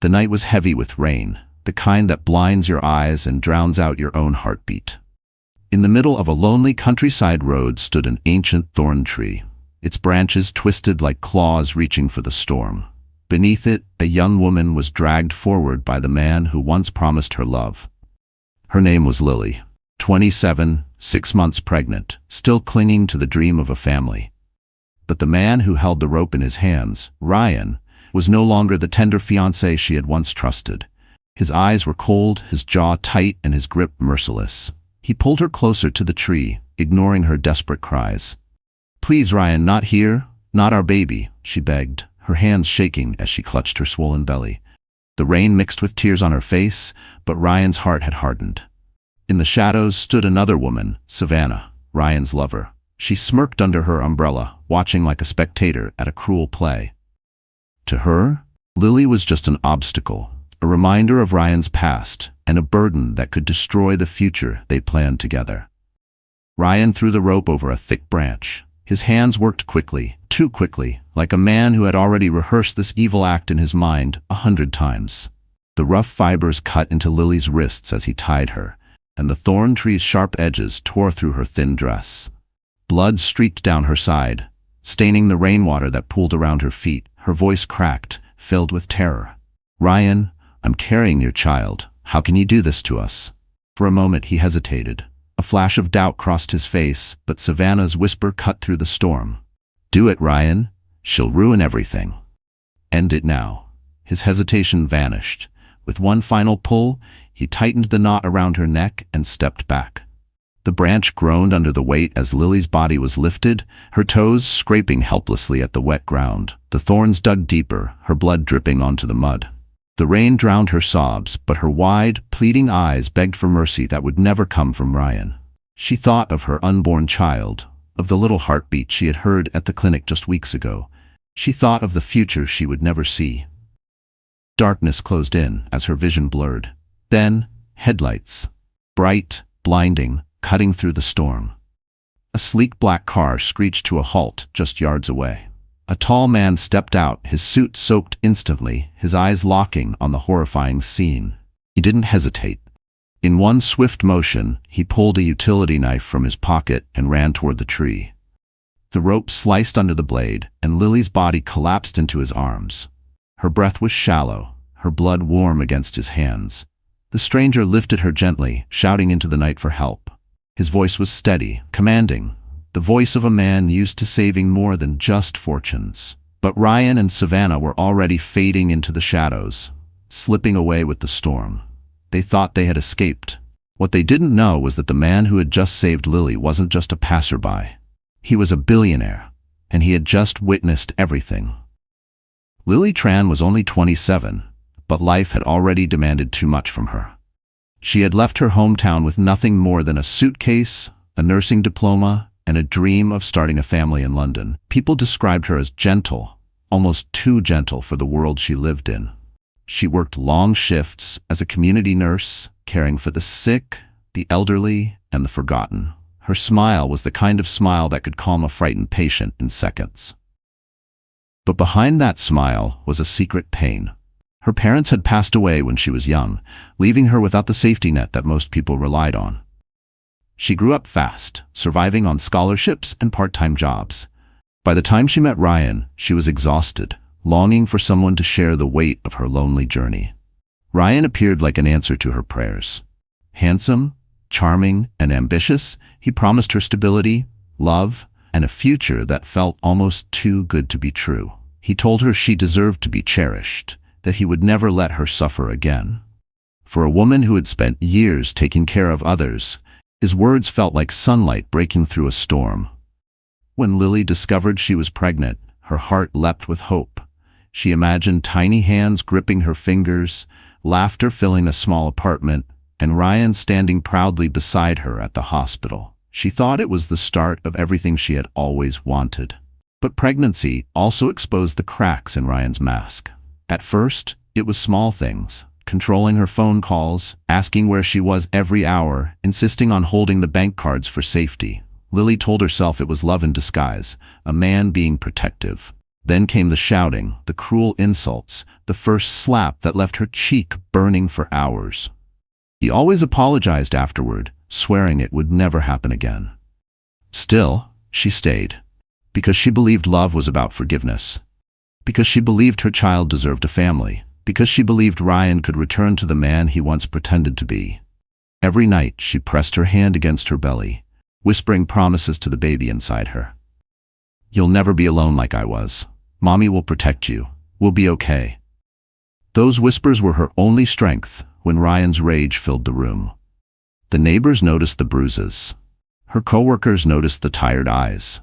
The night was heavy with rain, the kind that blinds your eyes and drowns out your own heartbeat. In the middle of a lonely countryside road stood an ancient thorn tree, its branches twisted like claws reaching for the storm. Beneath it, a young woman was dragged forward by the man who once promised her love. Her name was Lily, 27, 6 months pregnant, still clinging to the dream of a family. But the man who held the rope in his hands, Ryan, was no longer the tender fiancé she had once trusted. His eyes were cold, his jaw tight, and his grip merciless. He pulled her closer to the tree, ignoring her desperate cries. "Please, Ryan, not here, not our baby," she begged, her hands shaking as she clutched her swollen belly. The rain mixed with tears on her face, but Ryan's heart had hardened. In the shadows stood another woman, Savannah, Ryan's lover. She smirked under her umbrella, watching like a spectator at a cruel play. To her, Lily was just an obstacle, a reminder of Ryan's past, and a burden that could destroy the future they planned together. Ryan threw the rope over a thick branch. His hands worked quickly, too quickly, like a man who had already rehearsed this evil act in his mind 100 times. The rough fibers cut into Lily's wrists as he tied her, and the thorn tree's sharp edges tore through her thin dress. Blood streaked down her side, staining the rainwater that pooled around her feet. Her voice cracked, filled with terror. "Ryan, I'm carrying your child. How can you do this to us?" For a moment he hesitated. A flash of doubt crossed his face, but Savannah's whisper cut through the storm. "Do it, Ryan. She'll ruin everything. End it now." His hesitation vanished. With one final pull, he tightened the knot around her neck and stepped back. The branch groaned under the weight as Lily's body was lifted, her toes scraping helplessly at the wet ground. The thorns dug deeper, her blood dripping onto the mud. The rain drowned her sobs, but her wide, pleading eyes begged for mercy that would never come from Ryan. She thought of her unborn child, of the little heartbeat she had heard at the clinic just weeks ago. She thought of the future she would never see. Darkness closed in as her vision blurred. Then, headlights. Bright, blinding, cutting through the storm. A sleek black car screeched to a halt just yards away. A tall man stepped out, his suit soaked instantly, his eyes locking on the horrifying scene. He didn't hesitate. In one swift motion, he pulled a utility knife from his pocket and ran toward the tree. The rope sliced under the blade, and Lily's body collapsed into his arms. Her breath was shallow, her blood warm against his hands. The stranger lifted her gently, shouting into the night for help. His voice was steady, commanding, the voice of a man used to saving more than just fortunes. But Ryan and Savannah were already fading into the shadows, slipping away with the storm. They thought they had escaped. What they didn't know was that the man who had just saved Lily wasn't just a passerby. He was a billionaire, and he had just witnessed everything. Lily Tran was only 27, but life had already demanded too much from her. She had left her hometown with nothing more than a suitcase, a nursing diploma, and a dream of starting a family in London. People described her as gentle, almost too gentle for the world she lived in. She worked long shifts as a community nurse, caring for the sick, the elderly, and the forgotten. Her smile was the kind of smile that could calm a frightened patient in seconds. But behind that smile was a secret pain. Her parents had passed away when she was young, leaving her without the safety net that most people relied on. She grew up fast, surviving on scholarships and part-time jobs. By the time she met Ryan, she was exhausted, longing for someone to share the weight of her lonely journey. Ryan appeared like an answer to her prayers. Handsome, charming, and ambitious, he promised her stability, love, and a future that felt almost too good to be true. He told her she deserved to be cherished, that he would never let her suffer again. For a woman who had spent years taking care of others, his words felt like sunlight breaking through a storm. When Lily discovered she was pregnant, her heart leapt with hope. She imagined tiny hands gripping her fingers, laughter filling a small apartment, and Ryan standing proudly beside her at the hospital. She thought it was the start of everything she had always wanted. But pregnancy also exposed the cracks in Ryan's mask. At first, it was small things. Controlling her phone calls, asking where she was every hour, insisting on holding the bank cards for safety. Lily told herself it was love in disguise, a man being protective. Then came the shouting, the cruel insults, the first slap that left her cheek burning for hours. He always apologized afterward, swearing it would never happen again. Still, she stayed, because she believed love was about forgiveness, because she believed her child deserved a family, because she believed Ryan could return to the man he once pretended to be. Every night she pressed her hand against her belly, whispering promises to the baby inside her. "You'll never be alone like I was. Mommy will protect you. We'll be okay." Those whispers were her only strength when Ryan's rage filled the room. The neighbors noticed the bruises. Her coworkers noticed the tired eyes.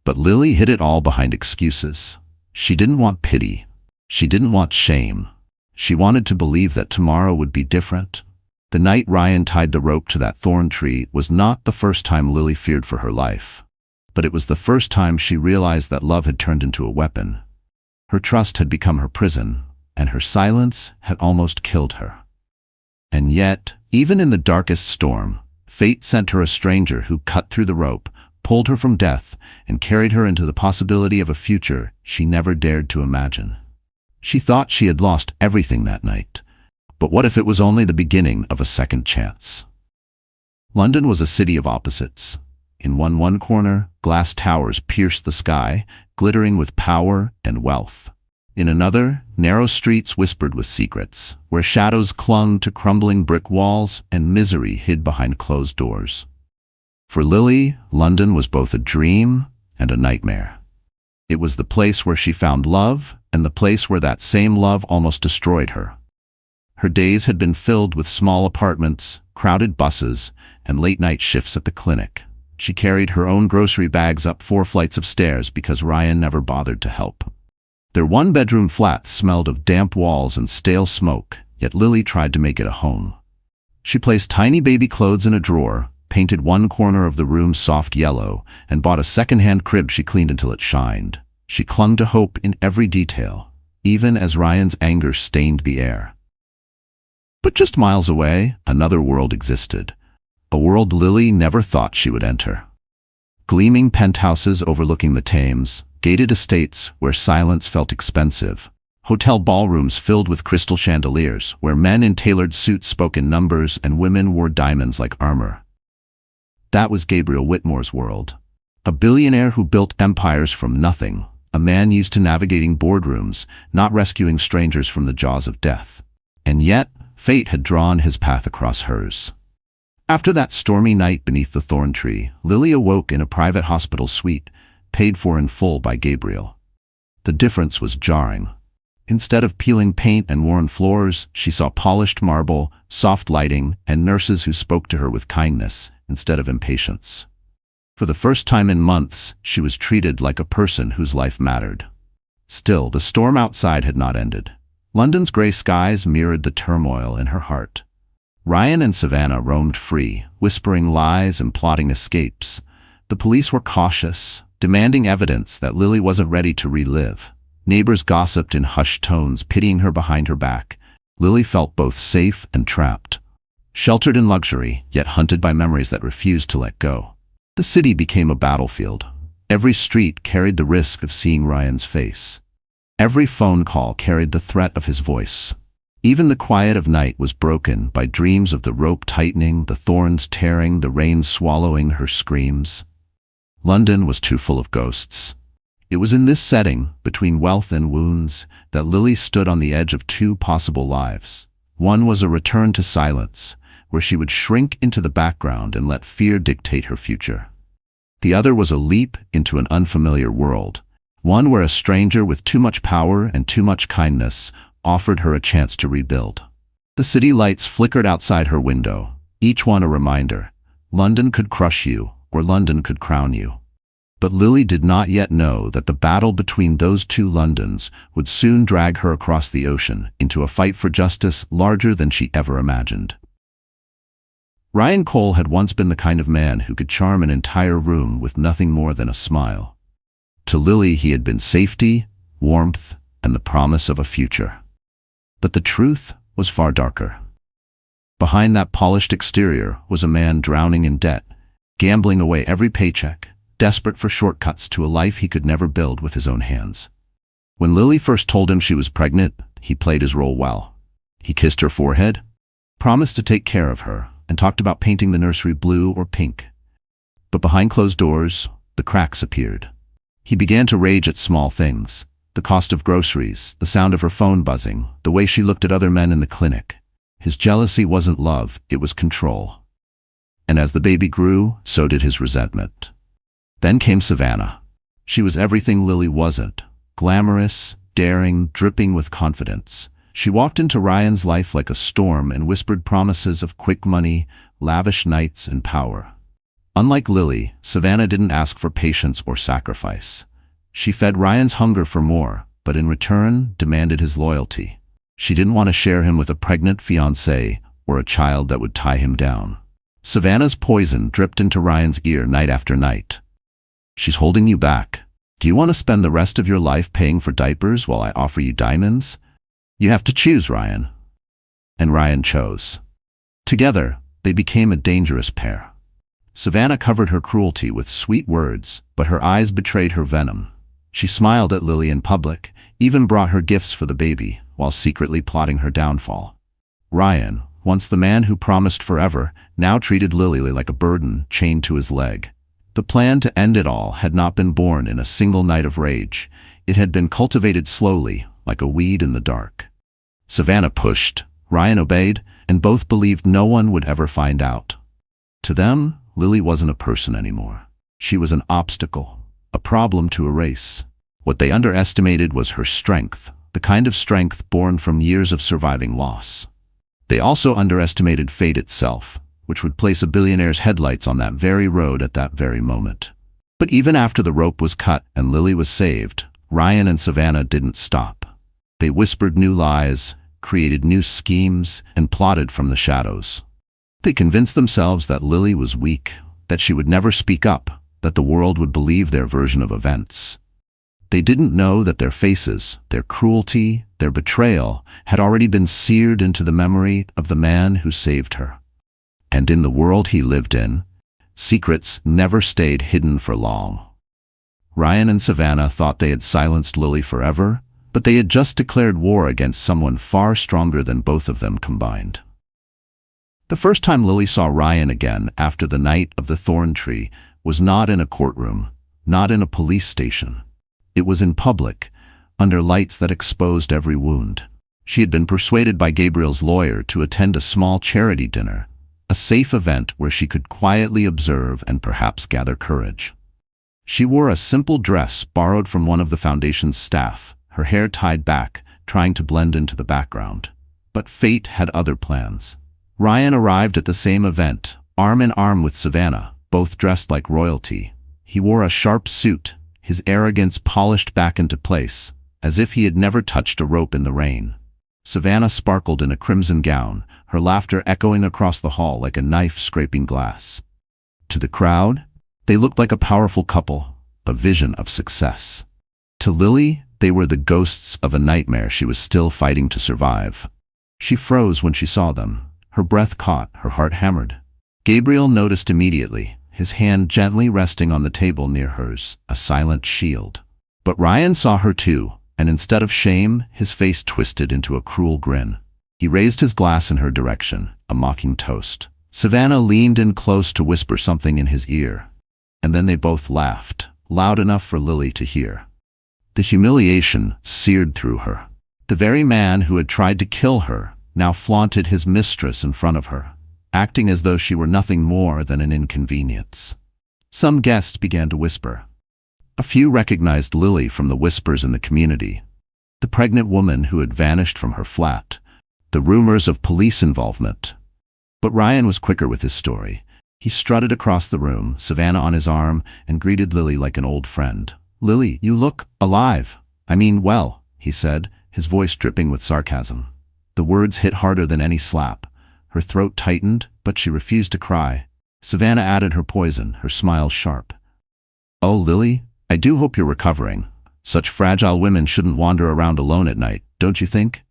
But Lily hid it all behind excuses. She didn't want pity. She didn't want shame. She wanted to believe that tomorrow would be different. The night Ryan tied the rope to that thorn tree was not the first time Lily feared for her life. But it was the first time she realized that love had turned into a weapon. Her trust had become her prison, and her silence had almost killed her. And yet, even in the darkest storm, fate sent her a stranger who cut through the rope, pulled her from death, and carried her into the possibility of a future she never dared to imagine. She thought she had lost everything that night. But what if it was only the beginning of a second chance? London was a city of opposites. In one corner, glass towers pierced the sky, glittering with power and wealth. In another, narrow streets whispered with secrets, where shadows clung to crumbling brick walls and misery hid behind closed doors. For Lily, London was both a dream and a nightmare. It was the place where she found love, and the place where that same love almost destroyed her. Her days had been filled with small apartments, crowded buses, and late-night shifts at the clinic. She carried her own grocery bags up 4 flights of stairs because Ryan never bothered to help. Their one-bedroom flat smelled of damp walls and stale smoke, yet Lily tried to make it a home. She placed tiny baby clothes in a drawer, painted one corner of the room soft yellow, and bought a second-hand crib she cleaned until it shined. She clung to hope in every detail, even as Ryan's anger stained the air. But just miles away, another world existed. A world Lily never thought she would enter. Gleaming penthouses overlooking the Thames, gated estates where silence felt expensive, hotel ballrooms filled with crystal chandeliers where men in tailored suits spoke in numbers and women wore diamonds like armor. That was Gabriel Whitmore's world. A billionaire who built empires from nothing, a man used to navigating boardrooms, not rescuing strangers from the jaws of death. And yet, fate had drawn his path across hers. After that stormy night beneath the thorn tree, Lily awoke in a private hospital suite, paid for in full by Gabriel. The difference was jarring. Instead of peeling paint and worn floors, she saw polished marble, soft lighting, and nurses who spoke to her with kindness instead of impatience. For the first time in months, she was treated like a person whose life mattered. Still, the storm outside had not ended. London's gray skies mirrored the turmoil in her heart. Ryan and Savannah roamed free, whispering lies and plotting escapes. The police were cautious, demanding evidence that Lily wasn't ready to relive. Neighbors gossiped in hushed tones, pitying her behind her back. Lily felt both safe and trapped. Sheltered in luxury, yet hunted by memories that refused to let go. The city became a battlefield. Every street carried the risk of seeing Ryan's face. Every phone call carried the threat of his voice. Even the quiet of night was broken by dreams of the rope tightening, the thorns tearing, the rain swallowing her screams. London was too full of ghosts. It was in this setting, between wealth and wounds, that Lily stood on the edge of 2 possible lives. One was a return to silence, where she would shrink into the background and let fear dictate her future. The other was a leap into an unfamiliar world, one where a stranger with too much power and too much kindness offered her a chance to rebuild. The city lights flickered outside her window, each one a reminder. London could crush you, or London could crown you. But Lily did not yet know that the battle between those 2 Londons would soon drag her across the ocean into a fight for justice larger than she ever imagined. Ryan Cole had once been the kind of man who could charm an entire room with nothing more than a smile. To Lily he had been safety, warmth, and the promise of a future. But the truth was far darker. Behind that polished exterior was a man drowning in debt, gambling away every paycheck, desperate for shortcuts to a life he could never build with his own hands. When Lily first told him she was pregnant, he played his role well. He kissed her forehead, promised to take care of her, and talked about painting the nursery blue or pink. But behind closed doors, the cracks appeared. He began to rage at small things: the cost of groceries, the sound of her phone buzzing, the way she looked at other men in the clinic. His jealousy wasn't love, it was control. And as the baby grew, so did his resentment. Then came Savannah. She was everything Lily wasn't: glamorous, daring, dripping with confidence. She walked into Ryan's life like a storm and whispered promises of quick money, lavish nights, and power. Unlike Lily, Savannah didn't ask for patience or sacrifice. She fed Ryan's hunger for more, but in return demanded his loyalty. She didn't want to share him with a pregnant fiancée or a child that would tie him down. Savannah's poison dripped into Ryan's ear night after night. "She's holding you back. Do you want to spend the rest of your life paying for diapers while I offer you diamonds? You have to choose, Ryan." And Ryan chose. Together, they became a dangerous pair. Savannah covered her cruelty with sweet words, but her eyes betrayed her venom. She smiled at Lily in public, even brought her gifts for the baby, while secretly plotting her downfall. Ryan, once the man who promised forever, now treated Lily like a burden chained to his leg. The plan to end it all had not been born in a single night of rage. It had been cultivated slowly, like a weed in the dark. Savannah pushed, Ryan obeyed, and both believed no one would ever find out. To them, Lily wasn't a person anymore. She was an obstacle, a problem to erase. What they underestimated was her strength, the kind of strength born from years of surviving loss. They also underestimated fate itself, which would place a billionaire's headlights on that very road at that very moment. But even after the rope was cut and Lily was saved, Ryan and Savannah didn't stop. They whispered new lies, created new schemes, and plotted from the shadows. They convinced themselves that Lily was weak, that she would never speak up, that the world would believe their version of events. They didn't know that their faces, their cruelty, their betrayal had already been seared into the memory of the man who saved her. And in the world he lived in, secrets never stayed hidden for long. Ryan and Savannah thought they had silenced Lily forever, but they had just declared war against someone far stronger than both of them combined. The first time Lily saw Ryan again after the night of the thorn tree was not in a courtroom, not in a police station. It was in public, under lights that exposed every wound. She had been persuaded by Gabriel's lawyer to attend a small charity dinner, a safe event where she could quietly observe and perhaps gather courage. She wore a simple dress borrowed from one of the foundation's staff, her hair tied back, trying to blend into the background. But fate had other plans. Ryan arrived at the same event, arm in arm with Savannah, both dressed like royalty. He wore a sharp suit, his arrogance polished back into place, as if he had never touched a rope in the rain. Savannah sparkled in a crimson gown, her laughter echoing across the hall like a knife scraping glass. To the crowd, they looked like a powerful couple, a vision of success. To Lily, they were the ghosts of a nightmare she was still fighting to survive. She froze when she saw them. Her breath caught, her heart hammered. Gabriel noticed immediately, his hand gently resting on the table near hers, a silent shield. But Ryan saw her too, and instead of shame, his face twisted into a cruel grin. He raised his glass in her direction, a mocking toast. Savannah leaned in close to whisper something in his ear. And then they both laughed, loud enough for Lily to hear. The humiliation seared through her. The very man who had tried to kill her now flaunted his mistress in front of her, acting as though she were nothing more than an inconvenience. Some guests began to whisper. A few recognized Lily from the whispers in the community. The pregnant woman who had vanished from her flat. The rumors of police involvement. But Ryan was quicker with his story. He strutted across the room, Savannah on his arm, and greeted Lily like an old friend. "Lily, you look alive. I mean, well," he said, his voice dripping with sarcasm. The words hit harder than any slap. Her throat tightened, but she refused to cry. Savannah added her poison, her smile sharp. "Oh, Lily, I do hope you're recovering. Such fragile women shouldn't wander around alone at night, don't you think?"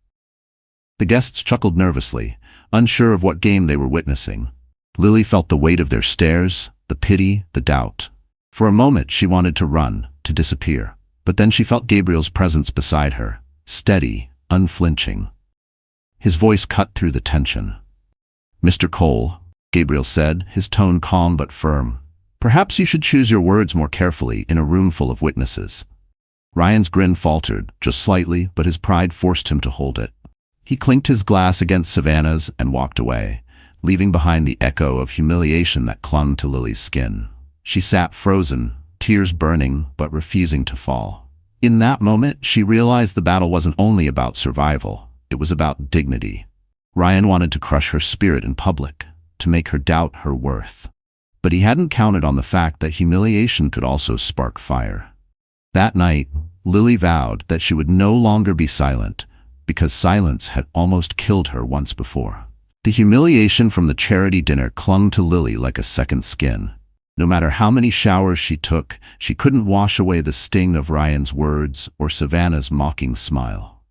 The guests chuckled nervously, unsure of what game they were witnessing. Lily felt the weight of their stares, the pity, the doubt. For a moment she wanted to run, to disappear. But then she felt Gabriel's presence beside her, steady, unflinching. His voice cut through the tension. "Mr. Cole," Gabriel said, his tone calm but firm, "perhaps you should choose your words more carefully in a room full of witnesses." Ryan's grin faltered, just slightly, but his pride forced him to hold it. He clinked his glass against Savannah's and walked away, leaving behind the echo of humiliation that clung to Lily's skin. She sat frozen, tears burning but refusing to fall. In that moment, she realized the battle wasn't only about survival, it was about dignity. Ryan wanted to crush her spirit in public, to make her doubt her worth. But he hadn't counted on the fact that humiliation could also spark fire. That night, Lily vowed that she would no longer be silent, because silence had almost killed her once before. The humiliation from the charity dinner clung to Lily like a second skin. No matter how many showers she took, she couldn't wash away the sting of Ryan's words or Savannah's mocking smile.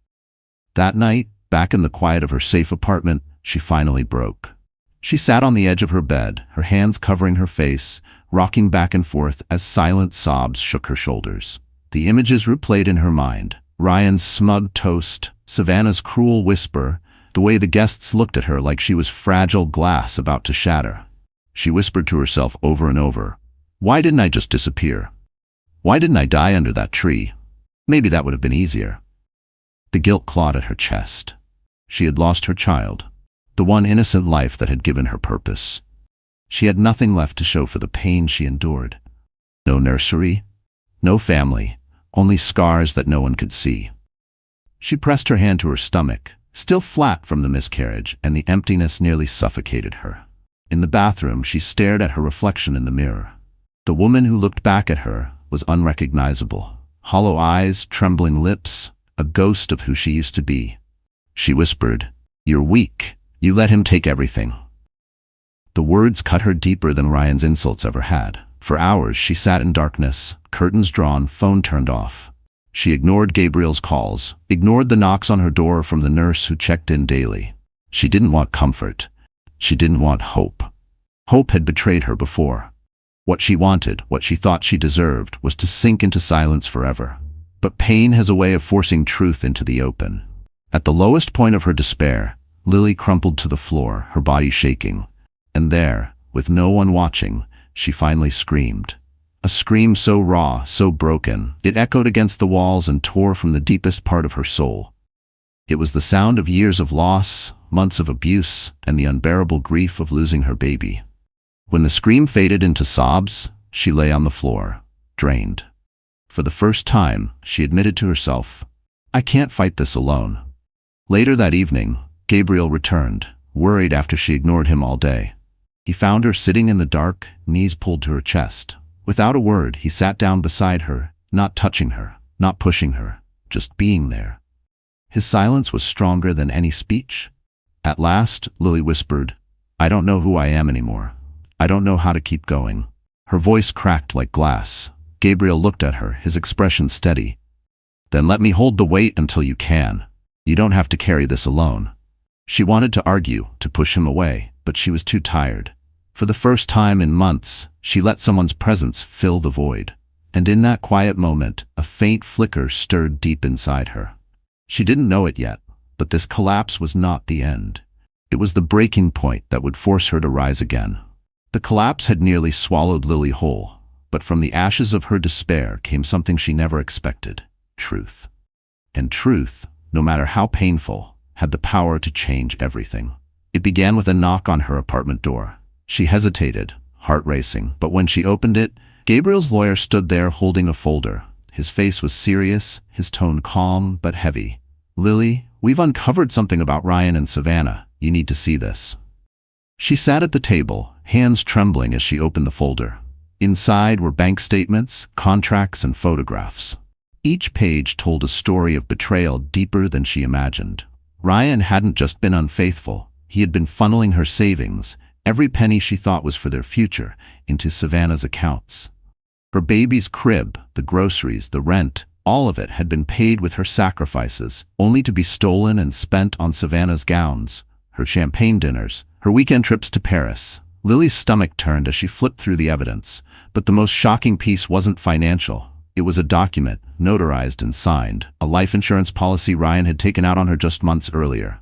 That night, back in the quiet of her safe apartment, she finally broke. She sat on the edge of her bed, her hands covering her face, rocking back and forth as silent sobs shook her shoulders. The images replayed in her mind: Ryan's smug toast, Savannah's cruel whisper, the way the guests looked at her like she was fragile glass about to shatter. She whispered to herself over and over, "Why didn't I just disappear? Why didn't I die under that tree? Maybe that would have been easier." The guilt clawed at her chest. She had lost her child, the one innocent life that had given her purpose. She had nothing left to show for the pain she endured. No nursery, no family, only scars that no one could see. She pressed her hand to her stomach, still flat from the miscarriage, and the emptiness nearly suffocated her. In the bathroom, she stared at her reflection in the mirror. The woman who looked back at her was unrecognizable. Hollow eyes, trembling lips, a ghost of who she used to be. She whispered, "You're weak. You let him take everything." The words cut her deeper than Ryan's insults ever had. For hours, she sat in darkness, curtains drawn, phone turned off. She ignored Gabriel's calls, ignored the knocks on her door from the nurse who checked in daily. She didn't want comfort. She didn't want hope. Hope had betrayed her before. What she wanted, what she thought she deserved, was to sink into silence forever. But pain has a way of forcing truth into the open. At the lowest point of her despair, Lily crumpled to the floor, her body shaking. And there, with no one watching, she finally screamed. A scream so raw, so broken, it echoed against the walls and tore from the deepest part of her soul. It was the sound of years of loss, months of abuse, and the unbearable grief of losing her baby. When the scream faded into sobs, she lay on the floor, drained. For the first time, she admitted to herself, "I can't fight this alone." Later that evening, Gabriel returned, worried after she ignored him all day. He found her sitting in the dark, knees pulled to her chest. Without a word, he sat down beside her, not touching her, not pushing her, just being there. His silence was stronger than any speech. At last, Lily whispered, "I don't know who I am anymore. I don't know how to keep going." Her voice cracked like glass. Gabriel looked at her, his expression steady. "Then let me hold the weight until you can. You don't have to carry this alone." She wanted to argue, to push him away, but she was too tired. For the first time in months, she let someone's presence fill the void. And in that quiet moment, a faint flicker stirred deep inside her. She didn't know it yet, but this collapse was not the end. It was the breaking point that would force her to rise again. The collapse had nearly swallowed Lily whole, but from the ashes of her despair came something she never expected: truth. And truth, no matter how painful, had the power to change everything. It began with a knock on her apartment door. She hesitated, heart racing, but when she opened it, Gabriel's lawyer stood there holding a folder. His face was serious, his tone calm but heavy. "Lily, we've uncovered something about Ryan and Savannah. You need to see this." She sat at the table, hands trembling as she opened the folder. Inside were bank statements, contracts, and photographs. Each page told a story of betrayal deeper than she imagined. Ryan hadn't just been unfaithful. He had been funneling her savings, every penny she thought was for their future, into Savannah's accounts. Her baby's crib, the groceries, the rent, all of it had been paid with her sacrifices, only to be stolen and spent on Savannah's gowns, her champagne dinners, her weekend trips to Paris. Lily's stomach turned as she flipped through the evidence, but the most shocking piece wasn't financial. It was a document, notarized and signed, a life insurance policy Ryan had taken out on her just months earlier.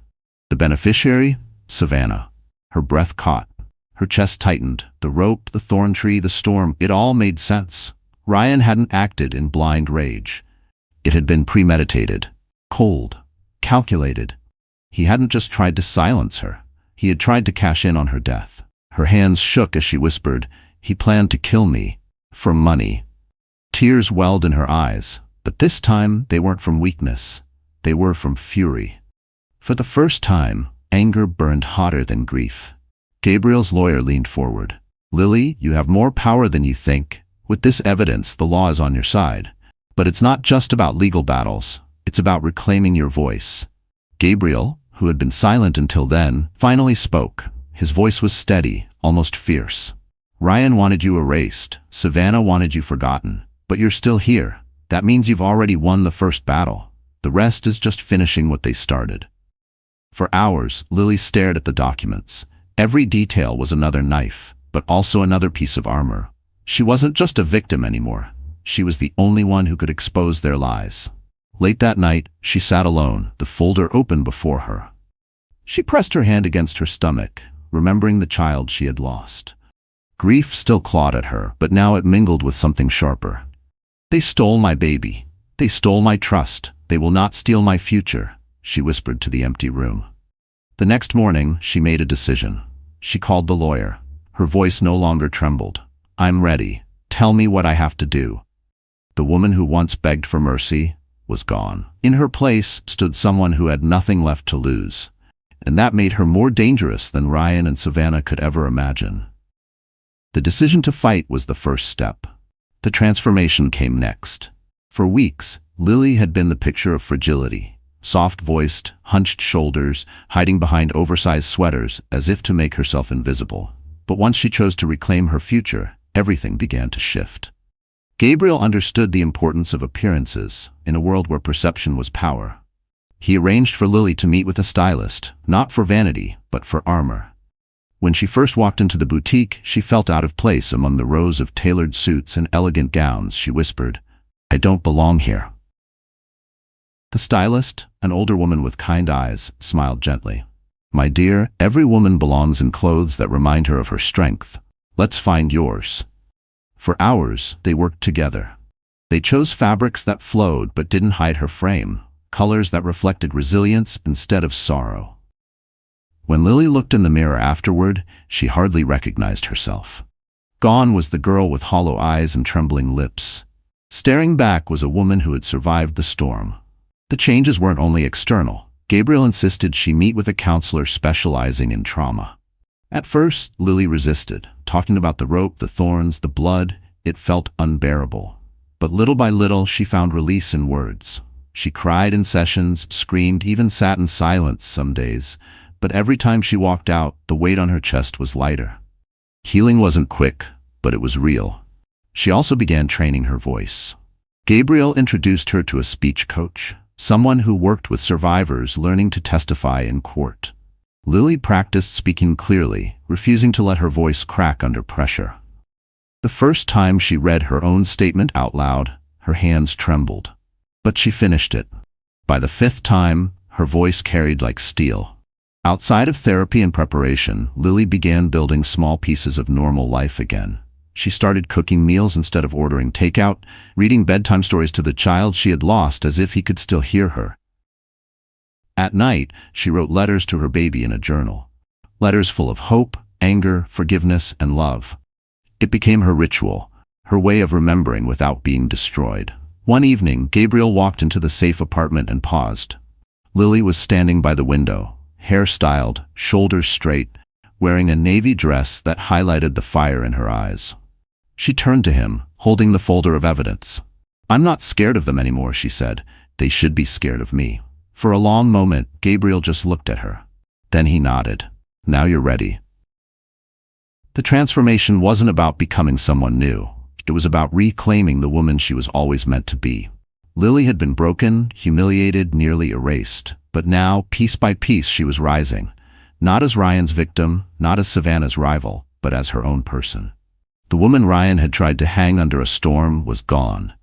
The beneficiary? Savannah. Her breath caught. Her chest tightened. The rope, the thorn tree, the storm, it all made sense. Ryan hadn't acted in blind rage. It had been premeditated, cold, calculated. He hadn't just tried to silence her. He had tried to cash in on her death. Her hands shook as she whispered, "He planned to kill me. For money." Tears welled in her eyes, but this time they weren't from weakness. They were from fury. For the first time, anger burned hotter than grief. Gabriel's lawyer leaned forward. "Lily, you have more power than you think. With this evidence, the law is on your side. But it's not just about legal battles. It's about reclaiming your voice." Gabriel, who had been silent until then, finally spoke. His voice was steady, almost fierce. "Ryan wanted you erased. Savannah wanted you forgotten. But you're still here. That means you've already won the first battle. The rest is just finishing what they started." For hours, Lily stared at the documents. Every detail was another knife, but also another piece of armor. She wasn't just a victim anymore. She was the only one who could expose their lies. Late that night, she sat alone, the folder open before her. She pressed her hand against her stomach, remembering the child she had lost. Grief still clawed at her, but now it mingled with something sharper. "They stole my baby. They stole my trust. They will not steal my future," she whispered to the empty room. The next morning, she made a decision. She called the lawyer. Her voice no longer trembled. "I'm ready. Tell me what I have to do." The woman who once begged for mercy was gone. In her place stood someone who had nothing left to lose, and that made her more dangerous than Ryan and Savannah could ever imagine. The decision to fight was the first step. The transformation came next. For weeks, Lily had been the picture of fragility, soft-voiced, hunched shoulders, hiding behind oversized sweaters as if to make herself invisible. But once she chose to reclaim her future, everything began to shift. Gabriel understood the importance of appearances in a world where perception was power. He arranged for Lily to meet with a stylist, not for vanity, but for armor. When she first walked into the boutique, she felt out of place among the rows of tailored suits and elegant gowns. She whispered, "I don't belong here." The stylist, an older woman with kind eyes, smiled gently. "My dear, every woman belongs in clothes that remind her of her strength. Let's find yours." For hours, they worked together. They chose fabrics that flowed but didn't hide her frame, colors that reflected resilience instead of sorrow. When Lily looked in the mirror afterward, she hardly recognized herself. Gone was the girl with hollow eyes and trembling lips. Staring back was a woman who had survived the storm. The changes weren't only external. Gabriel insisted she meet with a counselor specializing in trauma. At first, Lily resisted, talking about the rope, the thorns, the blood. It felt unbearable. But little by little, she found release in words. She cried in sessions, screamed, even sat in silence some days. But every time she walked out, the weight on her chest was lighter. Healing wasn't quick, but it was real. She also began training her voice. Gabriel introduced her to a speech coach, someone who worked with survivors learning to testify in court. Lily practiced speaking clearly, refusing to let her voice crack under pressure. The first time she read her own statement out loud, her hands trembled. But she finished it. By the fifth time, her voice carried like steel. Outside of therapy and preparation, Lily began building small pieces of normal life again. She started cooking meals instead of ordering takeout, reading bedtime stories to the child she had lost as if he could still hear her. At night, she wrote letters to her baby in a journal. Letters full of hope, anger, forgiveness, and love. It became her ritual, her way of remembering without being destroyed. One evening, Gabriel walked into the safe apartment and paused. Lily was standing by the window, hair styled, shoulders straight, wearing a navy dress that highlighted the fire in her eyes. She turned to him, holding the folder of evidence. "I'm not scared of them anymore," she said. "They should be scared of me." For a long moment, Gabriel just looked at her. Then he nodded. "Now you're ready." The transformation wasn't about becoming someone new. It was about reclaiming the woman she was always meant to be. Lily had been broken, humiliated, nearly erased. But now, piece by piece, she was rising. Not as Ryan's victim, not as Savannah's rival, but as her own person. The woman Ryan had tried to hang under a storm was gone.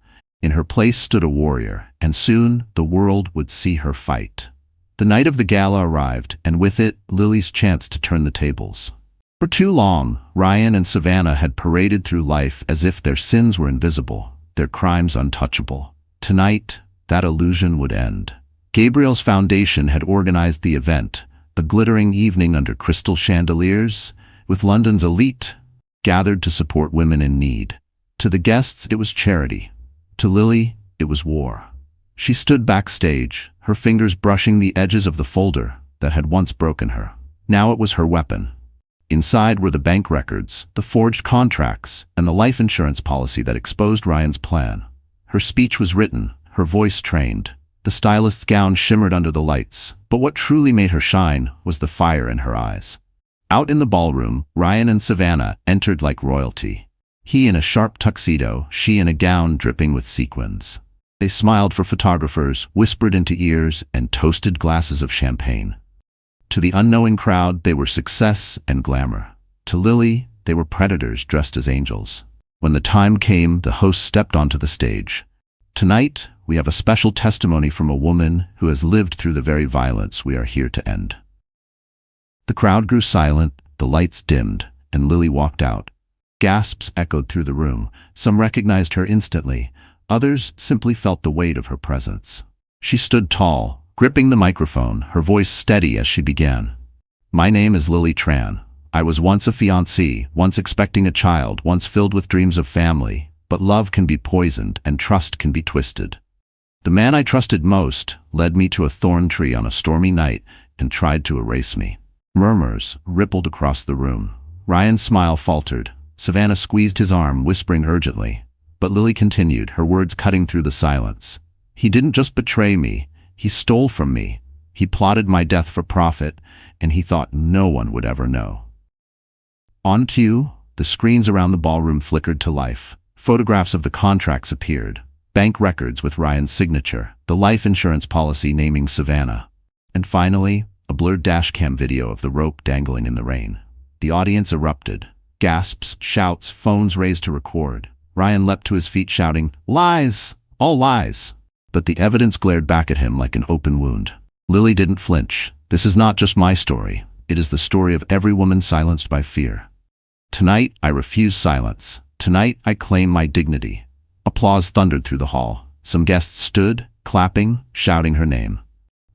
In her place stood a warrior, and soon the world would see her fight. The night of the gala arrived, and with it, Lily's chance to turn the tables. For too long, Ryan and Savannah had paraded through life as if their sins were invisible, their crimes untouchable. Tonight, that illusion would end. Gabriel's foundation had organized the event, a glittering evening under crystal chandeliers, with London's elite gathered to support women in need. To the guests, it was charity. To Lily, it was war. She stood backstage, her fingers brushing the edges of the folder that had once broken her. Now it was her weapon. Inside were the bank records, the forged contracts, and the life insurance policy that exposed Ryan's plan. Her speech was written, her voice trained. The stylist's gown shimmered under the lights, but what truly made her shine was the fire in her eyes. Out in the ballroom, Ryan and Savannah entered like royalty. He in a sharp tuxedo, she in a gown dripping with sequins. They smiled for photographers, whispered into ears, and toasted glasses of champagne. To the unknowing crowd, they were success and glamour. To Lily, they were predators dressed as angels. When the time came, the host stepped onto the stage. Tonight, we have a special testimony from a woman who has lived through the very violence we are here to end. The crowd grew silent, the lights dimmed, and Lily walked out. Gasps echoed through the room. Some recognized her instantly. Others simply felt the weight of her presence. She stood tall, gripping the microphone, her voice steady as she began. My name is Lily Tran. I was once a fiancée, once expecting a child, once filled with dreams of family. But love can be poisoned and trust can be twisted. The man I trusted most led me to a thorn tree on a stormy night and tried to erase me. Murmurs rippled across the room. Ryan's smile faltered. Savannah squeezed his arm, whispering urgently. But Lily continued, her words cutting through the silence. He didn't just betray me, he stole from me. He plotted my death for profit, and he thought no one would ever know. On cue, the screens around the ballroom flickered to life. Photographs of the contracts appeared. Bank records with Ryan's signature, the life insurance policy naming Savannah. And finally, a blurred dashcam video of the rope dangling in the rain. The audience erupted. Gasps, shouts, phones raised to record. Ryan leapt to his feet shouting, "Lies! All lies!" But the evidence glared back at him like an open wound. Lily didn't flinch. This is not just my story. It is the story of every woman silenced by fear. Tonight, I refuse silence. Tonight, I claim my dignity. Applause thundered through the hall. Some guests stood, clapping, shouting her name.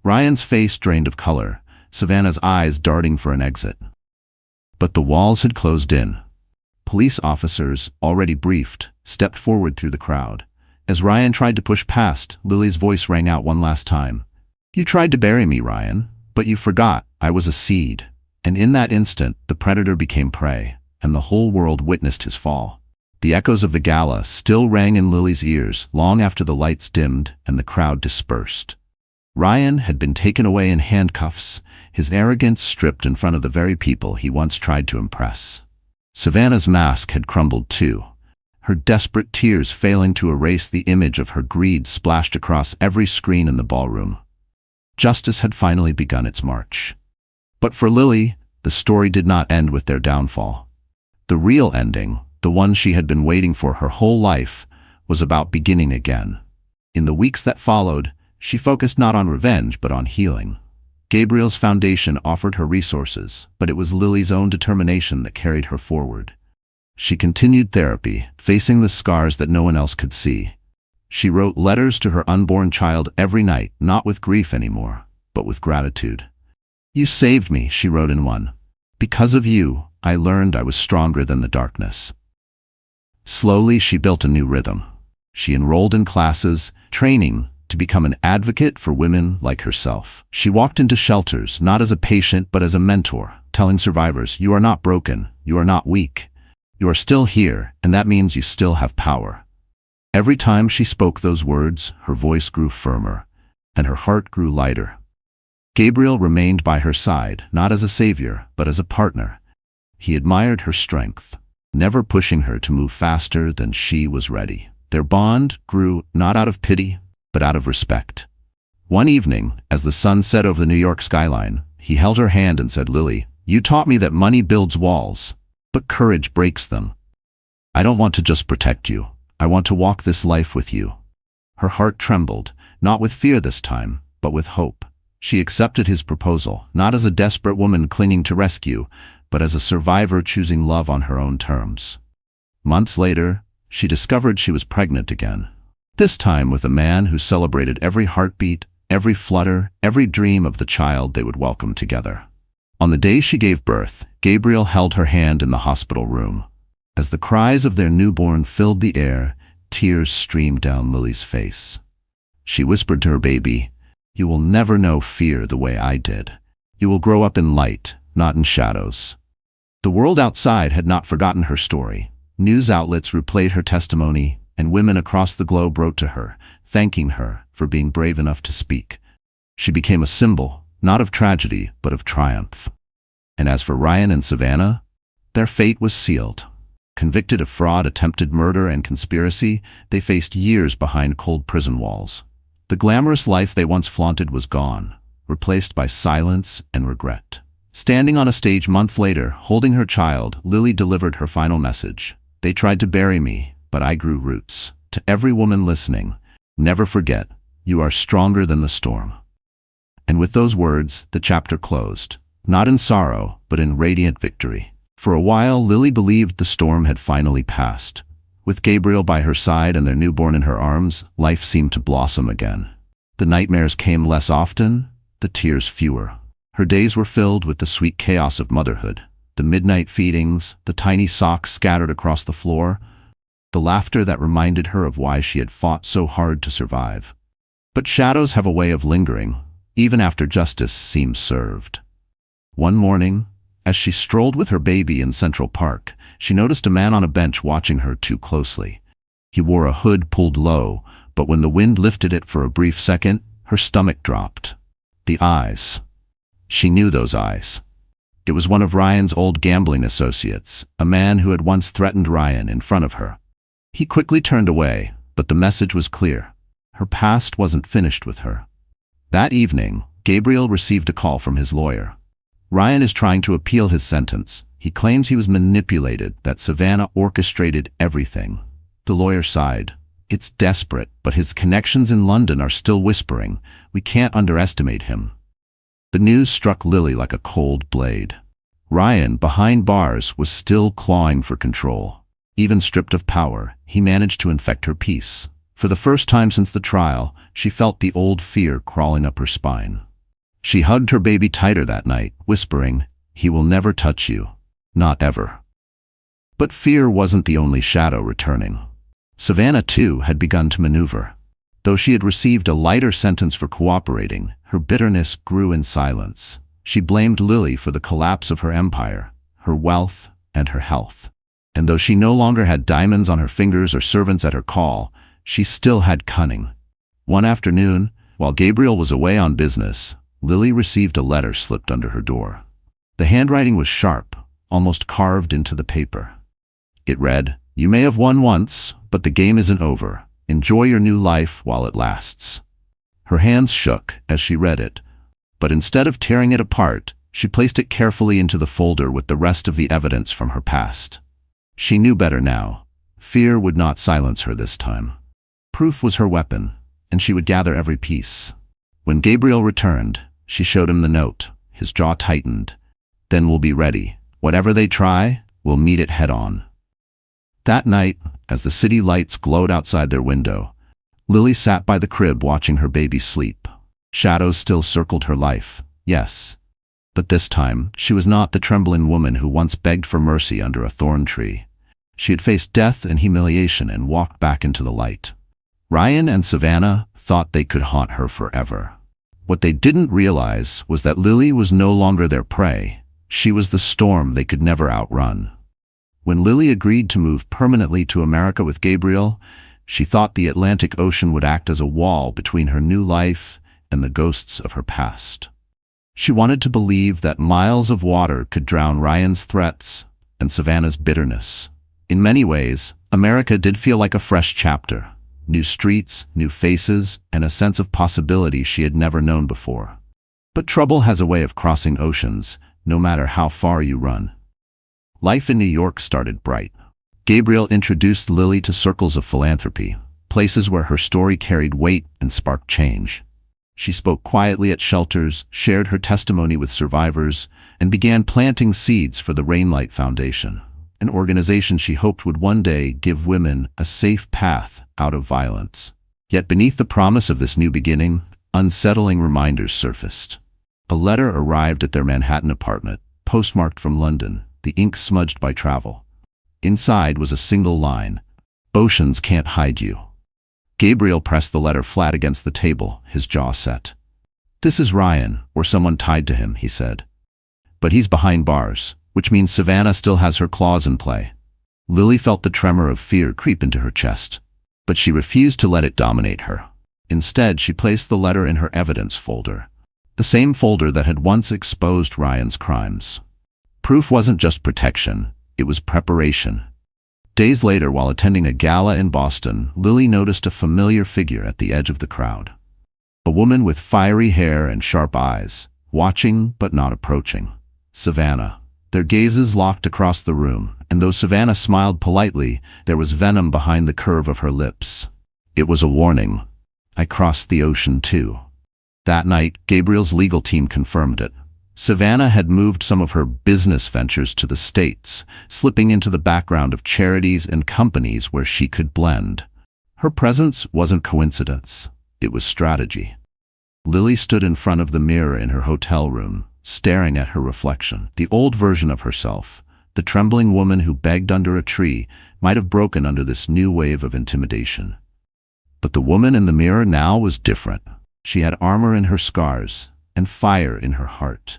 Ryan's face drained of color, Savannah's eyes darting for an exit. But the walls had closed in. Police officers, already briefed, stepped forward through the crowd. As Ryan tried to push past, Lily's voice rang out one last time. You tried to bury me, Ryan, but you forgot I was a seed. And in that instant, the predator became prey, and the whole world witnessed his fall. The echoes of the gala still rang in Lily's ears long after the lights dimmed and the crowd dispersed. Ryan had been taken away in handcuffs, his arrogance stripped in front of the very people he once tried to impress. Savannah's mask had crumbled too, her desperate tears failing to erase the image of her greed splashed across every screen in the ballroom. Justice had finally begun its march. But for Lily, the story did not end with their downfall. The real ending, the one she had been waiting for her whole life, was about beginning again. In the weeks that followed, she focused not on revenge but on healing. Gabriel's foundation offered her resources, but it was Lily's own determination that carried her forward. She continued therapy, facing the scars that no one else could see. She wrote letters to her unborn child every night, not with grief anymore, but with gratitude. You saved me, she wrote in one. Because of you, I learned I was stronger than the darkness. Slowly, she built a new rhythm. She enrolled in classes, training to become an advocate for women like herself. She walked into shelters, not as a patient but as a mentor, telling survivors, you are not broken, you are not weak. You are still here, and that means you still have power. Every time she spoke those words, her voice grew firmer, and her heart grew lighter. Gabriel remained by her side, not as a savior, but as a partner. He admired her strength, never pushing her to move faster than she was ready. Their bond grew not out of pity, but out of respect. One evening, as the sun set over the New York skyline, he held her hand and said, Lily, you taught me that money builds walls, but courage breaks them. I don't want to just protect you. I want to walk this life with you. Her heart trembled, not with fear this time, but with hope. She accepted his proposal, not as a desperate woman clinging to rescue, but as a survivor choosing love on her own terms. Months later, she discovered she was pregnant again. This time with a man who celebrated every heartbeat, every flutter, every dream of the child they would welcome together. On the day she gave birth, Gabriel held her hand in the hospital room. As the cries of their newborn filled the air, tears streamed down Lily's face. She whispered to her baby, "You will never know fear the way I did. You will grow up in light, not in shadows." The world outside had not forgotten her story. News outlets replayed her testimony, and women across the globe wrote to her, thanking her for being brave enough to speak. She became a symbol, not of tragedy, but of triumph. And as for Ryan and Savannah, their fate was sealed. Convicted of fraud, attempted murder, and conspiracy, they faced years behind cold prison walls. The glamorous life they once flaunted was gone, replaced by silence and regret. Standing on a stage months later, holding her child, Lily delivered her final message. "They tried to bury me, but I grew roots." To every woman listening, never forget, you are stronger than the storm. And with those words, the chapter closed, not in sorrow, but in radiant victory. For a while, Lily believed the storm had finally passed. With Gabriel by her side and their newborn in her arms, life seemed to blossom again. The nightmares came less often, the tears fewer. Her days were filled with the sweet chaos of motherhood, the midnight feedings, the tiny socks scattered across the floor, the laughter that reminded her of why she had fought so hard to survive. But shadows have a way of lingering, even after justice seems served. One morning, as she strolled with her baby in Central Park, she noticed a man on a bench watching her too closely. He wore a hood pulled low, but when the wind lifted it for a brief second, her stomach dropped. The eyes. She knew those eyes. It was one of Ryan's old gambling associates, a man who had once threatened Ryan in front of her. He quickly turned away, but the message was clear. Her past wasn't finished with her. That evening, Gabriel received a call from his lawyer. Ryan is trying to appeal his sentence. He claims he was manipulated, that Savannah orchestrated everything. The lawyer sighed. "It's desperate, but his connections in London are still whispering. We can't underestimate him." The news struck Lily like a cold blade. Ryan, behind bars, was still clawing for control. Even stripped of power, he managed to infect her peace. For the first time since the trial, she felt the old fear crawling up her spine. She hugged her baby tighter that night, whispering, "He will never touch you. Not ever." But fear wasn't the only shadow returning. Savannah, too, had begun to maneuver. Though she had received a lighter sentence for cooperating, her bitterness grew in silence. She blamed Lily for the collapse of her empire, her wealth, and her health. And though she no longer had diamonds on her fingers or servants at her call, she still had cunning. One afternoon, while Gabriel was away on business, Lily received a letter slipped under her door. The handwriting was sharp, almost carved into the paper. It read, "You may have won once, but the game isn't over. Enjoy your new life while it lasts." Her hands shook as she read it, but instead of tearing it apart, she placed it carefully into the folder with the rest of the evidence from her past. She knew better now. Fear would not silence her this time. Proof was her weapon, and she would gather every piece. When Gabriel returned, she showed him the note. His jaw tightened. "Then we'll be ready. Whatever they try, we'll meet it head on." That night, as the city lights glowed outside their window, Lily sat by the crib watching her baby sleep. Shadows still circled her life, yes. But this time, she was not the trembling woman who once begged for mercy under a thorn tree. She had faced death and humiliation and walked back into the light. Ryan and Savannah thought they could haunt her forever. What they didn't realize was that Lily was no longer their prey. She was the storm they could never outrun. When Lily agreed to move permanently to America with Gabriel, she thought the Atlantic Ocean would act as a wall between her new life and the ghosts of her past. She wanted to believe that miles of water could drown Ryan's threats and Savannah's bitterness. In many ways, America did feel like a fresh chapter. New streets, new faces, and a sense of possibility she had never known before. But trouble has a way of crossing oceans, no matter how far you run. Life in New York started bright. Gabriel introduced Lily to circles of philanthropy, places where her story carried weight and sparked change. She spoke quietly at shelters, shared her testimony with survivors, and began planting seeds for the Rainlight Foundation, an organization she hoped would one day give women a safe path out of violence. Yet beneath the promise of this new beginning, unsettling reminders surfaced. A letter arrived at their Manhattan apartment, postmarked from London, the ink smudged by travel. Inside was a single line: "Oceans can't hide you." Gabriel pressed the letter flat against the table, his jaw set. "This is Ryan, or someone tied to him," he said. "But he's behind bars, which means Savannah still has her claws in play." Lily felt the tremor of fear creep into her chest, but she refused to let it dominate her. Instead, she placed the letter in her evidence folder, the same folder that had once exposed Ryan's crimes. Proof wasn't just protection, it was preparation. Days later, while attending a gala in Boston, Lily noticed a familiar figure at the edge of the crowd. A woman with fiery hair and sharp eyes, watching but not approaching. Savannah. Their gazes locked across the room, and though Savannah smiled politely, there was venom behind the curve of her lips. It was a warning. "I crossed the ocean too." That night, Gabriel's legal team confirmed it. Savannah had moved some of her business ventures to the States, slipping into the background of charities and companies where she could blend. Her presence wasn't coincidence, it was strategy. Lily stood in front of the mirror in her hotel room, staring at her reflection. The old version of herself, the trembling woman who begged under a tree, might have broken under this new wave of intimidation. But the woman in the mirror now was different. She had armor in her scars and fire in her heart.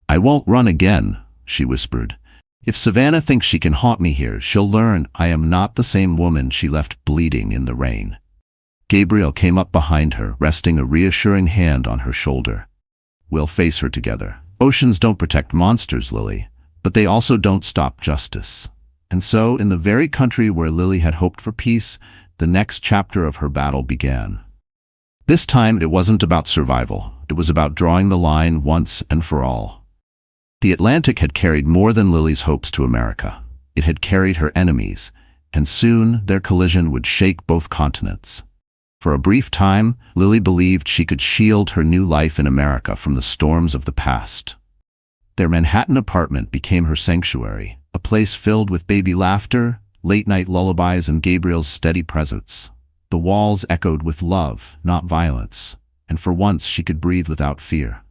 "I won't run again," she whispered. "If Savannah thinks she can haunt me here, she'll learn I am not the same woman she left bleeding in the rain." Gabriel came up behind her, resting a reassuring hand on her shoulder. "We'll face her together. Oceans don't protect monsters, Lily, but they also don't stop justice." And so, in the very country where Lily had hoped for peace, the next chapter of her battle began. This time, it wasn't about survival. It was about drawing the line once and for all. The Atlantic had carried more than Lily's hopes to America. It had carried her enemies, and soon their collision would shake both continents. For a brief time, Lily believed she could shield her new life in America from the storms of the past. Their Manhattan apartment became her sanctuary, a place filled with baby laughter, late-night lullabies, and Gabriel's steady presence. The walls echoed with love, not violence, and for once she could breathe without fear.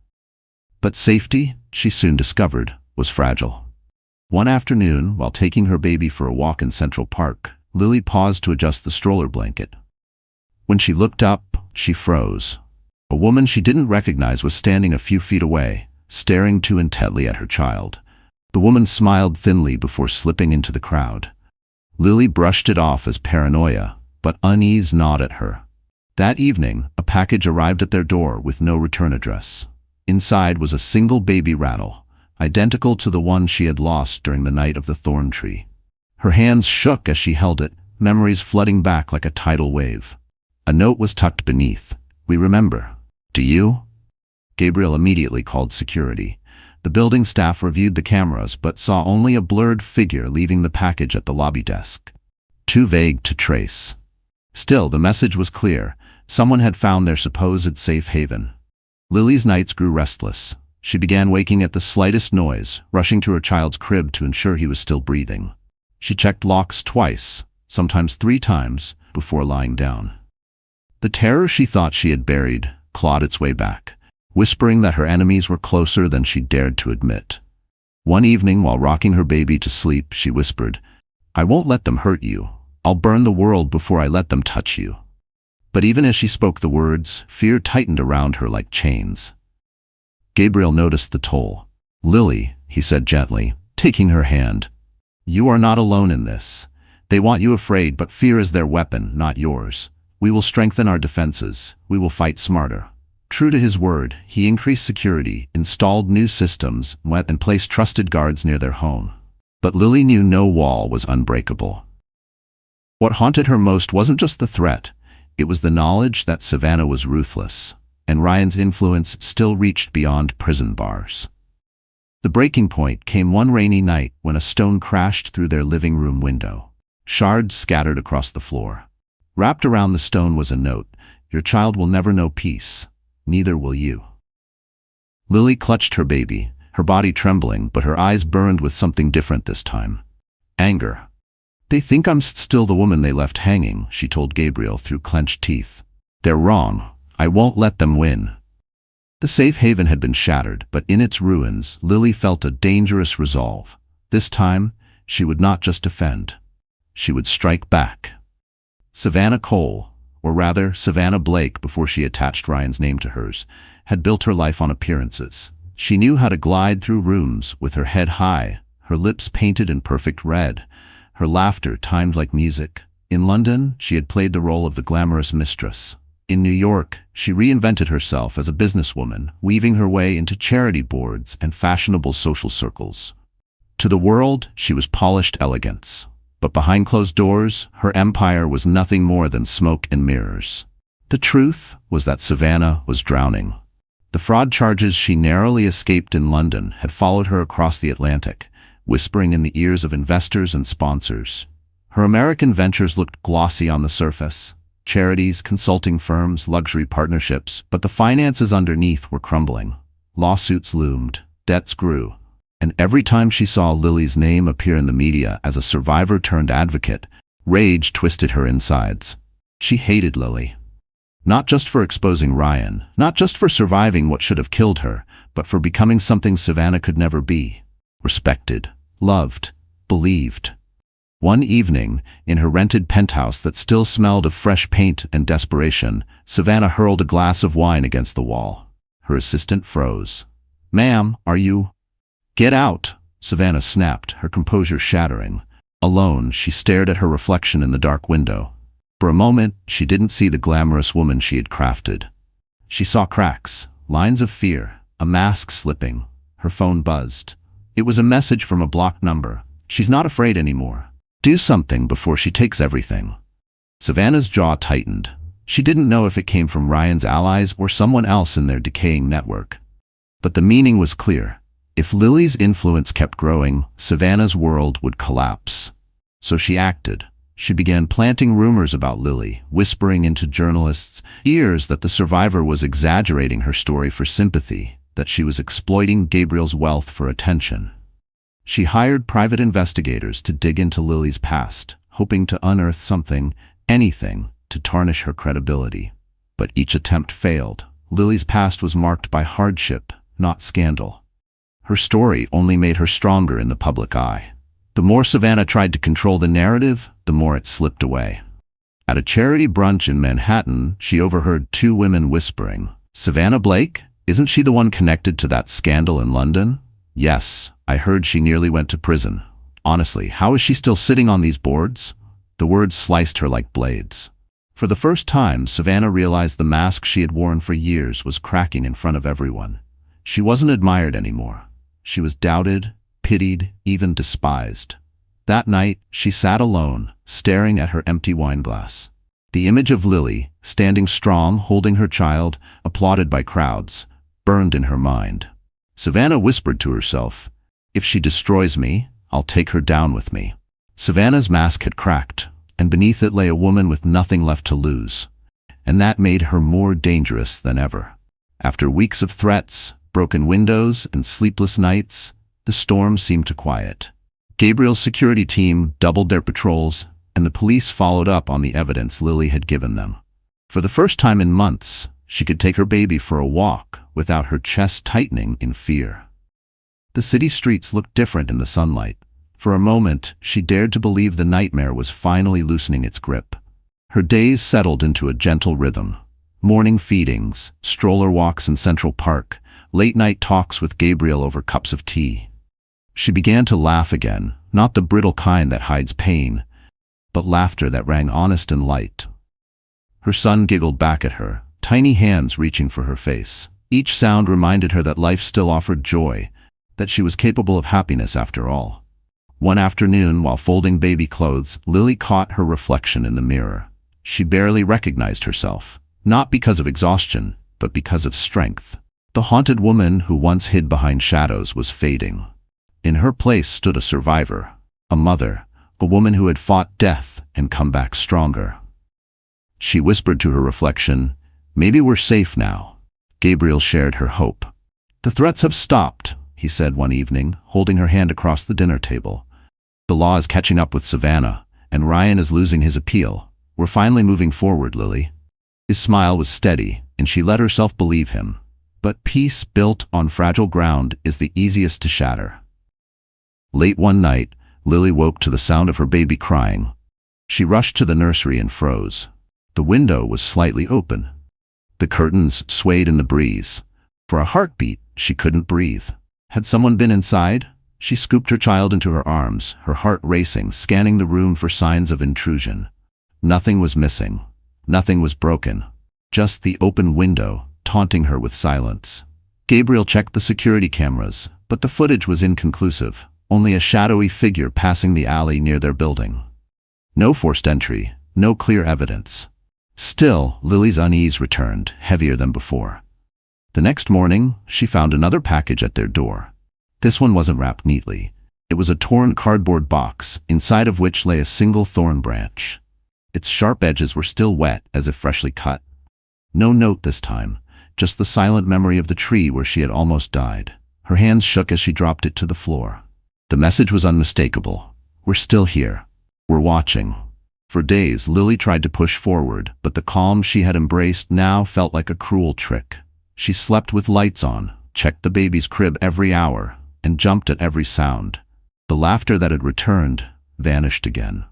But safety, she soon discovered, was fragile. One afternoon, while taking her baby for a walk in Central Park, Lily paused to adjust the stroller blanket. When she looked up, she froze. A woman she didn't recognize was standing a few feet away, staring too intently at her child. The woman smiled thinly before slipping into the crowd. Lily brushed it off as paranoia, but unease gnawed at her. That evening, a package arrived at their door with no return address. Inside was a single baby rattle, identical to the one she had lost during the night of the thorn tree. Her hands shook as she held it, memories flooding back like a tidal wave. A note was tucked beneath. "We remember. Do you?" Gabriel immediately called security. The building staff reviewed the cameras but saw only a blurred figure leaving the package at the lobby desk. Too vague to trace. Still, the message was clear. Someone had found their supposed safe haven. Lily's nights grew restless. She began waking at the slightest noise, rushing to her child's crib to ensure he was still breathing. She checked locks twice, sometimes 3 times, before lying down. The terror she thought she had buried clawed its way back, whispering that her enemies were closer than she dared to admit. One evening, while rocking her baby to sleep, she whispered, "I won't let them hurt you. I'll burn the world before I let them touch you." But even as she spoke the words, fear tightened around her like chains. Gabriel noticed the toll. "Lily," he said gently, taking her hand, "you are not alone in this. They want you afraid, but fear is their weapon, not yours. We will strengthen our defenses. We will fight smarter." True to his word, he increased security, installed new systems, and placed trusted guards near their home. But Lily knew no wall was unbreakable. What haunted her most wasn't just the threat. It was the knowledge that Savannah was ruthless, and Ryan's influence still reached beyond prison bars. The breaking point came one rainy night when a stone crashed through their living room window. Shards scattered across the floor. Wrapped around the stone was a note: "Your child will never know peace. Neither will you." Lily clutched her baby, her body trembling, but her eyes burned with something different this time. Anger. "They think I'm still the woman they left hanging," she told Gabriel through clenched teeth. "They're wrong. I won't let them win." The safe haven had been shattered, but in its ruins, Lily felt a dangerous resolve. This time, she would not just defend. She would strike back. Savannah Cole, or rather Savannah Blake before she attached Ryan's name to hers, had built her life on appearances. She knew how to glide through rooms with her head high, her lips painted in perfect red, her laughter timed like music. In London, she had played the role of the glamorous mistress. In New York, she reinvented herself as a businesswoman, weaving her way into charity boards and fashionable social circles. To the world, she was polished elegance. But behind closed doors, her empire was nothing more than smoke and mirrors. The truth was that Savannah was drowning. The fraud charges she narrowly escaped in London had followed her across the Atlantic, whispering in the ears of investors and sponsors. Her American ventures looked glossy on the surface: charities, consulting firms, luxury partnerships, but the finances underneath were crumbling. Lawsuits loomed, debts grew, and every time she saw Lily's name appear in the media as a survivor-turned-advocate, rage twisted her insides. She hated Lily. Not just for exposing Ryan, not just for surviving what should have killed her, but for becoming something Savannah could never be: respected, loved, believed. One evening, in her rented penthouse that still smelled of fresh paint and desperation, Savannah hurled a glass of wine against the wall. Her assistant froze. "Ma'am, are you—" "Get out," Savannah snapped, her composure shattering. Alone, she stared at her reflection in the dark window. For a moment, she didn't see the glamorous woman she had crafted. She saw cracks, lines of fear, a mask slipping. Her phone buzzed. It was a message from a blocked number. "She's not afraid anymore. Do something before she takes everything." Savannah's jaw tightened. She didn't know if it came from Ryan's allies or someone else in their decaying network. But the meaning was clear. If Lily's influence kept growing, Savannah's world would collapse. So she acted. She began planting rumors about Lily, whispering into journalists' ears that the survivor was exaggerating her story for sympathy, that she was exploiting Gabriel's wealth for attention. She hired private investigators to dig into Lily's past, hoping to unearth something, anything, to tarnish her credibility. But each attempt failed. Lily's past was marked by hardship, not scandal. Her story only made her stronger in the public eye. The more Savannah tried to control the narrative, the more it slipped away. At a charity brunch in Manhattan, she overheard two women whispering, "Savannah Blake? Isn't she the one connected to that scandal in London?" "Yes, I heard she nearly went to prison. Honestly, how is she still sitting on these boards?" The words sliced her like blades. For the first time, Savannah realized the mask she had worn for years was cracking in front of everyone. She wasn't admired anymore. She was doubted, pitied, even despised. That night, she sat alone, staring at her empty wine glass. The image of Lily, standing strong, holding her child, applauded by crowds, burned in her mind. Savannah whispered to herself, "If she destroys me, I'll take her down with me." Savannah's mask had cracked, and beneath it lay a woman with nothing left to lose. And that made her more dangerous than ever. After weeks of threats, broken windows, and sleepless nights, the storm seemed to quiet. Gabriel's security team doubled their patrols, and the police followed up on the evidence Lily had given them. For the first time in months, she could take her baby for a walk without her chest tightening in fear. The city streets looked different in the sunlight. For a moment, she dared to believe the nightmare was finally loosening its grip. Her days settled into a gentle rhythm. Morning feedings, stroller walks in Central Park, late-night talks with Gabriel over cups of tea. She began to laugh again, not the brittle kind that hides pain, but laughter that rang honest and light. Her son giggled back at her, tiny hands reaching for her face. Each sound reminded her that life still offered joy, that she was capable of happiness after all. One afternoon, while folding baby clothes, Lily caught her reflection in the mirror. She barely recognized herself, not because of exhaustion, but because of strength. The haunted woman who once hid behind shadows was fading. In her place stood a survivor, a mother, a woman who had fought death and come back stronger. She whispered to her reflection, "Maybe we're safe now." Gabriel shared her hope. "The threats have stopped," he said one evening, holding her hand across the dinner table. "The law is catching up with Savannah, and Ryan is losing his appeal. We're finally moving forward, Lily." His smile was steady, and she let herself believe him. But peace built on fragile ground is the easiest to shatter. Late one night, Lily woke to the sound of her baby crying. She rushed to the nursery and froze. The window was slightly open. The curtains swayed in the breeze. For a heartbeat, she couldn't breathe. Had someone been inside? She scooped her child into her arms, her heart racing, scanning the room for signs of intrusion. Nothing was missing. Nothing was broken. Just the open window, taunting her with silence. Gabriel checked the security cameras, but the footage was inconclusive. Only a shadowy figure passing the alley near their building. No forced entry, no clear evidence. Still, Lily's unease returned, heavier than before. The next morning, she found another package at their door. This one wasn't wrapped neatly. It was a torn cardboard box, inside of which lay a single thorn branch. Its sharp edges were still wet, as if freshly cut. No note this time, just the silent memory of the tree where she had almost died. Her hands shook as she dropped it to the floor. The message was unmistakable. "We're still here. We're watching." For days, Lily tried to push forward, but the calm she had embraced now felt like a cruel trick. She slept with lights on, checked the baby's crib every hour, and jumped at every sound. The laughter that had returned vanished again.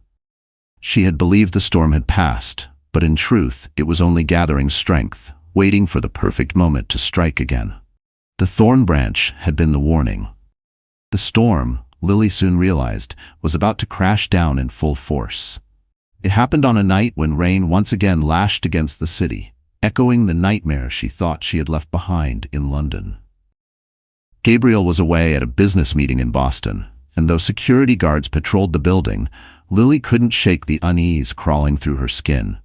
She had believed the storm had passed, but in truth, it was only gathering strength, waiting for the perfect moment to strike again. The thorn branch had been the warning. The storm, Lily soon realized, was about to crash down in full force. It happened on a night when rain once again lashed against the city, echoing the nightmare she thought she had left behind in London. Gabriel was away at a business meeting in Boston, and though security guards patrolled the building, Lily couldn't shake the unease crawling through her skin.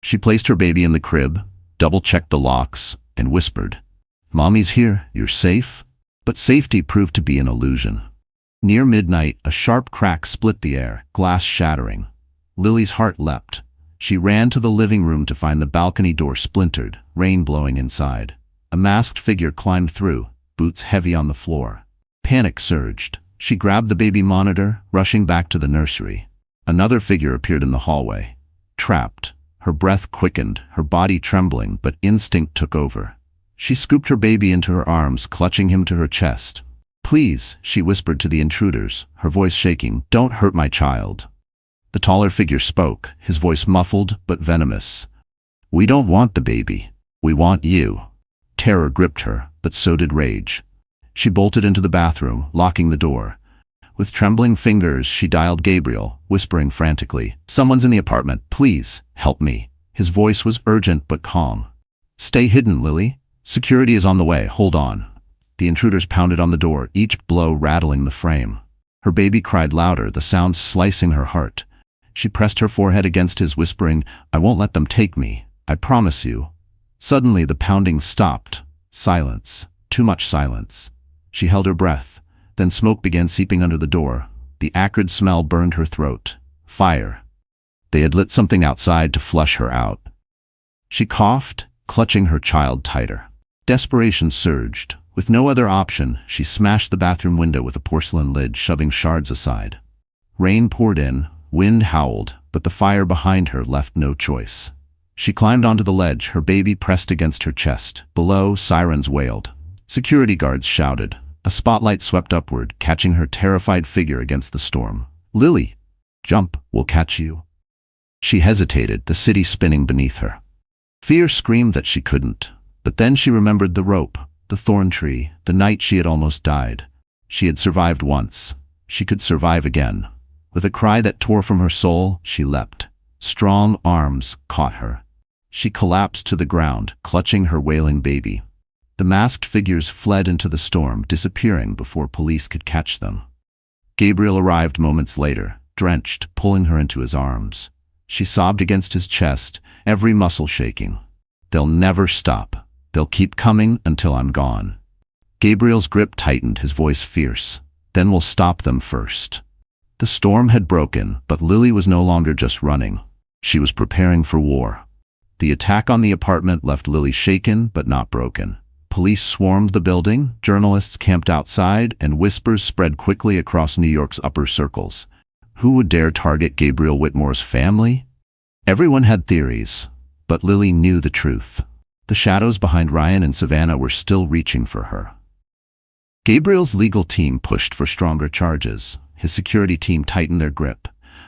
She placed her baby in the crib, double-checked the locks, and whispered, "Mommy's here, you're safe?" But safety proved to be an illusion. Near midnight, a sharp crack split the air, glass shattering. Lily's heart leapt. She ran to the living room to find the balcony door splintered, rain blowing inside. A masked figure climbed through, boots heavy on the floor. Panic surged. She grabbed the baby monitor, rushing back to the nursery. Another figure appeared in the hallway. Trapped. Her breath quickened, her body trembling, but instinct took over. She scooped her baby into her arms, clutching him to her chest. "Please," she whispered to the intruders, her voice shaking, "don't hurt my child." The taller figure spoke, his voice muffled but venomous. "We don't want the baby. We want you." Terror gripped her, but so did rage. She bolted into the bathroom, locking the door. With trembling fingers, she dialed Gabriel, whispering frantically, "Someone's in the apartment. Please, help me." His voice was urgent but calm. "Stay hidden, Lily. Security is on the way. Hold on." The intruders pounded on the door, each blow rattling the frame. Her baby cried louder, the sound slicing her heart. She pressed her forehead against his, whispering, "I won't let them take me. I promise you." Suddenly the pounding stopped. Silence. Too much silence. She held her breath. Then smoke began seeping under the door. The acrid smell burned her throat. Fire. They had lit something outside to flush her out. She coughed, clutching her child tighter. Desperation surged. With no other option, she smashed the bathroom window with a porcelain lid, shoving shards aside. Rain poured in, wind howled, but the fire behind her left no choice. She climbed onto the ledge, her baby pressed against her chest. Below, sirens wailed. Security guards shouted. A spotlight swept upward, catching her terrified figure against the storm. "Lily! Jump, we'll catch you." She hesitated, the city spinning beneath her. Fear screamed that she couldn't. But then she remembered the rope, the thorn tree, the night she had almost died. She had survived once. She could survive again. With a cry that tore from her soul, she leapt. Strong arms caught her. She collapsed to the ground, clutching her wailing baby. The masked figures fled into the storm, disappearing before police could catch them. Gabriel arrived moments later, drenched, pulling her into his arms. She sobbed against his chest, every muscle shaking. "They'll never stop. They'll keep coming until I'm gone." Gabriel's grip tightened, his voice fierce. "Then we'll stop them first." The storm had broken, but Lily was no longer just running. She was preparing for war. The attack on the apartment left Lily shaken but not broken. Police swarmed the building, journalists camped outside, and whispers spread quickly across New York's upper circles. Who would dare target Gabriel Whitmore's family? Everyone had theories, but Lily knew the truth. The shadows behind Ryan and Savannah were still reaching for her. Gabriel's legal team pushed for stronger charges. His security team tightened their grip.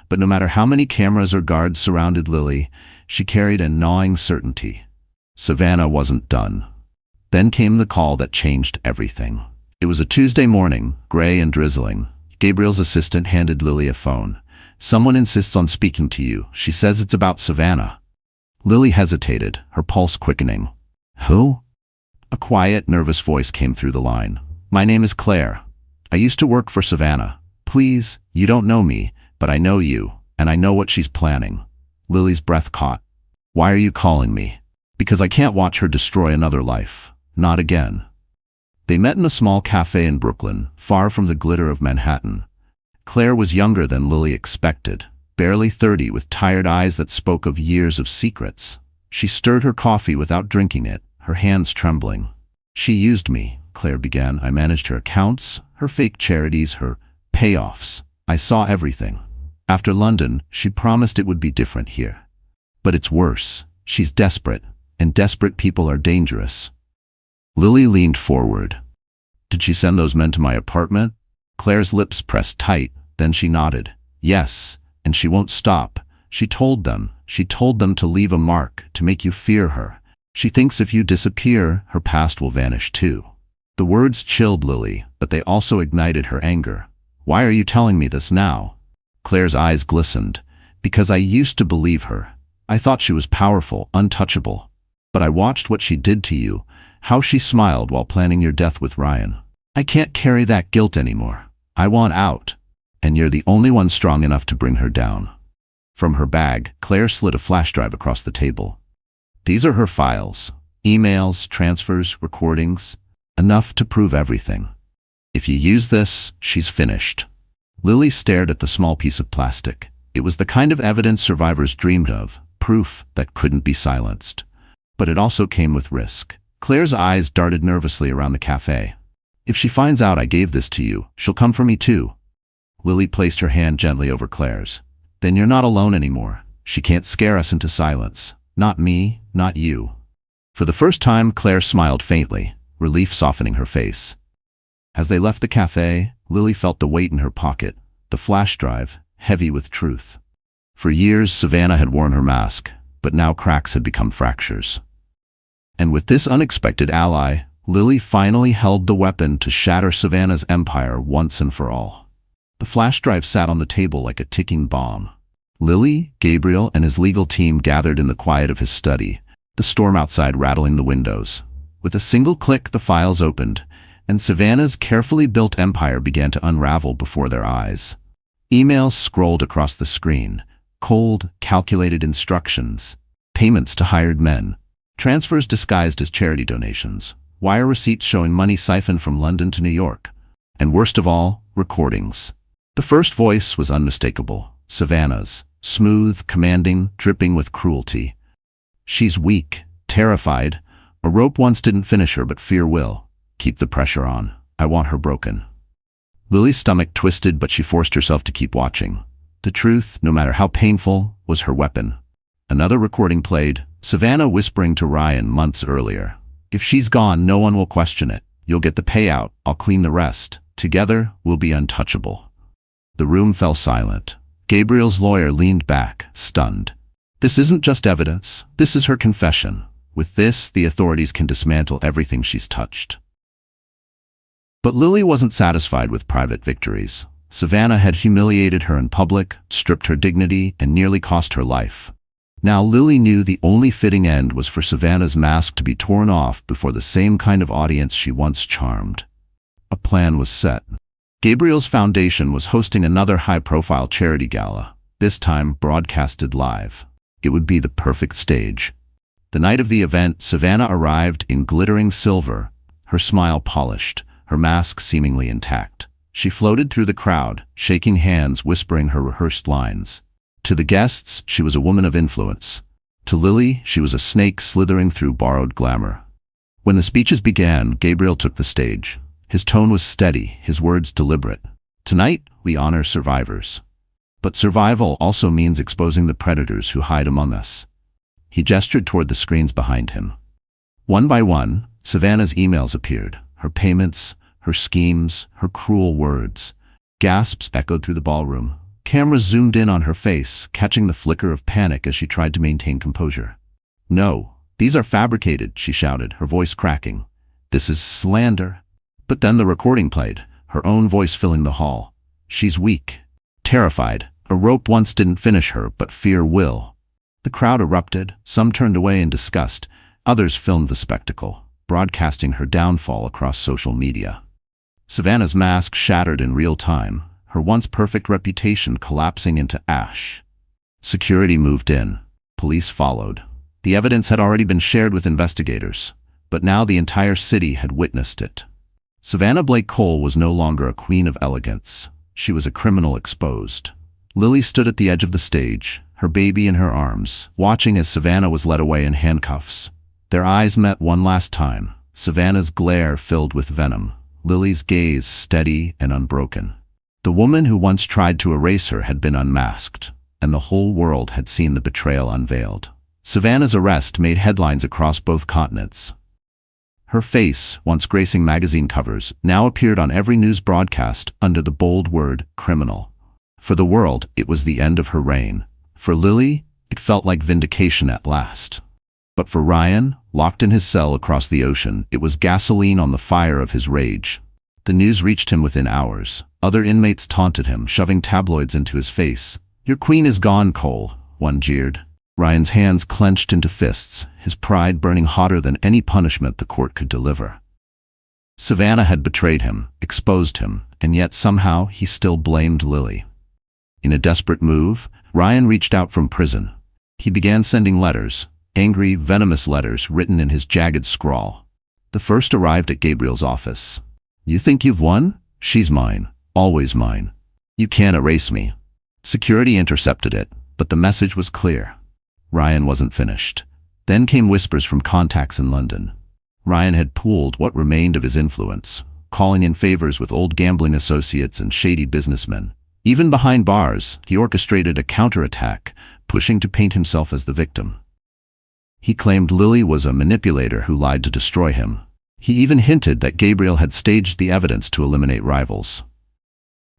But no matter how many cameras or guards surrounded Lily, she carried a gnawing certainty. Savannah wasn't done. Then came the call that changed everything. It was a Tuesday morning, gray and drizzling. Gabriel's assistant handed Lily a phone. "Someone insists on speaking to you. She says it's about Savannah." Lily hesitated, her pulse quickening. "Who?" A quiet, nervous voice came through the line. "My name is Claire. I used to work for Savannah. Please, you don't know me, but I know you, and I know what she's planning." Lily's breath caught. "Why are you calling me?" "Because I can't watch her destroy another life. Not again." They met in a small cafe in Brooklyn, far from the glitter of Manhattan. Claire was younger than Lily expected, barely 30, with tired eyes that spoke of years of secrets. She stirred her coffee without drinking it, her hands trembling. "She used me," Claire began. "I managed her accounts, her fake charities, her payoffs. I saw everything. After London, she promised it would be different here. But it's worse. She's desperate, and desperate people are dangerous." Lily leaned forward. "Did she send those men to my apartment?" Claire's lips pressed tight, then she nodded. "Yes, and she won't stop. She told them to leave a mark, to make you fear her. She thinks if you disappear, her past will vanish too." The words chilled Lily, but they also ignited her anger. "Why are you telling me this now?" Claire's eyes glistened. "Because I used to believe her. I thought she was powerful, untouchable. But I watched what she did to you, how she smiled while planning your death with Ryan. I can't carry that guilt anymore. I want out. And you're the only one strong enough to bring her down." From her bag, Claire slid a flash drive across the table. "These are her files. Emails, transfers, recordings. Enough to prove everything. If you use this, she's finished." Lily stared at the small piece of plastic. It was the kind of evidence survivors dreamed of, proof that couldn't be silenced. But it also came with risk. Claire's eyes darted nervously around the cafe. "If she finds out I gave this to you, she'll come for me too." Lily placed her hand gently over Claire's. "Then you're not alone anymore. She can't scare us into silence. Not me, not you." For the first time, Claire smiled faintly, relief softening her face. As they left the cafe, Lily felt the weight in her pocket, the flash drive, heavy with truth. For years, Savannah had worn her mask, but now cracks had become fractures. And with this unexpected ally, Lily finally held the weapon to shatter Savannah's empire once and for all. The flash drive sat on the table like a ticking bomb. Lily, Gabriel, and his legal team gathered in the quiet of his study, the storm outside rattling the windows. With a single click, the files opened, and Savannah's carefully built empire began to unravel before their eyes. Emails scrolled across the screen, cold, calculated instructions, payments to hired men, transfers disguised as charity donations, wire receipts showing money siphoned from London to New York, and worst of all, recordings. The first voice was unmistakable, Savannah's, smooth, commanding, dripping with cruelty. "She's weak, terrified. A rope once didn't finish her, but fear will. Keep the pressure on. I want her broken." Lily's stomach twisted, but she forced herself to keep watching. The truth, no matter how painful, was her weapon. Another recording played, Savannah whispering to Ryan months earlier. "If she's gone, no one will question it. You'll get the payout. I'll clean the rest. Together, we'll be untouchable." The room fell silent. Gabriel's lawyer leaned back, stunned. "This isn't just evidence. This is her confession. With this, the authorities can dismantle everything she's touched." But Lily wasn't satisfied with private victories. Savannah had humiliated her in public, stripped her dignity, and nearly cost her life. Now Lily knew the only fitting end was for Savannah's mask to be torn off before the same kind of audience she once charmed. A plan was set. Gabriel's foundation was hosting another high-profile charity gala, this time broadcasted live. It would be the perfect stage. The night of the event, Savannah arrived in glittering silver, her smile polished, her mask seemingly intact. She floated through the crowd, shaking hands, whispering her rehearsed lines. To the guests, she was a woman of influence. To Lily, she was a snake slithering through borrowed glamour. When the speeches began, Gabriel took the stage. His tone was steady, his words deliberate. Tonight, we honor survivors. But survival also means exposing the predators who hide among us. He gestured toward the screens behind him. One by one, Savannah's emails appeared, her payments, her schemes, her cruel words. Gasps echoed through the ballroom. Cameras zoomed in on her face, catching the flicker of panic as she tried to maintain composure. "No, these are fabricated," she shouted, her voice cracking. "This is slander." But then the recording played, her own voice filling the hall. "She's weak, terrified. A rope once didn't finish her, but fear will." The crowd erupted, some turned away in disgust, others filmed the spectacle, broadcasting her downfall across social media. Savannah's mask shattered in real time, her once perfect reputation collapsing into ash. Security moved in. Police followed. The evidence had already been shared with investigators, but now the entire city had witnessed it. Savannah Blake Cole was no longer a queen of elegance. She was a criminal exposed. Lily stood at the edge of the stage, her baby in her arms, watching as Savannah was led away in handcuffs. Their eyes met one last time, Savannah's glare filled with venom, Lily's gaze steady and unbroken. The woman who once tried to erase her had been unmasked, and the whole world had seen the betrayal unveiled. Savannah's arrest made headlines across both continents. Her face, once gracing magazine covers, now appeared on every news broadcast under the bold word criminal. For the world, it was the end of her reign. For Lily, it felt like vindication at last. But for Ryan, locked in his cell across the ocean, it was gasoline on the fire of his rage. The news reached him within hours. Other inmates taunted him, shoving tabloids into his face. "Your queen is gone, Cole," one jeered. Ryan's hands clenched into fists, his pride burning hotter than any punishment the court could deliver. Savannah had betrayed him, exposed him, and yet somehow he still blamed Lily. In a desperate move, Ryan reached out from prison. He began sending letters, angry, venomous letters written in his jagged scrawl. The first arrived at Gabriel's office. "You think you've won? She's mine. Always mine. You can't erase me." Security intercepted it, but the message was clear. Ryan wasn't finished. Then came whispers from contacts in London. Ryan had pooled what remained of his influence, calling in favors with old gambling associates and shady businessmen. Even behind bars, he orchestrated a counterattack, pushing to paint himself as the victim. He claimed Lily was a manipulator who lied to destroy him. He even hinted that Gabriel had staged the evidence to eliminate rivals.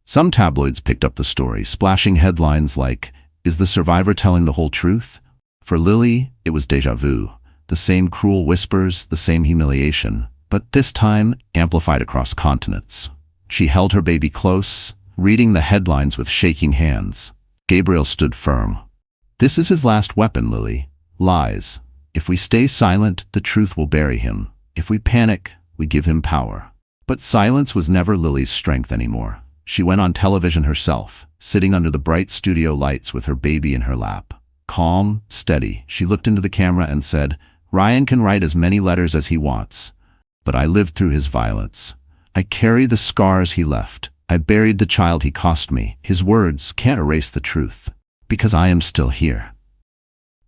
Some tabloids picked up the story, splashing headlines like, "Is the survivor telling the whole truth?" For Lily, it was déjà vu. The same cruel whispers, the same humiliation, but this time amplified across continents. She held her baby close, reading the headlines with shaking hands. Gabriel stood firm. "This is his last weapon, Lily. Lies. If we stay silent, the truth will bury him. If we panic, we give him power." But silence was never Lily's strength anymore. She went on television herself, sitting under the bright studio lights with her baby in her lap. Calm, steady, she looked into the camera and said, "Ryan can write as many letters as he wants, but I lived through his violence. I carry the scars he left. I buried the child he cost me. His words can't erase the truth, because I am still here."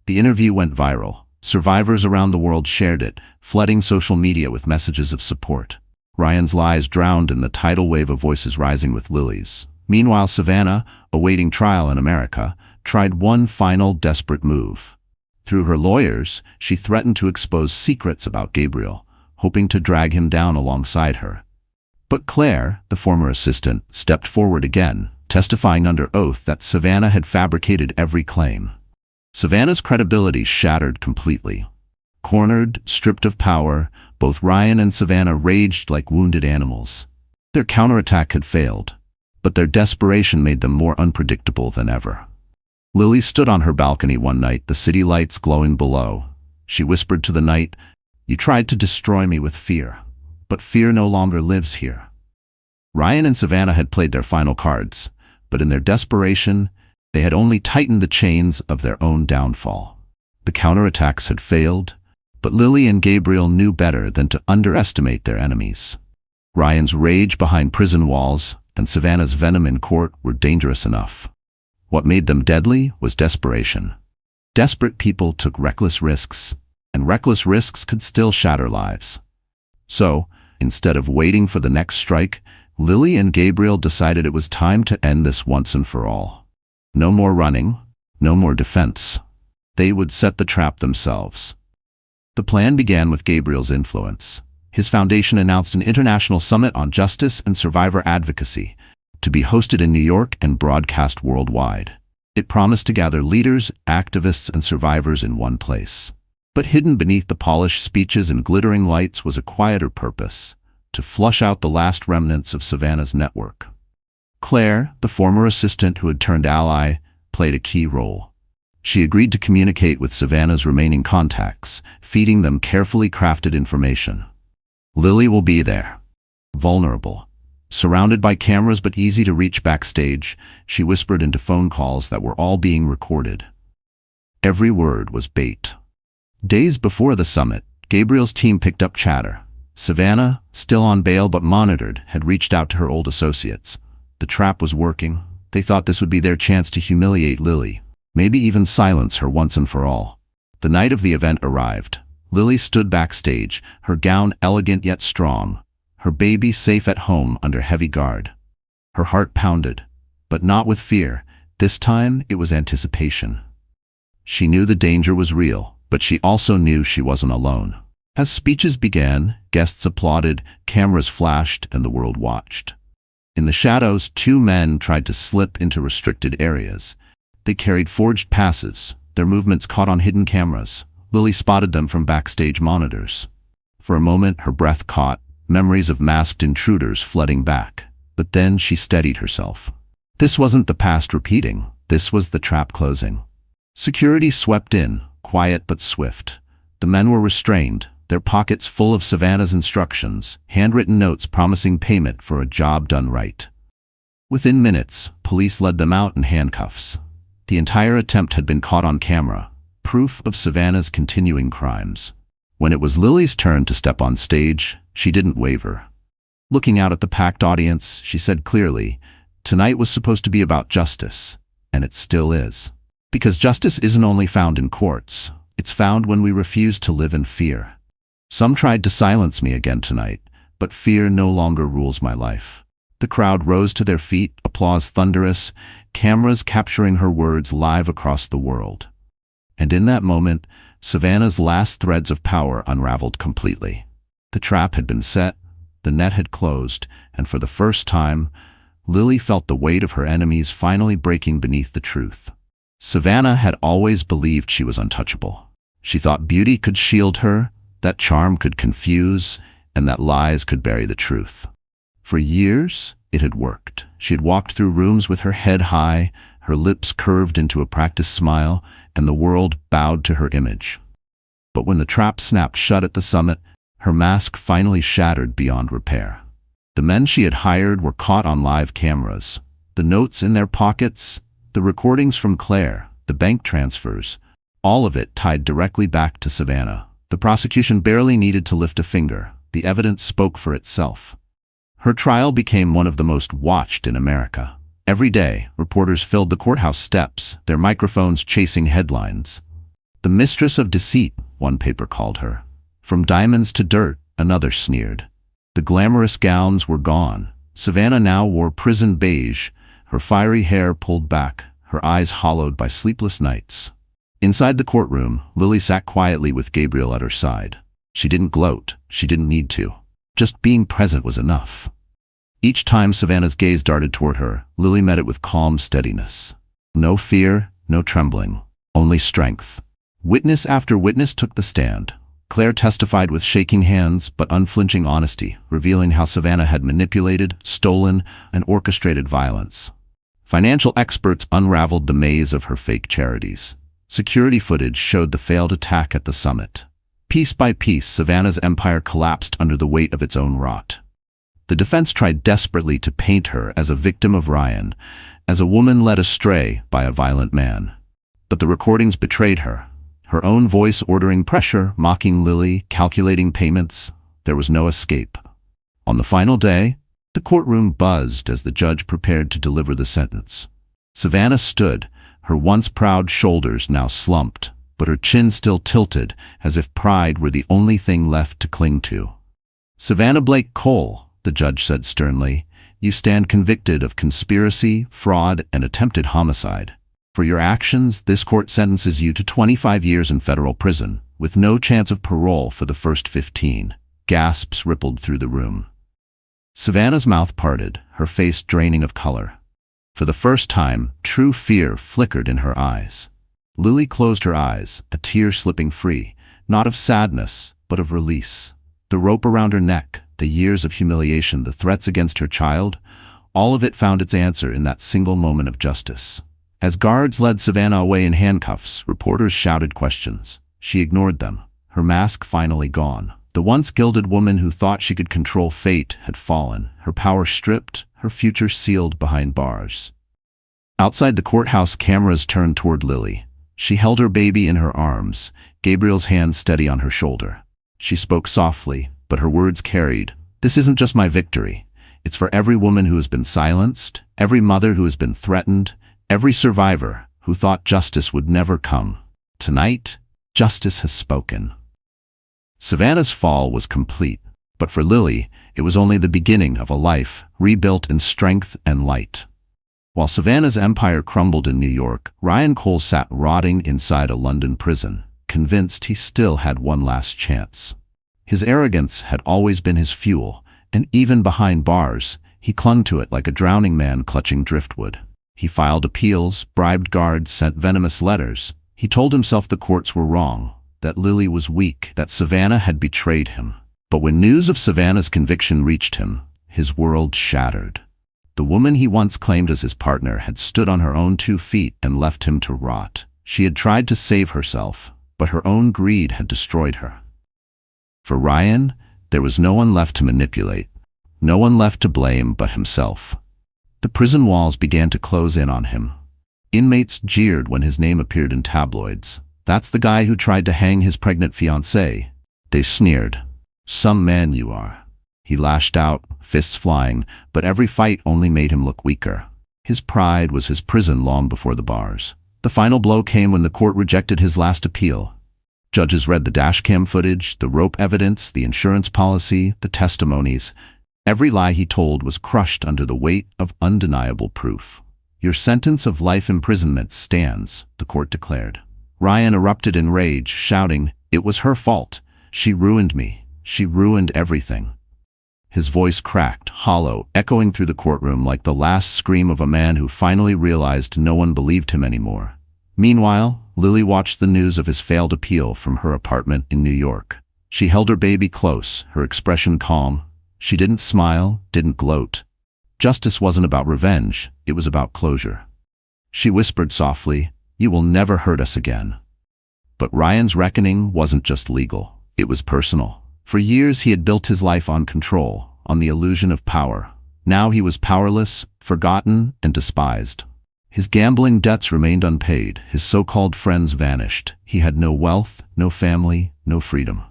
The interview went viral. Survivors around the world shared it, flooding social media with messages of support. Ryan's lies drowned in the tidal wave of voices rising with Lily's. Meanwhile, Savannah, awaiting trial in America, tried one final desperate move. Through her lawyers, she threatened to expose secrets about Gabriel, hoping to drag him down alongside her. But Claire, the former assistant, stepped forward again, testifying under oath that Savannah had fabricated every claim. Savannah's credibility shattered completely. Cornered, stripped of power, both Ryan and Savannah raged like wounded animals. Their counterattack had failed, but their desperation made them more unpredictable than ever. Lily stood on her balcony one night, the city lights glowing below. She whispered to the night, "You tried to destroy me with fear, but fear no longer lives here." Ryan and Savannah had played their final cards, but in their desperation, they had only tightened the chains of their own downfall. The counterattacks had failed, but Lily and Gabriel knew better than to underestimate their enemies. Ryan's rage behind prison walls and Savannah's venom in court were dangerous enough. What made them deadly was desperation. Desperate people took reckless risks, and reckless risks could still shatter lives. So, instead of waiting for the next strike, Lily and Gabriel decided it was time to end this once and for all. No more running, no more defense. They would set the trap themselves. The plan began with Gabriel's influence. His foundation announced an international summit on justice and survivor advocacy, to be hosted in New York and broadcast worldwide. It promised to gather leaders, activists, and survivors in one place. But hidden beneath the polished speeches and glittering lights was a quieter purpose: to flush out the last remnants of Savannah's network. Claire, the former assistant who had turned ally, played a key role. She agreed to communicate with Savannah's remaining contacts, feeding them carefully crafted information. Lily will be there. Vulnerable. Surrounded by cameras but easy to reach backstage, she whispered into phone calls that were all being recorded. Every word was bait. Days before the summit, Gabriel's team picked up chatter. Savannah, still on bail but monitored, had reached out to her old associates. The trap was working. They thought this would be their chance to humiliate Lily, maybe even silence her once and for all. The night of the event arrived. Lily stood backstage, her gown elegant yet strong, her baby safe at home under heavy guard. Her heart pounded, but not with fear. This time it was anticipation. She knew the danger was real, but she also knew she wasn't alone. As speeches began, guests applauded, cameras flashed, and the world watched. In the shadows, two men tried to slip into restricted areas. They carried forged passes, their movements caught on hidden cameras. Lily spotted them from backstage monitors. For a moment, her breath caught, memories of masked intruders flooding back. But then she steadied herself. This wasn't the past repeating, this was the trap closing. Security swept in, quiet but swift. The men were restrained, their pockets full of Savannah's instructions, handwritten notes promising payment for a job done right. Within minutes, police led them out in handcuffs. The entire attempt had been caught on camera, proof of Savannah's continuing crimes. When it was Lily's turn to step on stage, she didn't waver. Looking out at the packed audience, she said clearly, "Tonight was supposed to be about justice, and it still is. Because justice isn't only found in courts, it's found when we refuse to live in fear. Some tried to silence me again tonight, but fear no longer rules my life." The crowd rose to their feet, applause thunderous, cameras capturing her words live across the world. And in that moment, Savannah's last threads of power unraveled completely. The trap had been set, the net had closed, and for the first time, Lily felt the weight of her enemies finally breaking beneath the truth. Savannah had always believed she was untouchable. She thought beauty could shield her, that charm could confuse, and that lies could bury the truth. For years, it had worked. She had walked through rooms with her head high, her lips curved into a practiced smile, and the world bowed to her image. But when the trap snapped shut at the summit, her mask finally shattered beyond repair. The men she had hired were caught on live cameras. The notes in their pockets, the recordings from Claire, the bank transfers, all of it tied directly back to Savannah. The prosecution barely needed to lift a finger. The evidence spoke for itself. Her trial became one of the most watched in America. Every day, reporters filled the courthouse steps, their microphones chasing headlines. "The Mistress of Deceit," one paper called her. "From diamonds to dirt," another sneered. The glamorous gowns were gone. Savannah now wore prison beige, her fiery hair pulled back, her eyes hollowed by sleepless nights. Inside the courtroom, Lily sat quietly with Gabriel at her side. She didn't gloat, she didn't need to. Just being present was enough. Each time Savannah's gaze darted toward her, Lily met it with calm steadiness. No fear, no trembling, only strength. Witness after witness took the stand. Claire testified with shaking hands but unflinching honesty, revealing how Savannah had manipulated, stolen, and orchestrated violence. Financial experts unraveled the maze of her fake charities. Security footage showed the failed attack at the summit. Piece by piece, Savannah's empire collapsed under the weight of its own rot. The defense tried desperately to paint her as a victim of Ryan, as a woman led astray by a violent man. But the recordings betrayed her. Her own voice ordering pressure, mocking Lily, calculating payments. There was no escape. On the final day, the courtroom buzzed as the judge prepared to deliver the sentence. Savannah stood, her once proud shoulders now slumped, but her chin still tilted, as if pride were the only thing left to cling to. "Savannah Blake Cole," the judge said sternly, "you stand convicted of conspiracy, fraud, and attempted homicide. For your actions, this court sentences you to 25 years in federal prison, with no chance of parole for the first 15. Gasps rippled through the room. Savannah's mouth parted, her face draining of color. For the first time, true fear flickered in her eyes. Lily closed her eyes, a tear slipping free, not of sadness, but of release. The rope around her neck, the years of humiliation, the threats against her child, all of it found its answer in that single moment of justice. As guards led Savannah away in handcuffs, reporters shouted questions. She ignored them, her mask finally gone. The once gilded woman who thought she could control fate had fallen, her power stripped, her future sealed behind bars. Outside the courthouse, cameras turned toward Lily. She held her baby in her arms, Gabriel's hand steady on her shoulder. She spoke softly, but her words carried. "This isn't just my victory. It's for every woman who has been silenced, every mother who has been threatened, every survivor who thought justice would never come. Tonight, justice has spoken." Savannah's fall was complete, but for Lily, it was only the beginning of a life rebuilt in strength and light. While Savannah's empire crumbled in New York, Ryan Cole sat rotting inside a London prison, convinced he still had one last chance. His arrogance had always been his fuel, and even behind bars, he clung to it like a drowning man clutching driftwood. He filed appeals, bribed guards, sent venomous letters. He told himself the courts were wrong, that Lily was weak, that Savannah had betrayed him. But when news of Savannah's conviction reached him, his world shattered. The woman he once claimed as his partner had stood on her own 2 feet and left him to rot. She had tried to save herself, but her own greed had destroyed her. For Ryan, there was no one left to manipulate, no one left to blame but himself. The prison walls began to close in on him. Inmates jeered when his name appeared in tabloids. "That's the guy who tried to hang his pregnant fiancée," they sneered. "Some man you are." He lashed out, fists flying, but every fight only made him look weaker. His pride was his prison long before the bars. The final blow came when the court rejected his last appeal. Judges read the dashcam footage, the rope evidence, the insurance policy, the testimonies. Every lie he told was crushed under the weight of undeniable proof. "Your sentence of life imprisonment stands," the court declared. Ryan erupted in rage, shouting, "It was her fault. She ruined me. She ruined everything." His voice cracked, hollow, echoing through the courtroom like the last scream of a man who finally realized no one believed him anymore. Meanwhile, Lily watched the news of his failed appeal from her apartment in New York. She held her baby close, her expression calm. She didn't smile, didn't gloat. Justice wasn't about revenge, it was about closure. She whispered softly, "You will never hurt us again." But Ryan's reckoning wasn't just legal, it was personal. For years he had built his life on control, on the illusion of power. Now he was powerless, forgotten, and despised. His gambling debts remained unpaid, his so-called friends vanished. He had no wealth, no family, no freedom.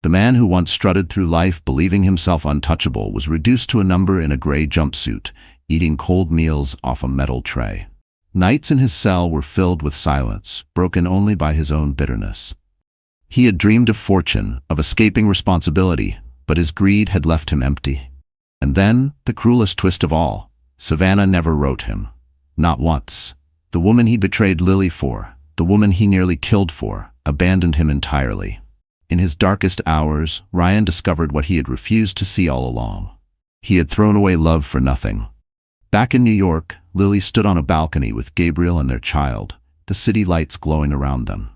The man who once strutted through life believing himself untouchable was reduced to a number in a gray jumpsuit, eating cold meals off a metal tray. Nights in his cell were filled with silence, broken only by his own bitterness. He had dreamed of fortune, of escaping responsibility, but his greed had left him empty. And then, the cruelest twist of all, Savannah never wrote him. Not once. The woman he betrayed Lily for, the woman he nearly killed for, abandoned him entirely. In his darkest hours, Ryan discovered what he had refused to see all along. He had thrown away love for nothing. Back in New York, Lily stood on a balcony with Gabriel and their child, the city lights glowing around them.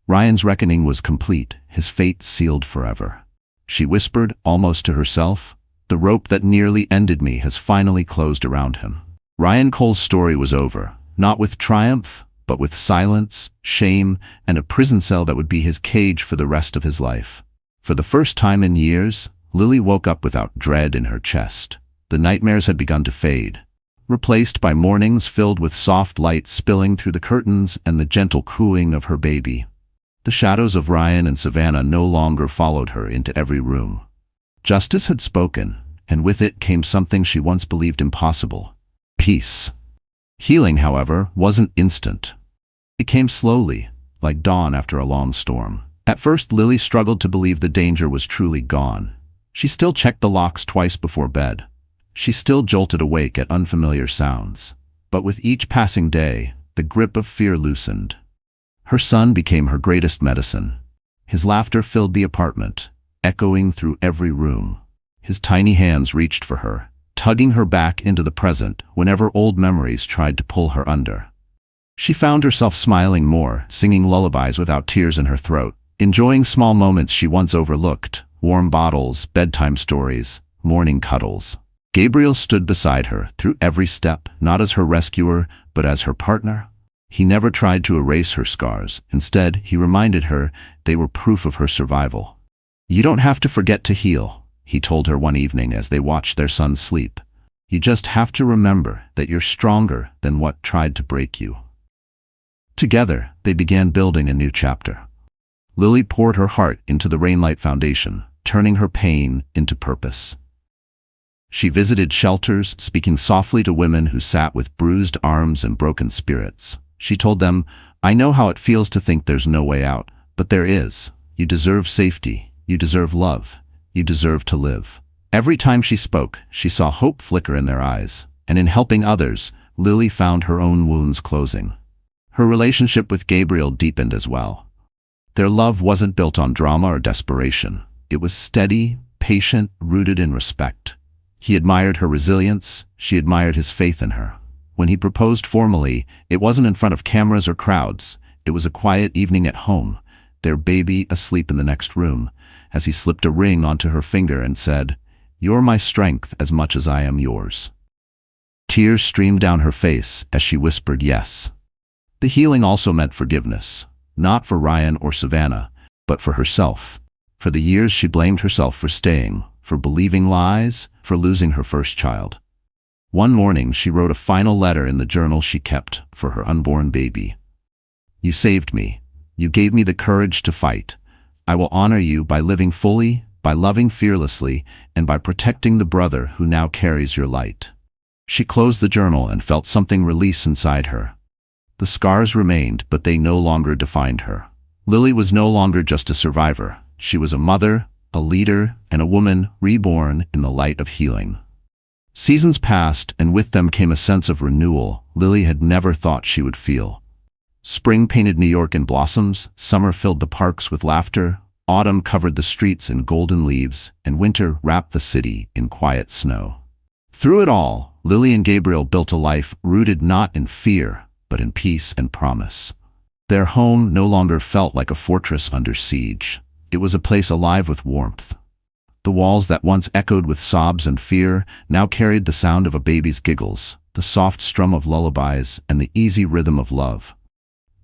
Ryan's reckoning was complete, his fate sealed forever. She whispered, almost to herself, "The rope that nearly ended me has finally closed around him." Ryan Cole's story was over, not with triumph, but with silence, shame, and a prison cell that would be his cage for the rest of his life. For the first time in years, Lily woke up without dread in her chest. The nightmares had begun to fade, replaced by mornings filled with soft light spilling through the curtains and the gentle cooing of her baby. The shadows of Ryan and Savannah no longer followed her into every room. Justice had spoken, and with it came something she once believed impossible: peace. Healing, however, wasn't instant. It came slowly, like dawn after a long storm. At first, Lily struggled to believe the danger was truly gone. She still checked the locks twice before bed. She still jolted awake at unfamiliar sounds. But with each passing day, the grip of fear loosened. Her son became her greatest medicine. His laughter filled the apartment, echoing through every room. His tiny hands reached for her, tugging her back into the present whenever old memories tried to pull her under. She found herself smiling more, singing lullabies without tears in her throat, enjoying small moments she once overlooked, warm bottles, bedtime stories, morning cuddles. Gabriel stood beside her through every step, not as her rescuer, but as her partner. He never tried to erase her scars. Instead, he reminded her they were proof of her survival. "You don't have to forget to heal," he told her one evening as they watched their son sleep. "You just have to remember that you're stronger than what tried to break you." Together, they began building a new chapter. Lily poured her heart into the Rainlight Foundation, turning her pain into purpose. She visited shelters, speaking softly to women who sat with bruised arms and broken spirits. She told them, "I know how it feels to think there's no way out, but there is. You deserve safety. You deserve love. You deserve to live." Every time she spoke, she saw hope flicker in their eyes, and in helping others, Lily found her own wounds closing. Her relationship with Gabriel deepened as well. Their love wasn't built on drama or desperation. It was steady, patient, rooted in respect. He admired her resilience, she admired his faith in her. When he proposed formally, it wasn't in front of cameras or crowds. It was a quiet evening at home, their baby asleep in the next room, as he slipped a ring onto her finger and said, "You're my strength as much as I am yours." Tears streamed down her face as she whispered yes. The healing also meant forgiveness, not for Ryan or Savannah, but for herself. For the years she blamed herself for staying, for believing lies, for losing her first child. One morning she wrote a final letter in the journal she kept for her unborn baby. "You saved me. You gave me the courage to fight. I will honor you by living fully, by loving fearlessly, and by protecting the brother who now carries your light." She closed the journal and felt something release inside her. The scars remained, but they no longer defined her. Lily was no longer just a survivor. She was a mother, a leader, and a woman reborn in the light of healing. Seasons passed, and with them came a sense of renewal Lily had never thought she would feel. Spring painted New York in blossoms, summer filled the parks with laughter, autumn covered the streets in golden leaves, and winter wrapped the city in quiet snow. Through it all, Lily and Gabriel built a life rooted not in fear, but in peace and promise. Their home no longer felt like a fortress under siege. It was a place alive with warmth. The walls that once echoed with sobs and fear now carried the sound of a baby's giggles, the soft strum of lullabies, and the easy rhythm of love.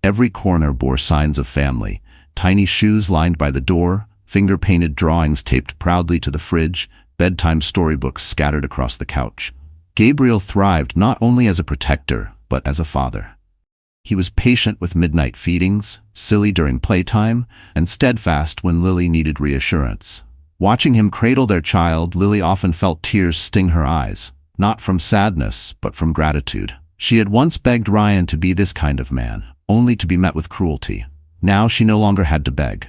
Every corner bore signs of family, tiny shoes lined by the door, finger-painted drawings taped proudly to the fridge, bedtime storybooks scattered across the couch. Gabriel thrived not only as a protector, but as a father. He was patient with midnight feedings, silly during playtime, and steadfast when Lily needed reassurance. Watching him cradle their child, Lily often felt tears sting her eyes, not from sadness, but from gratitude. She had once begged Ryan to be this kind of man, only to be met with cruelty. Now she no longer had to beg.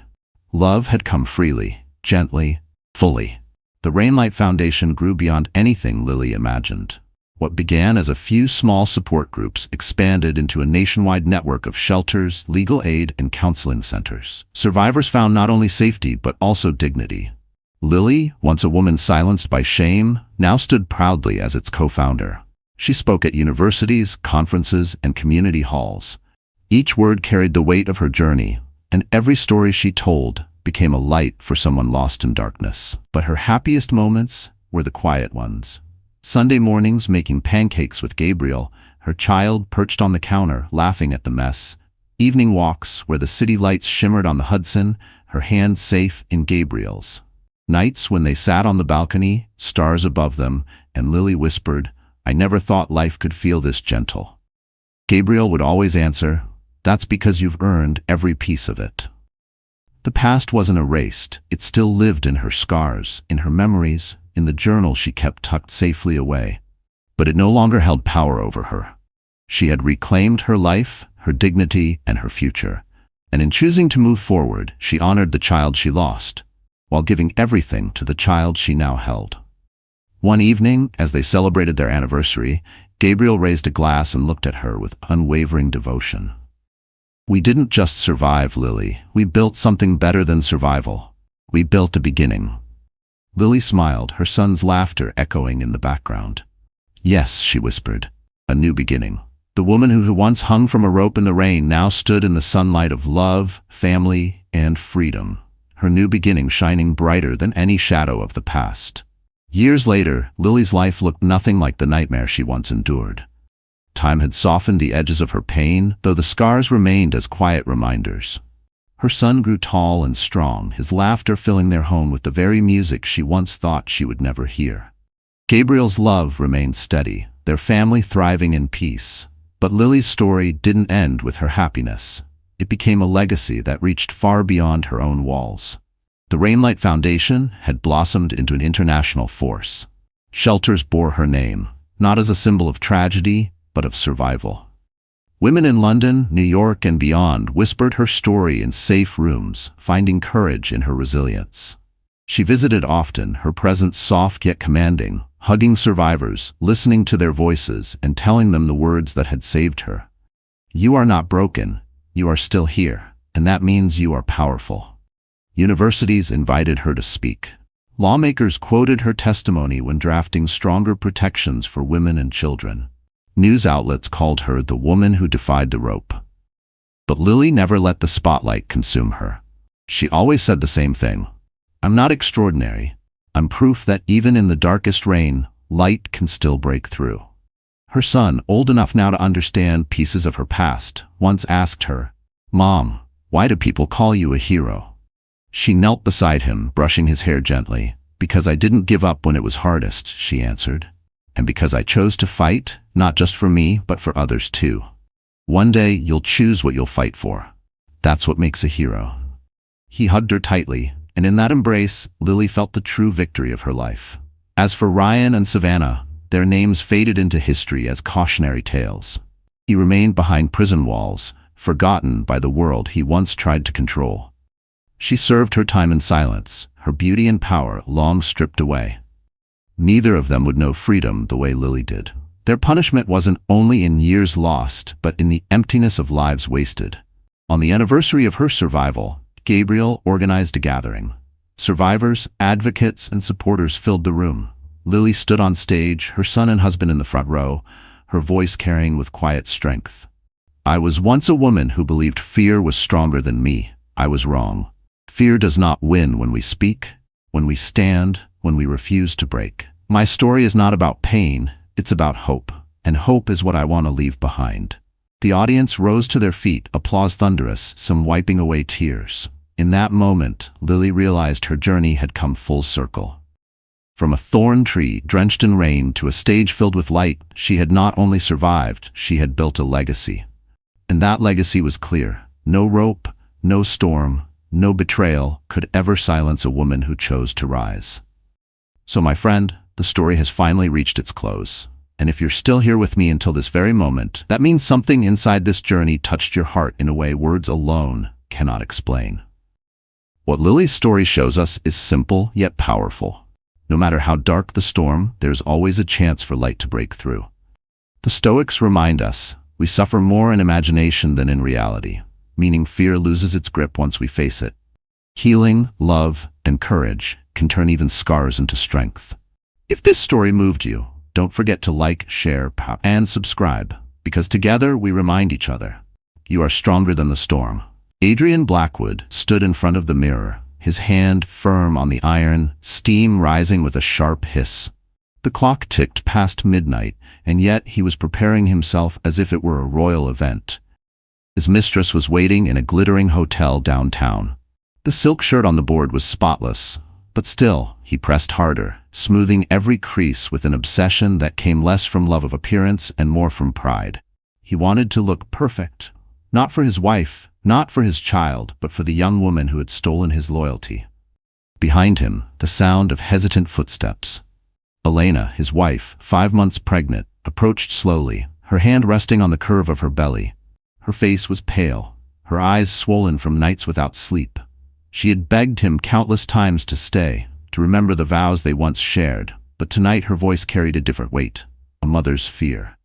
Love had come freely, gently, fully. The Rainlight Foundation grew beyond anything Lily imagined. What began as a few small support groups expanded into a nationwide network of shelters, legal aid, and counseling centers. Survivors found not only safety, but also dignity. Lily, once a woman silenced by shame, now stood proudly as its co-founder. She spoke at universities, conferences, and community halls. Each word carried the weight of her journey, and every story she told became a light for someone lost in darkness. But her happiest moments were the quiet ones. Sunday mornings making pancakes with Gabriel, her child perched on the counter laughing at the mess. Evening walks where the city lights shimmered on the Hudson, her hand safe in Gabriel's. Nights when they sat on the balcony, stars above them, and Lily whispered, "I never thought life could feel this gentle." Gabriel would always answer, "That's because you've earned every piece of it." The past wasn't erased. It still lived in her scars, in her memories, in the journal she kept tucked safely away. But it no longer held power over her. She had reclaimed her life, her dignity, and her future. And in choosing to move forward, she honored the child she lost, while giving everything to the child she now held. One evening, as they celebrated their anniversary, Gabriel raised a glass and looked at her with unwavering devotion. "We didn't just survive, Lily. We built something better than survival. We built a beginning." Lily smiled, her son's laughter echoing in the background. "Yes," she whispered, "a new beginning." The woman who once hung from a rope in the rain now stood in the sunlight of love, family, and freedom, her new beginning shining brighter than any shadow of the past. Years later, Lily's life looked nothing like the nightmare she once endured. Time had softened the edges of her pain, though the scars remained as quiet reminders. Her son grew tall and strong, his laughter filling their home with the very music she once thought she would never hear. Gabriel's love remained steady, their family thriving in peace. But Lily's story didn't end with her happiness. It became a legacy that reached far beyond her own walls. The Rainlight Foundation had blossomed into an international force. Shelters bore her name, not as a symbol of tragedy, but of survival. Women in London, New York, and beyond whispered her story in safe rooms, finding courage in her resilience. She visited often, her presence soft yet commanding, hugging survivors, listening to their voices, and telling them the words that had saved her. "You are not broken, you are still here, and that means you are powerful." Universities invited her to speak. Lawmakers quoted her testimony when drafting stronger protections for women and children. News outlets called her the woman who defied the rope. But Lily never let the spotlight consume her. She always said the same thing: "I'm not extraordinary. I'm proof that even in the darkest rain, light can still break through." Her son, old enough now to understand pieces of her past, once asked her, "Mom, why do people call you a hero?" She knelt beside him, brushing his hair gently. "Because I didn't give up when it was hardest," she answered. "And because I chose to fight, not just for me, but for others too. One day you'll choose what you'll fight for. That's what makes a hero." He hugged her tightly, and in that embrace, Lily felt the true victory of her life. As for Ryan and Savannah, their names faded into history as cautionary tales. He remained behind prison walls, forgotten by the world he once tried to control. She served her time in silence, her beauty and power long stripped away. Neither of them would know freedom the way Lily did. Their punishment wasn't only in years lost, but in the emptiness of lives wasted. On the anniversary of her survival, Gabriel organized a gathering. Survivors, advocates, and supporters filled the room. Lily stood on stage, her son and husband in the front row, her voice carrying with quiet strength. "I was once a woman who believed fear was stronger than me. I was wrong. Fear does not win when we speak, when we stand, when we refuse to break. My story is not about pain, it's about hope, and hope is what I want to leave behind." The audience rose to their feet, applause thunderous, some wiping away tears. In that moment, Lily realized her journey had come full circle. From a thorn tree drenched in rain to a stage filled with light, she had not only survived, she had built a legacy. And that legacy was clear. No rope, no storm, no betrayal could ever silence a woman who chose to rise. So my friend, the story has finally reached its close. And if you're still here with me until this very moment, that means something inside this journey touched your heart in a way words alone cannot explain. What Lily's story shows us is simple yet powerful. No matter how dark the storm, there's always a chance for light to break through. The Stoics remind us, we suffer more in imagination than in reality, meaning fear loses its grip once we face it. Healing, love, and courage can turn even scars into strength. If this story moved you, don't forget to like, share, and subscribe, because together we remind each other, you are stronger than the storm. Adrian Blackwood stood in front of the mirror, his hand firm on the iron, steam rising with a sharp hiss. The clock ticked past midnight, and yet he was preparing himself as if it were a royal event. His mistress was waiting in a glittering hotel downtown. The silk shirt on the board was spotless, but still, he pressed harder, smoothing every crease with an obsession that came less from love of appearance and more from pride. He wanted to look perfect, not for his wife, not for his child, but for the young woman who had stolen his loyalty. Behind him, the sound of hesitant footsteps. Elena, his wife, 5 months pregnant, approached slowly, her hand resting on the curve of her belly. Her face was pale, her eyes swollen from nights without sleep. She had begged him countless times to stay, to remember the vows they once shared, but tonight her voice carried a different weight, a mother's fear.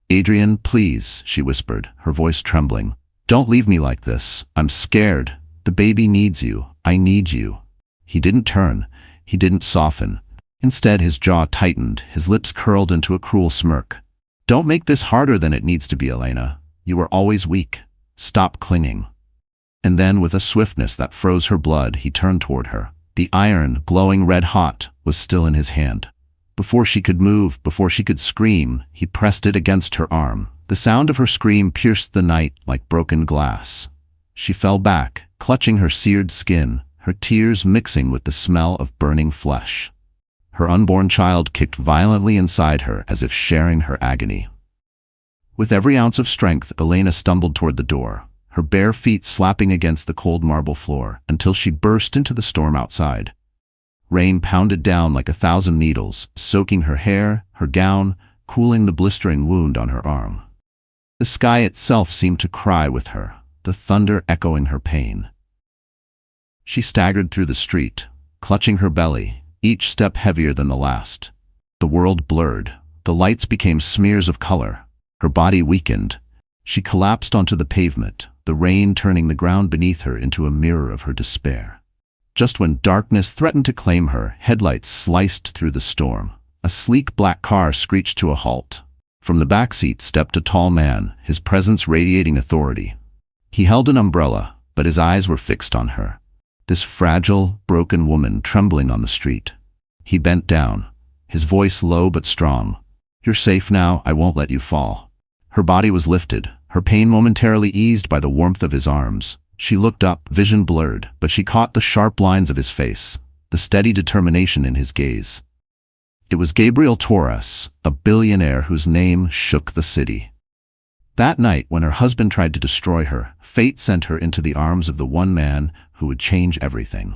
"Adrian, please," she whispered, her voice trembling. "Don't leave me like this. I'm scared. The baby needs you. I need you." He didn't turn. He didn't soften. Instead, his jaw tightened, his lips curled into a cruel smirk. "Don't make this harder than it needs to be, Elena. You are always weak. Stop clinging." And then, with a swiftness that froze her blood, he turned toward her. The iron, glowing red-hot, was still in his hand. Before she could move, before she could scream, he pressed it against her arm. The sound of her scream pierced the night like broken glass. She fell back, clutching her seared skin, her tears mixing with the smell of burning flesh. Her unborn child kicked violently inside her as if sharing her agony. With every ounce of strength, Elena stumbled toward the door, her bare feet slapping against the cold marble floor, until she burst into the storm outside. Rain pounded down like 1,000 needles, soaking her hair, her gown, cooling the blistering wound on her arm. The sky itself seemed to cry with her, the thunder echoing her pain. She staggered through the street, clutching her belly, each step heavier than the last. The world blurred. The lights became smears of color. Her body weakened. She collapsed onto the pavement, the rain turning the ground beneath her into a mirror of her despair. Just when darkness threatened to claim her, headlights sliced through the storm. A sleek black car screeched to a halt. From the back seat stepped a tall man, his presence radiating authority. He held an umbrella, but his eyes were fixed on her. This fragile, broken woman trembling on the street. He bent down, his voice low but strong. "You're safe now, I won't let you fall." Her body was lifted, her pain momentarily eased by the warmth of his arms. She looked up, vision blurred, but she caught the sharp lines of his face, the steady determination in his gaze. It was Gabriel Torres, a billionaire whose name shook the city. That night, when her husband tried to destroy her, fate sent her into the arms of the one man who would change everything.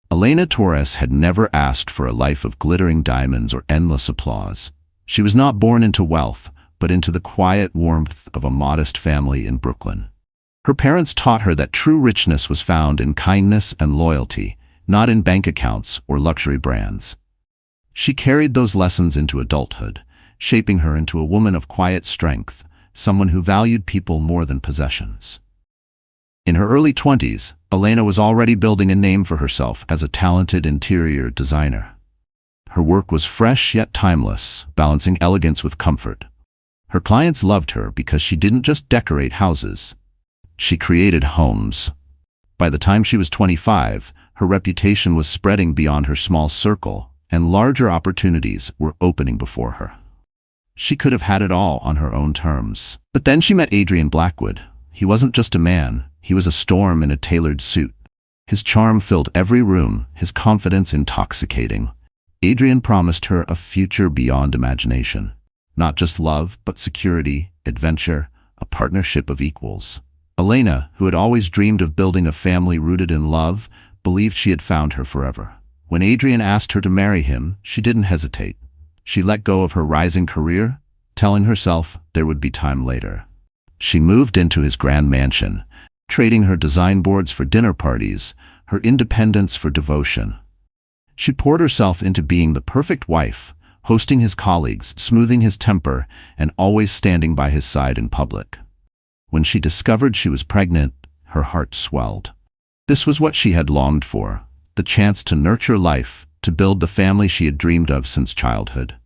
Elena Torres had never asked for a life of glittering diamonds or endless applause. She was not born into wealth, but into the quiet warmth of a modest family in Brooklyn. Her parents taught her that true richness was found in kindness and loyalty, not in bank accounts or luxury brands. She carried those lessons into adulthood, shaping her into a woman of quiet strength, someone who valued people more than possessions. In her early 20s, Elena was already building a name for herself as a talented interior designer. Her work was fresh yet timeless, balancing elegance with comfort. Her clients loved her because she didn't just decorate houses. She created homes. By the time she was 25, her reputation was spreading beyond her small circle, and larger opportunities were opening before her. She could have had it all on her own terms. But then she met Adrian Blackwood. He wasn't just a man, he was a storm in a tailored suit. His charm filled every room, his confidence intoxicating. Adrian promised her a future beyond imagination. Not just love, but security, adventure, a partnership of equals. Elena, who had always dreamed of building a family rooted in love, believed she had found her forever. When Adrian asked her to marry him, she didn't hesitate. She let go of her rising career, telling herself there would be time later. She moved into his grand mansion, trading her design boards for dinner parties, her independence for devotion. She poured herself into being the perfect wife, hosting his colleagues, smoothing his temper, and always standing by his side in public. When she discovered she was pregnant, her heart swelled. This was what she had longed for, the chance to nurture life, to build the family she had dreamed of since childhood.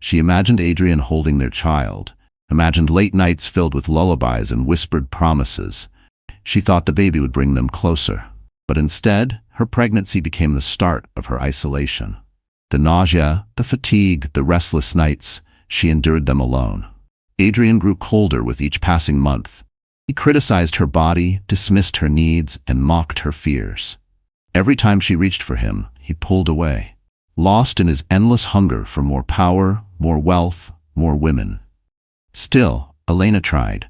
She imagined Adrian holding their child, imagined late nights filled with lullabies and whispered promises. She thought the baby would bring them closer. But instead, her pregnancy became the start of her isolation. The nausea, the fatigue, the restless nights, she endured them alone. Adrian grew colder with each passing month. He criticized her body, dismissed her needs, and mocked her fears. Every time she reached for him, he pulled away, lost in his endless hunger for more power, more wealth, more women. Still, Elena tried.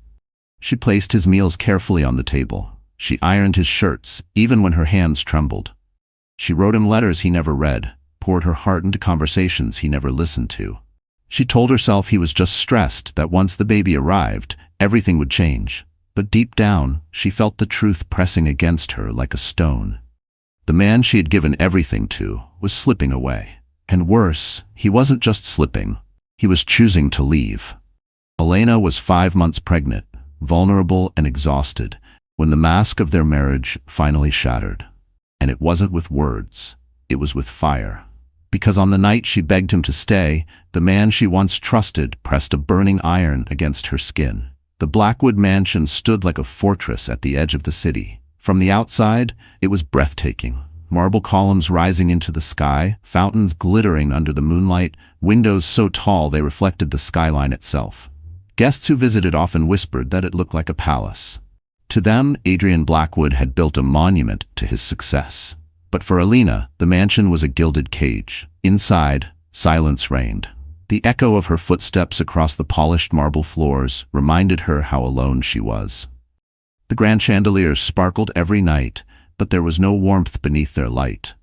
She placed his meals carefully on the table. She ironed his shirts, even when her hands trembled. She wrote him letters he never read, poured her heart into conversations he never listened to. She told herself he was just stressed, that once the baby arrived, everything would change. But deep down, she felt the truth pressing against her like a stone. The man she had given everything to was slipping away. And worse, he wasn't just slipping, he was choosing to leave. Elena was 5 months pregnant, vulnerable and exhausted, when the mask of their marriage finally shattered. And it wasn't with words, it was with fire. Because on the night she begged him to stay, the man she once trusted pressed a burning iron against her skin. The Blackwood mansion stood like a fortress at the edge of the city. From the outside, it was breathtaking. Marble columns rising into the sky, fountains glittering under the moonlight, windows so tall they reflected the skyline itself. Guests who visited often whispered that it looked like a palace. To them, Adrian Blackwood had built a monument to his success. But for Elena, the mansion was a gilded cage. Inside, silence reigned. The echo of her footsteps across the polished marble floors reminded her how alone she was. The grand chandeliers sparkled every night, but there was no warmth beneath their light.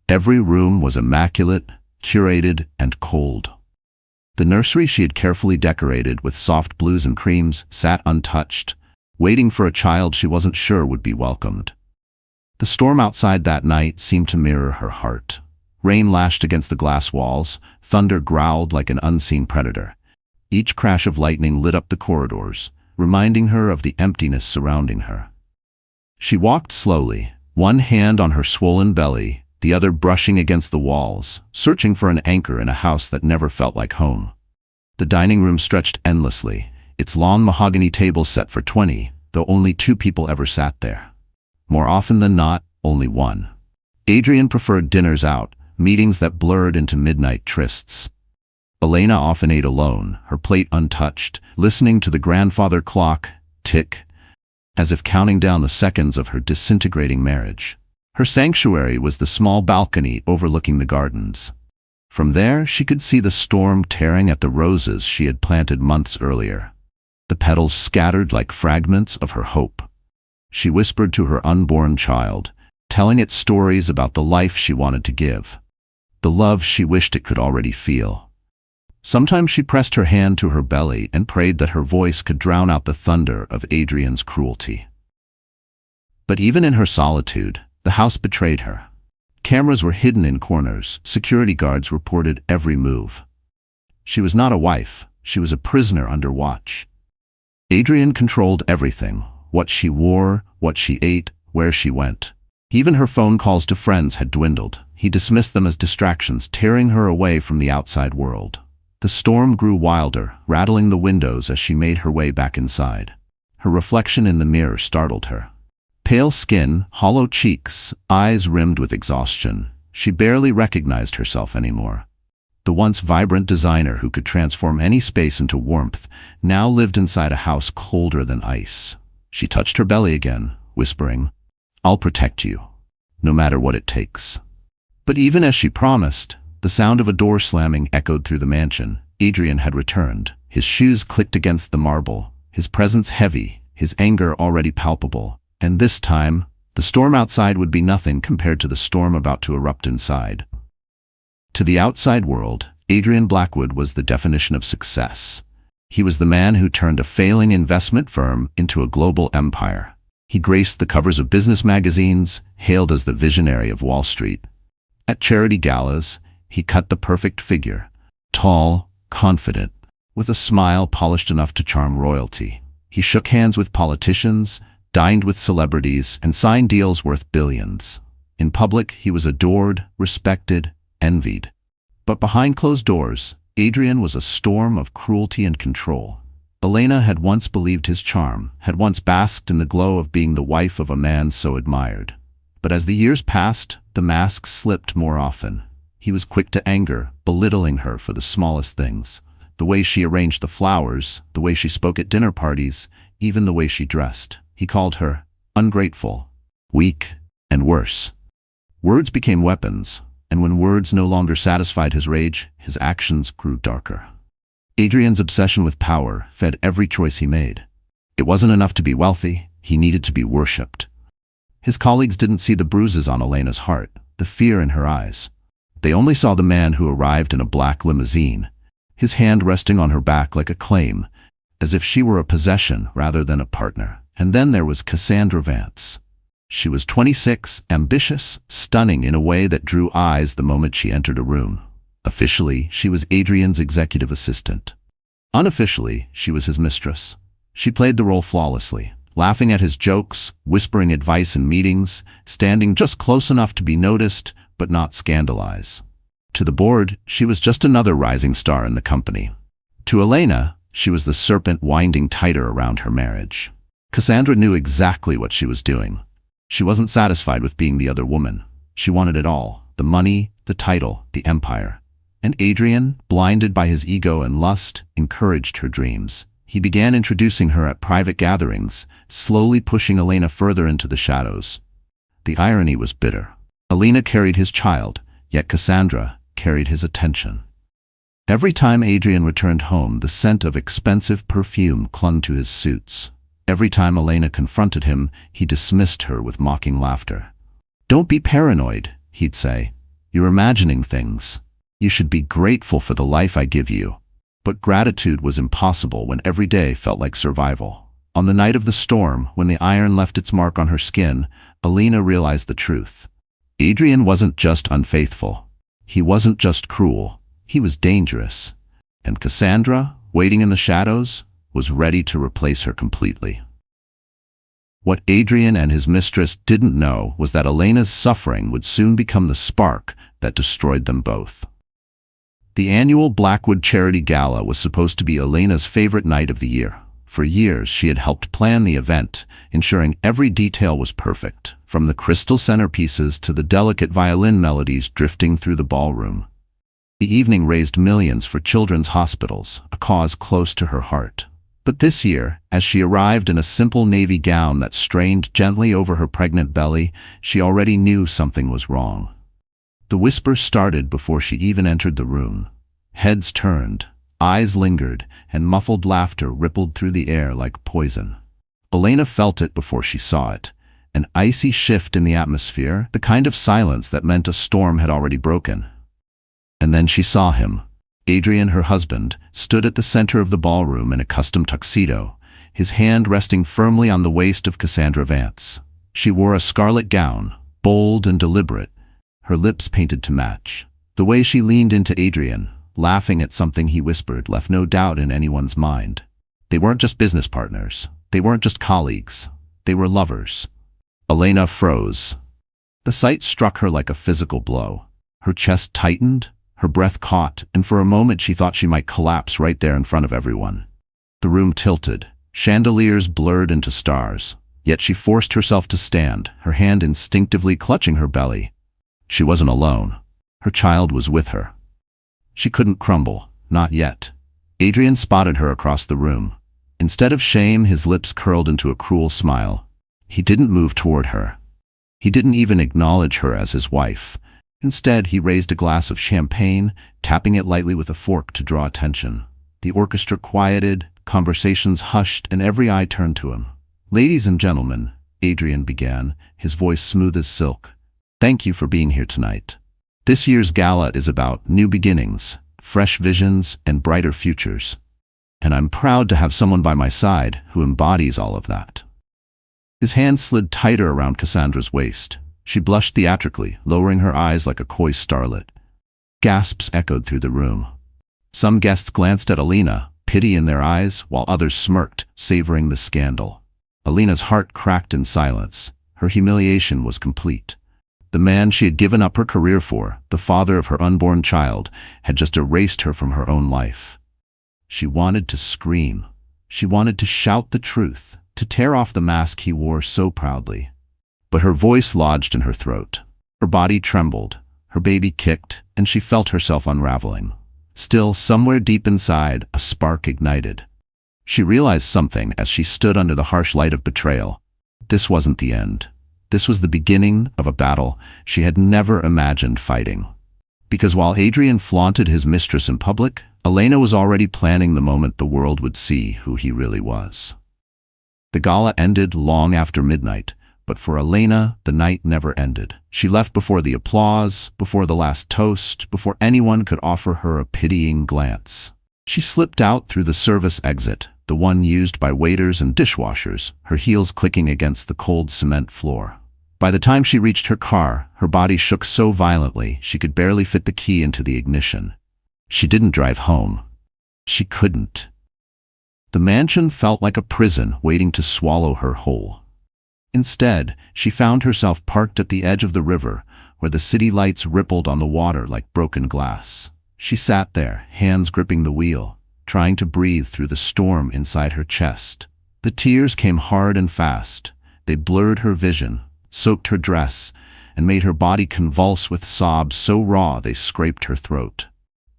Every room was immaculate, curated, and cold. The nursery she had carefully decorated with soft blues and creams sat untouched, waiting for a child she wasn't sure would be welcomed. The storm outside that night seemed to mirror her heart. Rain lashed against the glass walls, thunder growled like an unseen predator. Each crash of lightning lit up the corridors, reminding her of the emptiness surrounding her. She walked slowly, one hand on her swollen belly, the other brushing against the walls, searching for an anchor in a house that never felt like home. The dining room stretched endlessly, its long mahogany table set for 20, though only 2 people ever sat there. More often than not, only one. Adrian preferred dinners out, meetings that blurred into midnight trysts. Elena often ate alone, her plate untouched, listening to the grandfather clock tick, as if counting down the seconds of her disintegrating marriage. Her sanctuary was the small balcony overlooking the gardens. From there, she could see the storm tearing at the roses she had planted months earlier. The petals scattered like fragments of her hope. She whispered to her unborn child, telling it stories about the life she wanted to give, the love she wished it could already feel. Sometimes she pressed her hand to her belly and prayed that her voice could drown out the thunder of Adrian's cruelty. But even in her solitude, the house betrayed her. Cameras were hidden in corners, security guards reported every move. She was not a wife, she was a prisoner under watch. Adrian controlled everything, what she wore, what she ate, where she went. Even her phone calls to friends had dwindled. He dismissed them as distractions, tearing her away from the outside world. The storm grew wilder, rattling the windows as she made her way back inside. Her reflection in the mirror startled her. Pale skin, hollow cheeks, eyes rimmed with exhaustion. She barely recognized herself anymore. The once vibrant designer who could transform any space into warmth now lived inside a house colder than ice. She touched her belly again, whispering, "I'll protect you, no matter what it takes." But even as she promised, the sound of a door slamming echoed through the mansion. Adrian had returned. His shoes clicked against the marble, his presence heavy, his anger already palpable. And this time, the storm outside would be nothing compared to the storm about to erupt inside. To the outside world, Adrian Blackwood was the definition of success. He was the man who turned a failing investment firm into a global empire. He graced the covers of business magazines, hailed as the visionary of Wall Street. At charity galas, he cut the perfect figure, tall, confident, with a smile polished enough to charm royalty. He shook hands with politicians, dined with celebrities, and signed deals worth billions. In public, he was adored, respected, envied. But behind closed doors, Adrian was a storm of cruelty and control. Elena had once believed his charm, had once basked in the glow of being the wife of a man so admired. But as the years passed, the mask slipped more often. He was quick to anger, belittling her for the smallest things. The way she arranged the flowers, the way she spoke at dinner parties, even the way she dressed. He called her ungrateful, weak, and worse. Words became weapons, and when words no longer satisfied his rage, his actions grew darker. Adrian's obsession with power fed every choice he made. It wasn't enough to be wealthy, he needed to be worshipped. His colleagues didn't see the bruises on Elena's heart, the fear in her eyes. They only saw the man who arrived in a black limousine, his hand resting on her back like a claim, as if she were a possession rather than a partner. And then there was Cassandra Vance. She was 26, ambitious, stunning in a way that drew eyes the moment she entered a room. Officially, she was Adrian's executive assistant. Unofficially, she was his mistress. She played the role flawlessly, laughing at his jokes, whispering advice in meetings, standing just close enough to be noticed, but not scandalize. To the board, she was just another rising star in the company. To Elena, she was the serpent winding tighter around her marriage. Cassandra knew exactly what she was doing. She wasn't satisfied with being the other woman. She wanted it all: the money, the title, the empire. And Adrian, blinded by his ego and lust, encouraged her dreams. He began introducing her at private gatherings, slowly pushing Elena further into the shadows. The irony was bitter. Elena carried his child, yet Cassandra carried his attention. Every time Adrian returned home, the scent of expensive perfume clung to his suits. Every time Elena confronted him, he dismissed her with mocking laughter. "Don't be paranoid," he'd say. "You're imagining things. You should be grateful for the life I give you." But gratitude was impossible when every day felt like survival. On the night of the storm, when the iron left its mark on her skin, Elena realized the truth. Adrian wasn't just unfaithful. He wasn't just cruel. He was dangerous. And Cassandra, waiting in the shadows, was ready to replace her completely. What Adrian and his mistress didn't know was that Elena's suffering would soon become the spark that destroyed them both. The annual Blackwood Charity Gala was supposed to be Elena's favorite night of the year. For years, she had helped plan the event, ensuring every detail was perfect, from the crystal centerpieces to the delicate violin melodies drifting through the ballroom. The evening raised millions for children's hospitals, a cause close to her heart. But this year, as she arrived in a simple navy gown that strained gently over her pregnant belly, she already knew something was wrong. The whispers started before she even entered the room. Heads turned, eyes lingered, and muffled laughter rippled through the air like poison. Elena felt it before she saw it, an icy shift in the atmosphere, the kind of silence that meant a storm had already broken. And then she saw him. Adrian, her husband, stood at the center of the ballroom in a custom tuxedo, his hand resting firmly on the waist of Cassandra Vance. She wore a scarlet gown, bold and deliberate, her lips painted to match. The way she leaned into Adrian, laughing at something he whispered, left no doubt in anyone's mind. They weren't just business partners. They weren't just colleagues. They were lovers. Elena froze. The sight struck her like a physical blow. Her chest tightened, her breath caught, and for a moment she thought she might collapse right there in front of everyone. The room tilted. Chandeliers blurred into stars. Yet she forced herself to stand, her hand instinctively clutching her belly. She wasn't alone. Her child was with her. She couldn't crumble, not yet. Adrian spotted her across the room. Instead of shame, his lips curled into a cruel smile. He didn't move toward her. He didn't even acknowledge her as his wife. Instead, he raised a glass of champagne, tapping it lightly with a fork to draw attention. The orchestra quieted, conversations hushed, and every eye turned to him. "Ladies and gentlemen," Adrian began, his voice smooth as silk, "thank you for being here tonight. This year's gala is about new beginnings, fresh visions, and brighter futures. And I'm proud to have someone by my side who embodies all of that." His hand slid tighter around Cassandra's waist. She blushed theatrically, lowering her eyes like a coy starlet. Gasps echoed through the room. Some guests glanced at Elena, pity in their eyes, while others smirked, savoring the scandal. Elena's heart cracked in silence. Her humiliation was complete. The man she had given up her career for, the father of her unborn child, had just erased her from her own life. She wanted to scream. She wanted to shout the truth, to tear off the mask he wore so proudly. But her voice lodged in her throat. Her body trembled, her baby kicked, and she felt herself unraveling. Still, somewhere deep inside, a spark ignited. She realized something as she stood under the harsh light of betrayal. This wasn't the end. This was the beginning of a battle she had never imagined fighting. Because while Adrian flaunted his mistress in public, Elena was already planning the moment the world would see who he really was. The gala ended long after midnight, but for Elena, the night never ended. She left before the applause, before the last toast, before anyone could offer her a pitying glance. She slipped out through the service exit, the one used by waiters and dishwashers, her heels clicking against the cold cement floor. By the time she reached her car, her body shook so violently she could barely fit the key into the ignition. She didn't drive home. She couldn't. The mansion felt like a prison waiting to swallow her whole. Instead, she found herself parked at the edge of the river, where the city lights rippled on the water like broken glass. She sat there, hands gripping the wheel, trying to breathe through the storm inside her chest. The tears came hard and fast. They blurred her vision, soaked her dress, and made her body convulse with sobs so raw they scraped her throat.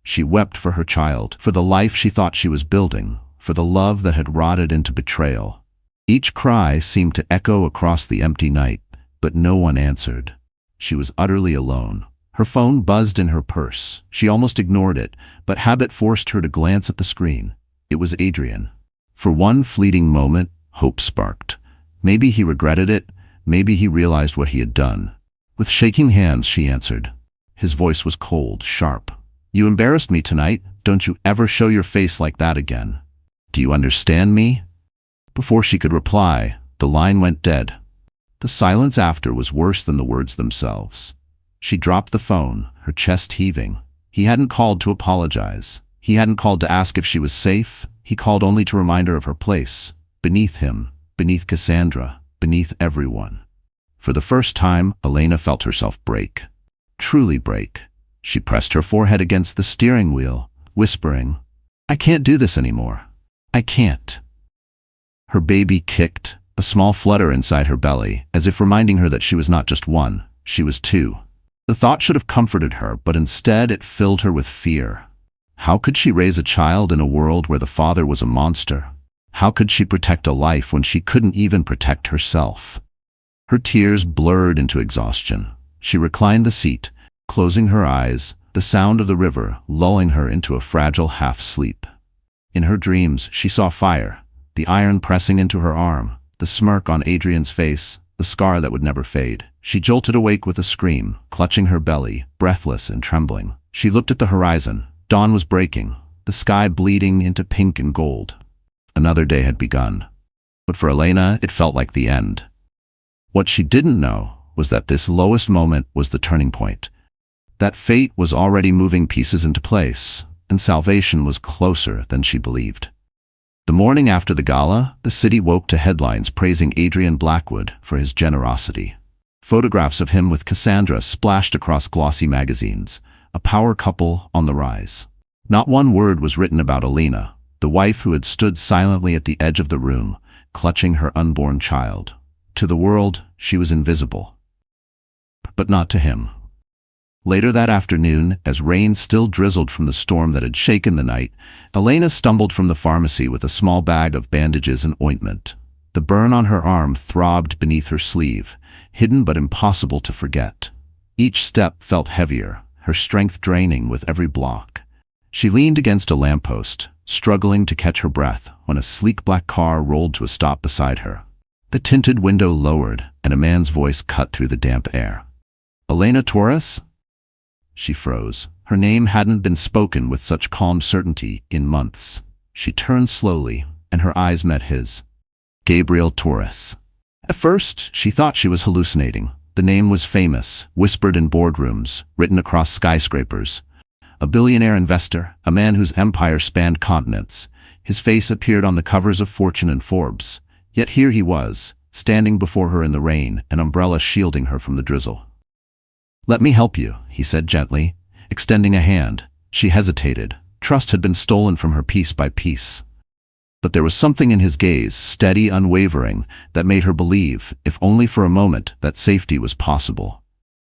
She wept for her child, for the life she thought she was building, for the love that had rotted into betrayal. Each cry seemed to echo across the empty night, but no one answered. She was utterly alone. Her phone buzzed in her purse. She almost ignored it, but habit forced her to glance at the screen. It was Adrian. For one fleeting moment, hope sparked. Maybe he regretted it. Maybe he realized what he had done. With shaking hands, she answered. His voice was cold, sharp. "You embarrassed me tonight. Don't you ever show your face like that again. Do you understand me?" Before she could reply, the line went dead. The silence after was worse than the words themselves. She dropped the phone, her chest heaving. He hadn't called to apologize. He hadn't called to ask if she was safe. He called only to remind her of her place. Beneath him, beneath Cassandra, beneath everyone. For the first time, Elena felt herself break. Truly break. She pressed her forehead against the steering wheel, whispering, "I can't do this anymore. I can't." Her baby kicked, a small flutter inside her belly, as if reminding her that she was not just one, she was two. The thought should have comforted her, but instead it filled her with fear. How could she raise a child in a world where the father was a monster? How could she protect a life when she couldn't even protect herself? Her tears blurred into exhaustion. She reclined the seat, closing her eyes, the sound of the river lulling her into a fragile half-sleep. In her dreams, she saw fire, the iron pressing into her arm, the smirk on Adrian's face, the scar that would never fade. She jolted awake with a scream, clutching her belly, breathless and trembling. She looked at the horizon. Dawn was breaking, the sky bleeding into pink and gold. Another day had begun. But for Elena, it felt like the end. What she didn't know was that this lowest moment was the turning point. That fate was already moving pieces into place, and salvation was closer than she believed. The morning after the gala, the city woke to headlines praising Adrian Blackwood for his generosity. Photographs of him with Cassandra splashed across glossy magazines, a power couple on the rise. Not one word was written about Elena, the wife who had stood silently at the edge of the room, clutching her unborn child. To the world, she was invisible. But not to him. Later that afternoon, as rain still drizzled from the storm that had shaken the night, Elena stumbled from the pharmacy with a small bag of bandages and ointment. The burn on her arm throbbed beneath her sleeve, hidden but impossible to forget. Each step felt heavier, her strength draining with every block. She leaned against a lamppost, struggling to catch her breath, when a sleek black car rolled to a stop beside her. The tinted window lowered, and a man's voice cut through the damp air. "Elena Torres?" She froze. Her name hadn't been spoken with such calm certainty in months. She turned slowly, and her eyes met his. Gabriel Torres. At first, she thought she was hallucinating. The name was famous, whispered in boardrooms, written across skyscrapers. A billionaire investor, a man whose empire spanned continents. His face appeared on the covers of Fortune and Forbes. Yet here he was, standing before her in the rain, an umbrella shielding her from the drizzle. "Let me help you," he said gently, extending a hand. She hesitated. Trust had been stolen from her piece by piece. But there was something in his gaze, steady, unwavering, that made her believe, if only for a moment, that safety was possible.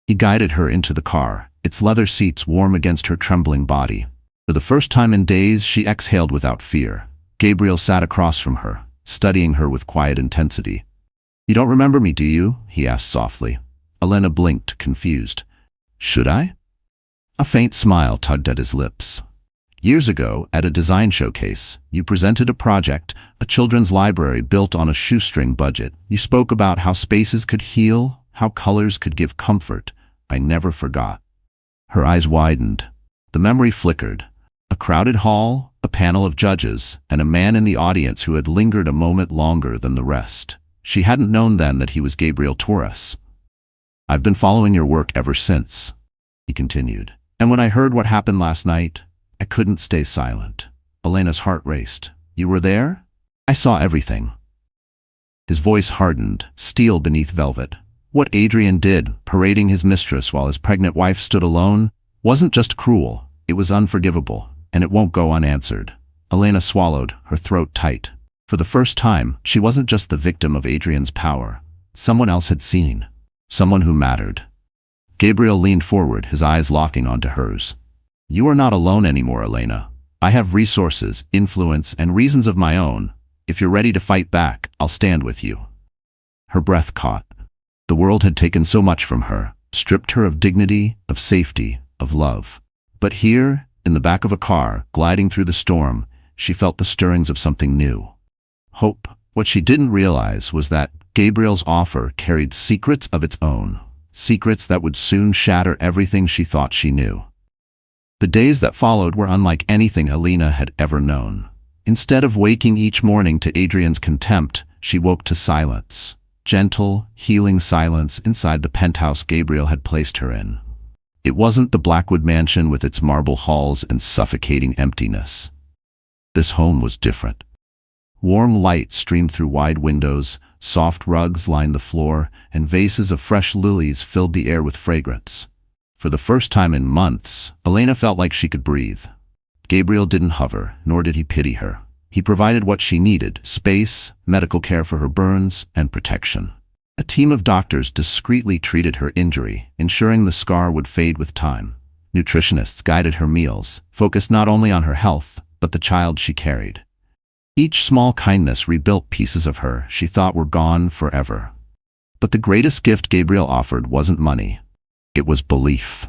He guided her into the car, its leather seats warm against her trembling body. For the first time in days, she exhaled without fear. Gabriel sat across from her, studying her with quiet intensity. "You don't remember me, do you?" he asked softly. Elena blinked, confused. "Should I?" A faint smile tugged at his lips. "Years ago, at a design showcase, you presented a project, a children's library built on a shoestring budget. You spoke about how spaces could heal, how colors could give comfort. I never forgot." Her eyes widened. The memory flickered. A crowded hall, a panel of judges, and a man in the audience who had lingered a moment longer than the rest. She hadn't known then that he was Gabriel Torres. "I've been following your work ever since," he continued. "And when I heard what happened last night, I couldn't stay silent." Elena's heart raced. "You were there?" "I saw everything." His voice hardened, steel beneath velvet. What Adrian did, parading his mistress while his pregnant wife stood alone, wasn't just cruel, it was unforgivable, and it won't go unanswered. Elena swallowed, her throat tight. For the first time, she wasn't just the victim of Adrian's power. Someone else had seen. Someone who mattered. Gabriel leaned forward, his eyes locking onto hers. "You are not alone anymore, Elena. I have resources, influence, and reasons of my own. If you're ready to fight back, I'll stand with you." Her breath caught. The world had taken so much from her, stripped her of dignity, of safety, of love. But here, in the back of a car, gliding through the storm, she felt the stirrings of something new. Hope. What she didn't realize was that Gabriel's offer carried secrets of its own, secrets that would soon shatter everything she thought she knew. The days that followed were unlike anything Elena had ever known. Instead of waking each morning to Adrian's contempt, she woke to silence. Gentle, healing silence inside the penthouse Gabriel had placed her in. It wasn't the Blackwood mansion with its marble halls and suffocating emptiness. This home was different. Warm light streamed through wide windows, soft rugs lined the floor, and vases of fresh lilies filled the air with fragrance. For the first time in months, Elena felt like she could breathe. Gabriel didn't hover, nor did he pity her. He provided what she needed: space, medical care for her burns, and protection. A team of doctors discreetly treated her injury, ensuring the scar would fade with time. Nutritionists guided her meals, focused not only on her health, but the child she carried. Each small kindness rebuilt pieces of her she thought were gone forever. But the greatest gift Gabriel offered wasn't money. It was belief.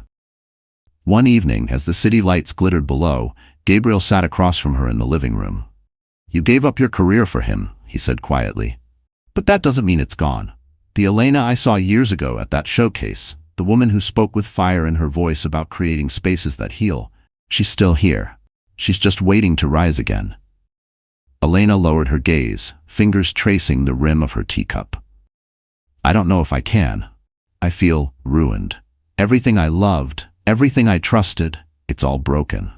One evening, as the city lights glittered below, Gabriel sat across from her in the living room. "You gave up your career for him," he said quietly. "But that doesn't mean it's gone. The Elena I saw years ago at that showcase, the woman who spoke with fire in her voice about creating spaces that heal, she's still here. She's just waiting to rise again." Elena lowered her gaze, fingers tracing the rim of her teacup. "I don't know if I can. I feel ruined. Everything I loved, everything I trusted, it's all broken."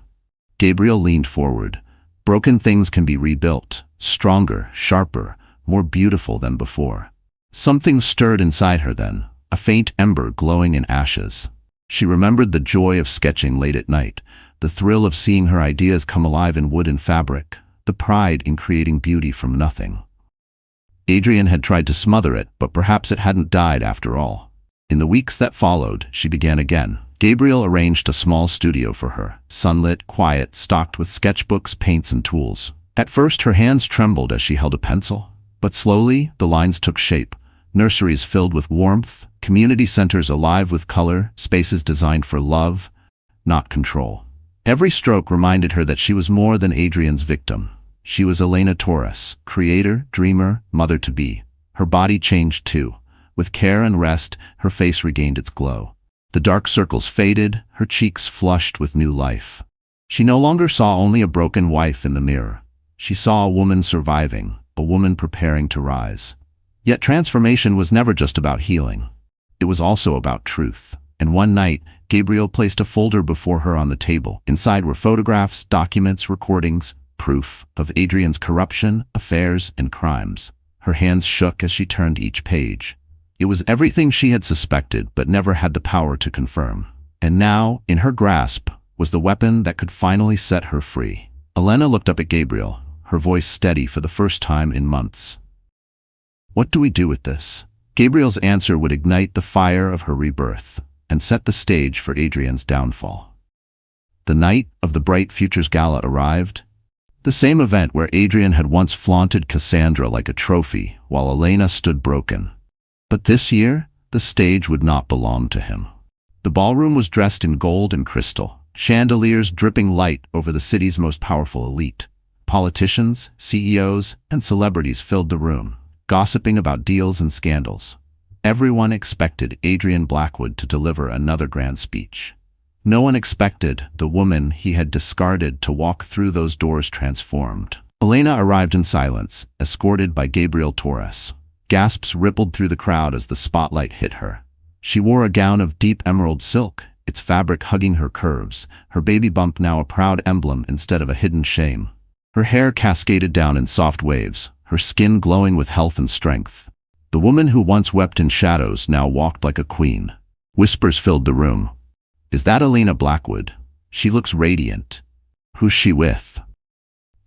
Gabriel leaned forward. Broken things can be rebuilt, stronger, sharper, more beautiful than before. Something stirred inside her then, a faint ember glowing in ashes. She remembered the joy of sketching late at night, the thrill of seeing her ideas come alive in wood and fabric, the pride in creating beauty from nothing. Adrian had tried to smother it, but perhaps it hadn't died after all. In the weeks that followed, she began again. Gabriel arranged a small studio for her, sunlit, quiet, stocked with sketchbooks, paints, and tools. At first, her hands trembled as she held a pencil, but slowly, the lines took shape. Nurseries filled with warmth, community centers alive with color, spaces designed for love, not control. Every stroke reminded her that she was more than Adrian's victim. She was Elena Torres, creator, dreamer, mother-to-be. Her body changed too. With care and rest, her face regained its glow. The dark circles faded, her cheeks flushed with new life. She no longer saw only a broken wife in the mirror. She saw a woman surviving, a woman preparing to rise. Yet transformation was never just about healing. It was also about truth. And one night, Gabriel placed a folder before her on the table. Inside were photographs, documents, recordings, proof of Adrian's corruption, affairs, and crimes. Her hands shook as she turned each page. It was everything she had suspected but never had the power to confirm. And now, in her grasp, was the weapon that could finally set her free. Elena looked up at Gabriel, her voice steady for the first time in months. "What do we do with this?" Gabriel's answer would ignite the fire of her rebirth and set the stage for Adrian's downfall. The night of the Bright Futures Gala arrived, the same event where Adrian had once flaunted Cassandra like a trophy while Elena stood broken. But this year, the stage would not belong to him. The ballroom was dressed in gold and crystal, chandeliers dripping light over the city's most powerful elite. Politicians, CEOs, and celebrities filled the room, gossiping about deals and scandals. Everyone expected Adrian Blackwood to deliver another grand speech. No one expected the woman he had discarded to walk through those doors transformed. Elena arrived in silence, escorted by Gabriel Torres. Gasps rippled through the crowd as the spotlight hit her. She wore a gown of deep emerald silk, its fabric hugging her curves, her baby bump now a proud emblem instead of a hidden shame. Her hair cascaded down in soft waves, her skin glowing with health and strength. The woman who once wept in shadows now walked like a queen. Whispers filled the room. "Is that Elena Blackwood? She looks radiant. Who's she with?"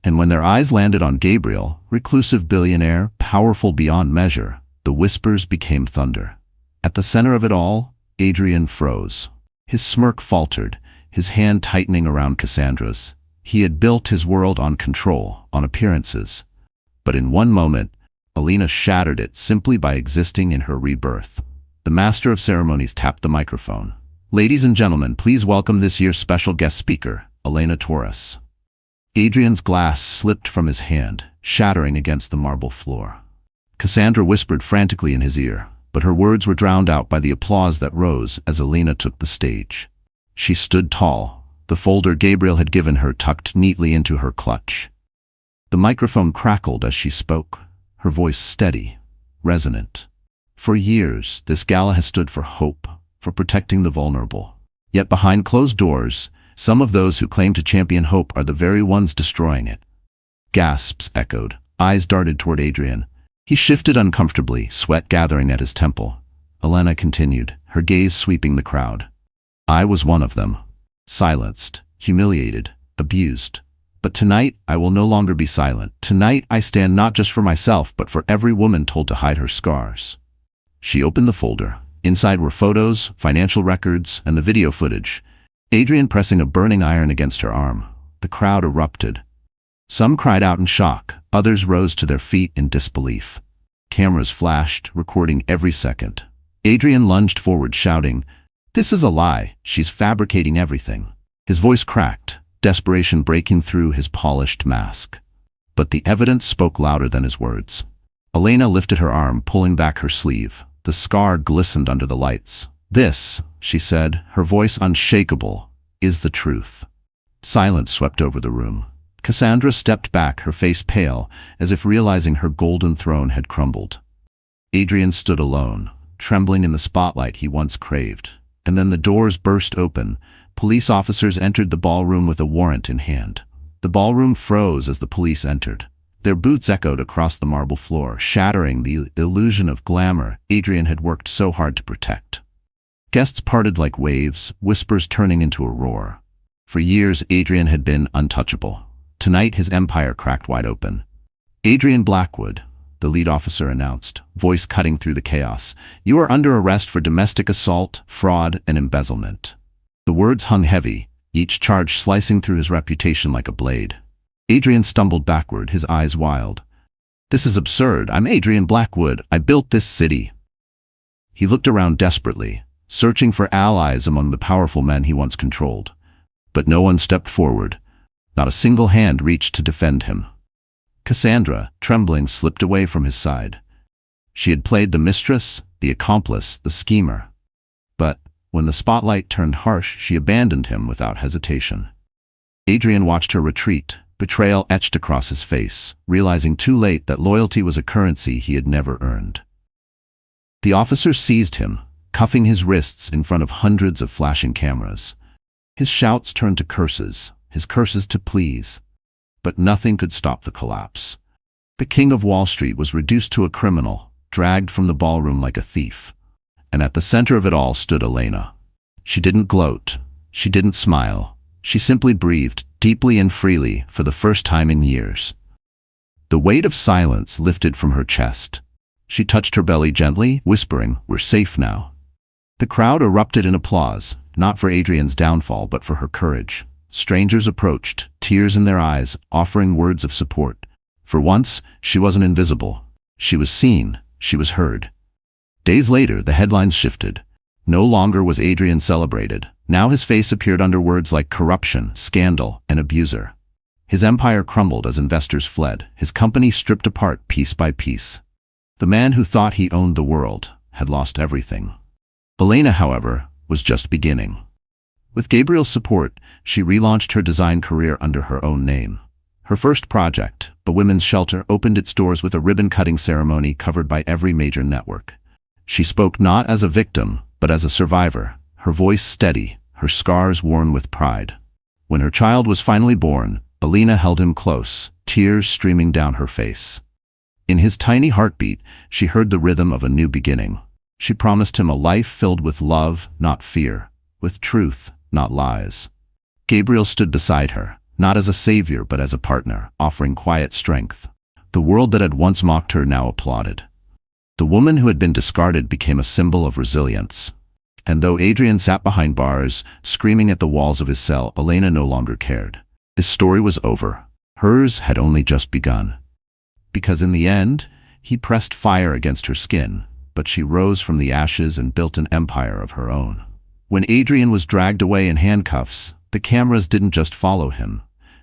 And when their eyes landed on Gabriel, reclusive billionaire, powerful beyond measure, the whispers became thunder. At the center of it all, Adrian froze. His smirk faltered, his hand tightening around Cassandra's. He had built his world on control, on appearances. But in one moment, Elena shattered it simply by existing in her rebirth. The master of ceremonies tapped the microphone. "Ladies and gentlemen, please welcome this year's special guest speaker, Elena Torres." Adrian's glass slipped from his hand, shattering against the marble floor. Cassandra whispered frantically in his ear, but her words were drowned out by the applause that rose as Elena took the stage. She stood tall, the folder Gabriel had given her tucked neatly into her clutch. The microphone crackled as she spoke, her voice steady, resonant. For years, this gala has stood for hope, for protecting the vulnerable. Yet behind closed doors, some of those who claim to champion hope are the very ones destroying it. Gasps echoed, eyes darted toward Adrian. He shifted uncomfortably, sweat gathering at his temple. Elena continued, her gaze sweeping the crowd. "I was one of them. Silenced, humiliated, abused. But tonight, I will no longer be silent. Tonight, I stand not just for myself, but for every woman told to hide her scars." She opened the folder. Inside were photos, financial records, and the video footage. Adrian pressing a burning iron against her arm. The crowd erupted. Some cried out in shock, others rose to their feet in disbelief. Cameras flashed, recording every second. Adrian lunged forward, shouting, "This is a lie. She's fabricating everything." His voice cracked, desperation breaking through his polished mask. But the evidence spoke louder than his words. Elena lifted her arm, pulling back her sleeve. The scar glistened under the lights. "This," she said, her voice unshakable, "is the truth." Silence swept over the room. Cassandra stepped back, her face pale, as if realizing her golden throne had crumbled. Adrian stood alone, trembling in the spotlight he once craved. And then the doors burst open. Police officers entered the ballroom with a warrant in hand. The ballroom froze as the police entered. Their boots echoed across the marble floor, shattering the illusion of glamour Adrian had worked so hard to protect. Guests parted like waves, whispers turning into a roar. For years, Adrian had been untouchable. Tonight, his empire cracked wide open. "Adrian Blackwood," the lead officer announced, voice cutting through the chaos, "you are under arrest for domestic assault, fraud, and embezzlement." The words hung heavy, each charge slicing through his reputation like a blade. Adrian stumbled backward, his eyes wild. "This is absurd. I'm Adrian Blackwood. I built this city." He looked around desperately, searching for allies among the powerful men he once controlled. But no one stepped forward. Not a single hand reached to defend him. Cassandra, trembling, slipped away from his side. She had played the mistress, the accomplice, the schemer. But when the spotlight turned harsh, she abandoned him without hesitation. Adrian watched her retreat, betrayal etched across his face, realizing too late that loyalty was a currency he had never earned. The officers seized him, cuffing his wrists in front of hundreds of flashing cameras. His shouts turned to curses, his curses to pleas. But nothing could stop the collapse. The king of Wall Street was reduced to a criminal, dragged from the ballroom like a thief. And at the center of it all stood Elena. She didn't gloat. She didn't smile. She simply breathed, deeply and freely, for the first time in years. The weight of silence lifted from her chest. She touched her belly gently, whispering, "We're safe now." The crowd erupted in applause, not for Adrian's downfall, but for her courage. Strangers approached, tears in their eyes, offering words of support. For once, she wasn't invisible. She was seen, she was heard. Days later, the headlines shifted. No longer was Adrian celebrated. Now his face appeared under words like corruption, scandal, and abuser. His empire crumbled as investors fled, his company stripped apart piece by piece. The man who thought he owned the world had lost everything. Elena, however, was just beginning. With Gabriel's support, she relaunched her design career under her own name. Her first project, a women's shelter, opened its doors with a ribbon-cutting ceremony covered by every major network. She spoke not as a victim, but as a survivor, her voice steady, her scars worn with pride. When her child was finally born, Alina held him close, tears streaming down her face. In his tiny heartbeat, she heard the rhythm of a new beginning. She promised him a life filled with love, not fear, with truth, not lies. Gabriel stood beside her, not as a savior but as a partner, offering quiet strength. The world that had once mocked her now applauded. The woman who had been discarded became a symbol of resilience. And though Adrian sat behind bars, screaming at the walls of his cell, Elena no longer cared. His story was over. Hers had only just begun. Because in the end, he pressed fire against her skin, but she rose from the ashes and built an empire of her own. When Adrian was dragged away in handcuffs, the cameras didn't just follow him.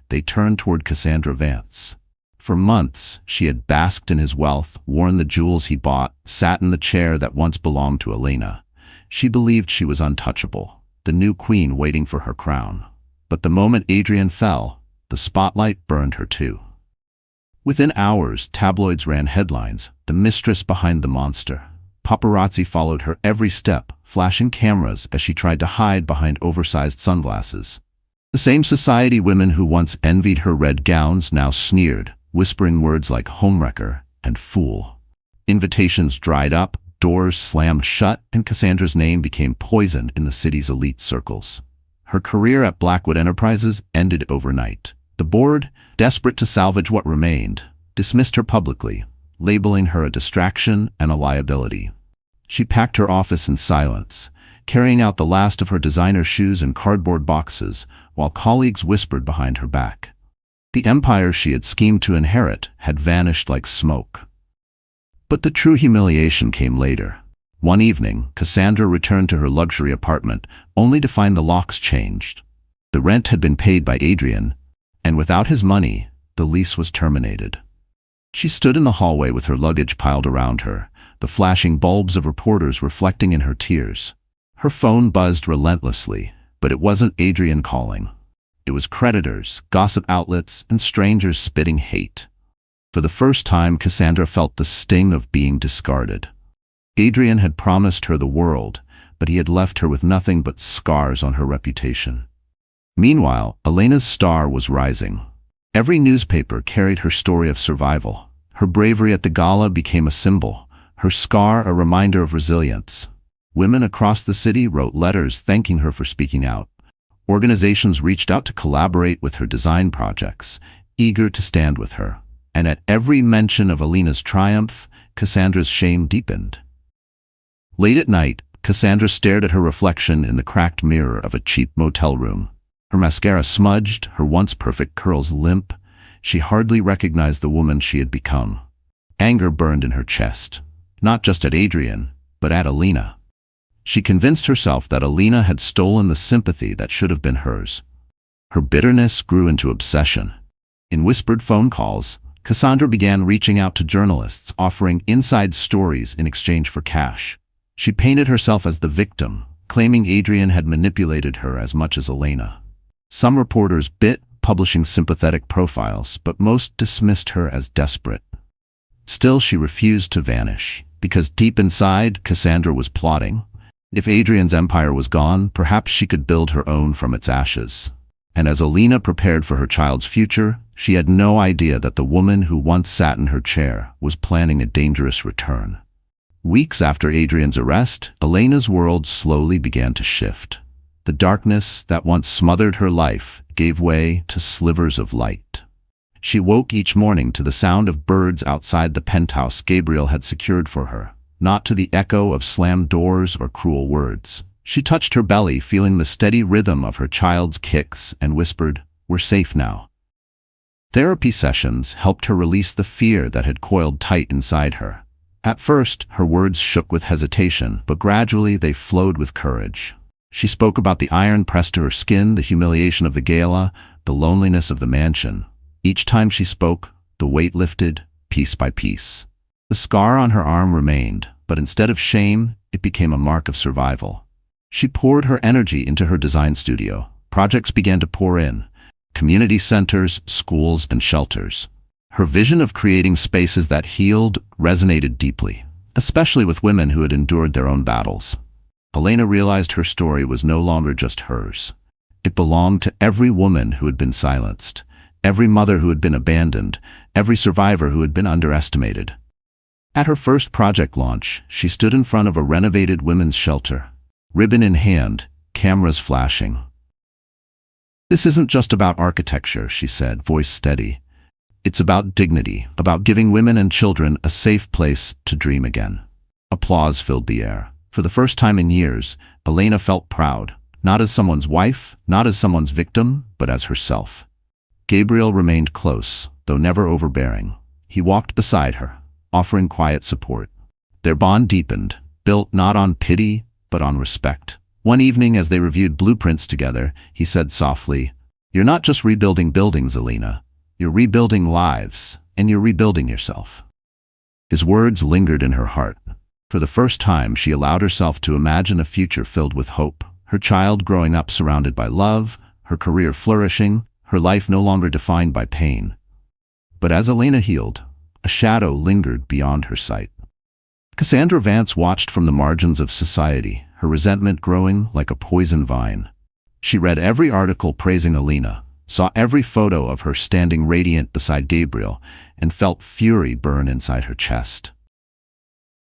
They turned toward Cassandra Vance. For months, she had basked in his wealth, worn the jewels he bought, sat in the chair that once belonged to Elena. She believed she was untouchable, the new queen waiting for her crown. But the moment Adrian fell, the spotlight burned her too. Within hours, tabloids ran headlines, "The Mistress behind the monster." Paparazzi followed her every step, flashing cameras as she tried to hide behind oversized sunglasses. The same society women who once envied her red gowns now sneered, whispering words like homewrecker and fool. Invitations dried up, doors slammed shut, and Cassandra's name became poison in the city's elite circles. Her career at Blackwood Enterprises ended overnight. The board, desperate to salvage what remained, dismissed her publicly, labeling her a distraction and a liability. She packed her office in silence, carrying out the last of her designer shoes in cardboard boxes, while colleagues whispered behind her back. The empire she had schemed to inherit had vanished like smoke. But the true humiliation came later. One evening, Cassandra returned to her luxury apartment, only to find the locks changed. The rent had been paid by Adrian, and without his money, the lease was terminated. She stood in the hallway with her luggage piled around her, the flashing bulbs of reporters reflecting in her tears. Her phone buzzed relentlessly, but it wasn't Adrian calling. It was creditors, gossip outlets, and strangers spitting hate. For the first time, Cassandra felt the sting of being discarded. Adrian had promised her the world, but he had left her with nothing but scars on her reputation. Meanwhile, Elena's star was rising. Every newspaper carried her story of survival. Her bravery at the gala became a symbol, her scar a reminder of resilience. Women across the city wrote letters thanking her for speaking out. Organizations reached out to collaborate with her design projects, eager to stand with her. And at every mention of Elena's triumph, Cassandra's shame deepened. Late at night, Cassandra stared at her reflection in the cracked mirror of a cheap motel room. Her mascara smudged, her once perfect curls limp. She hardly recognized the woman she had become. Anger burned in her chest, not just at Adrian, but at Elena. She convinced herself that Elena had stolen the sympathy that should have been hers. Her bitterness grew into obsession. In whispered phone calls, Cassandra began reaching out to journalists, offering inside stories in exchange for cash. She painted herself as the victim, claiming Adrian had manipulated her as much as Elena. Some reporters bit, publishing sympathetic profiles, but most dismissed her as desperate. Still, she refused to vanish, because deep inside, Cassandra was plotting. If Adrian's empire was gone, perhaps she could build her own from its ashes. And as Elena prepared for her child's future, she had no idea that the woman who once sat in her chair was planning a dangerous return. Weeks after Adrian's arrest, Elena's world slowly began to shift. The darkness that once smothered her life gave way to slivers of light. She woke each morning to the sound of birds outside the penthouse Gabriel had secured for her, not to the echo of slammed doors or cruel words. She touched her belly, feeling the steady rhythm of her child's kicks, and whispered, "We're safe now." Therapy sessions helped her release the fear that had coiled tight inside her. At first, her words shook with hesitation, but gradually they flowed with courage. She spoke about the iron pressed to her skin, the humiliation of the gala, the loneliness of the mansion. Each time she spoke, the weight lifted, piece by piece. The scar on her arm remained, but instead of shame, it became a mark of survival. She poured her energy into her design studio. Projects began to pour in. Community centers, schools, and shelters. Her vision of creating spaces that healed resonated deeply, especially with women who had endured their own battles. Elena realized her story was no longer just hers. It belonged to every woman who had been silenced, every mother who had been abandoned, every survivor who had been underestimated. At her first project launch, she stood in front of a renovated women's shelter, ribbon in hand, cameras flashing. "This isn't just about architecture," she said, voice steady. "It's about dignity, about giving women and children a safe place to dream again." Applause filled the air. For the first time in years, Elena felt proud, not as someone's wife, not as someone's victim, but as herself. Gabriel remained close, though never overbearing. He walked beside her, offering quiet support. Their bond deepened, built not on pity, but on respect. One evening, as they reviewed blueprints together, he said softly, "You're not just rebuilding buildings, Elena. You're rebuilding lives, and you're rebuilding yourself." His words lingered in her heart. For the first time, she allowed herself to imagine a future filled with hope. Her child growing up surrounded by love, her career flourishing, her life no longer defined by pain. But as Elena healed, a shadow lingered beyond her sight. Cassandra Vance watched from the margins of society, her resentment growing like a poison vine. She read every article praising Elena, saw every photo of her standing radiant beside Gabriel, and felt fury burn inside her chest.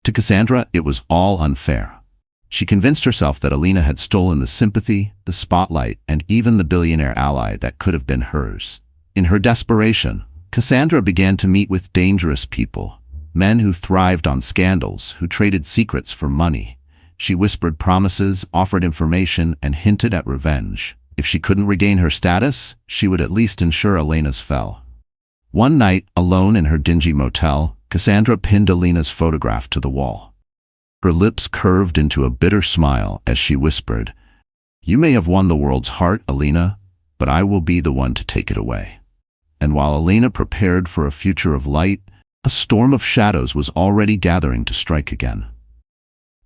To Cassandra, it was all unfair. She convinced herself that Elena had stolen the sympathy, the spotlight, and even the billionaire ally that could have been hers. In her desperation, Cassandra began to meet with dangerous people, men who thrived on scandals, who traded secrets for money. She whispered promises, offered information, and hinted at revenge. If she couldn't regain her status, she would at least ensure Elena's fell. One night, alone in her dingy motel, Cassandra pinned Elena's photograph to the wall. Her lips curved into a bitter smile as she whispered, "You may have won the world's heart, Elena, but I will be the one to take it away." And while Elena prepared for a future of light, a storm of shadows was already gathering to strike again.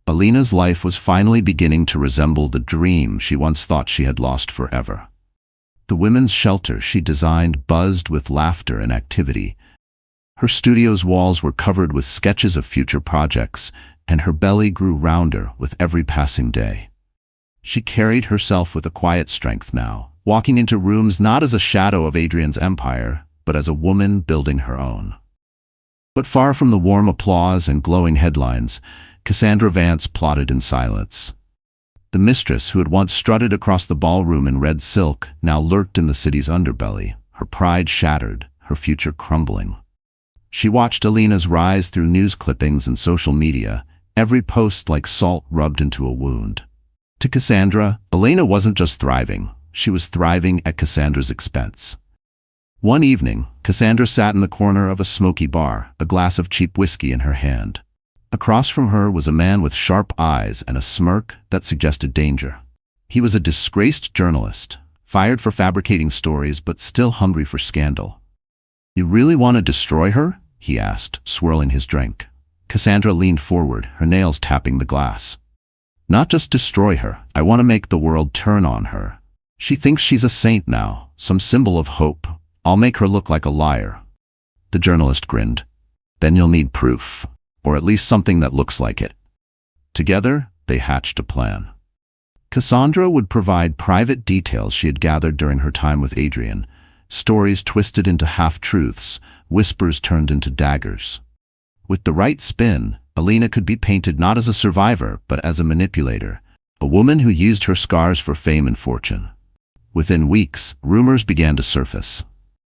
Elena's life was finally beginning to resemble the dream she once thought she had lost forever. The women's shelter she designed buzzed with laughter and activity. Her studio's walls were covered with sketches of future projects, and her belly grew rounder with every passing day. She carried herself with a quiet strength now, walking into rooms not as a shadow of Adrian's empire, but as a woman building her own. But far from the warm applause and glowing headlines, Cassandra Vance plotted in silence. The mistress who had once strutted across the ballroom in red silk now lurked in the city's underbelly, her pride shattered, her future crumbling. She watched Elena's rise through news clippings and social media, every post like salt rubbed into a wound. To Cassandra, Elena wasn't just thriving, she was thriving at Cassandra's expense. One evening, Cassandra sat in the corner of a smoky bar, a glass of cheap whiskey in her hand. Across from her was a man with sharp eyes and a smirk that suggested danger. He was a disgraced journalist, fired for fabricating stories but still hungry for scandal. "You really want to destroy her?" he asked, swirling his drink. Cassandra leaned forward, her nails tapping the glass. "Not just destroy her, I want to make the world turn on her. She thinks she's a saint now, some symbol of hope. I'll make her look like a liar." The journalist grinned. "Then you'll need proof. Or at least something that looks like it." Together, they hatched a plan. Cassandra would provide private details she had gathered during her time with Adrian, stories twisted into half-truths, whispers turned into daggers. With the right spin, Elena could be painted not as a survivor, but as a manipulator, a woman who used her scars for fame and fortune. Within weeks, rumors began to surface.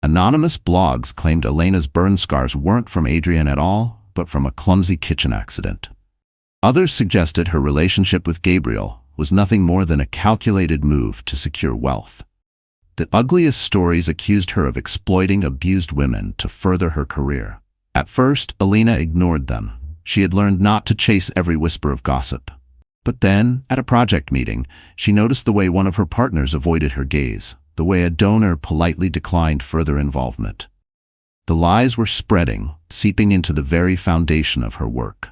Anonymous blogs claimed Elena's burn scars weren't from Adrian at all, but from a clumsy kitchen accident. Others suggested her relationship with Gabriel was nothing more than a calculated move to secure wealth. The ugliest stories accused her of exploiting abused women to further her career. At first, Elena ignored them. She had learned not to chase every whisper of gossip. But then, at a project meeting, she noticed the way one of her partners avoided her gaze, the way a donor politely declined further involvement. The lies were spreading, seeping into the very foundation of her work.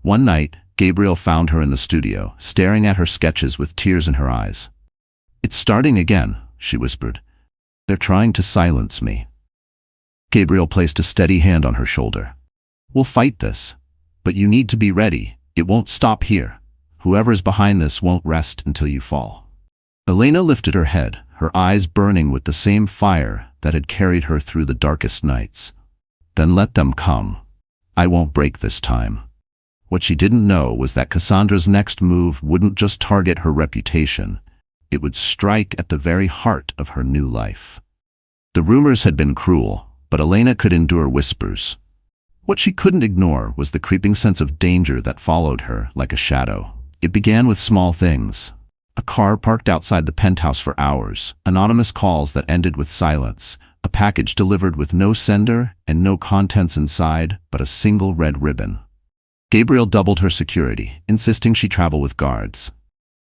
One night, Gabriel found her in the studio, staring at her sketches with tears in her eyes. "It's starting again," she whispered. "They're trying to silence me." Gabriel placed a steady hand on her shoulder. "We'll fight this. But you need to be ready. It won't stop here. Whoever is behind this won't rest until you fall." Elena lifted her head, her eyes burning with the same fire that had carried her through the darkest nights. "Then let them come. I won't break this time." What she didn't know was that Cassandra's next move wouldn't just target her reputation. It would strike at the very heart of her new life. The rumors had been cruel, but Elena could endure whispers. What she couldn't ignore was the creeping sense of danger that followed her like a shadow. It began with small things. A car parked outside the penthouse for hours, anonymous calls that ended with silence, a package delivered with no sender and no contents inside but a single red ribbon. Gabriel doubled her security, insisting she travel with guards.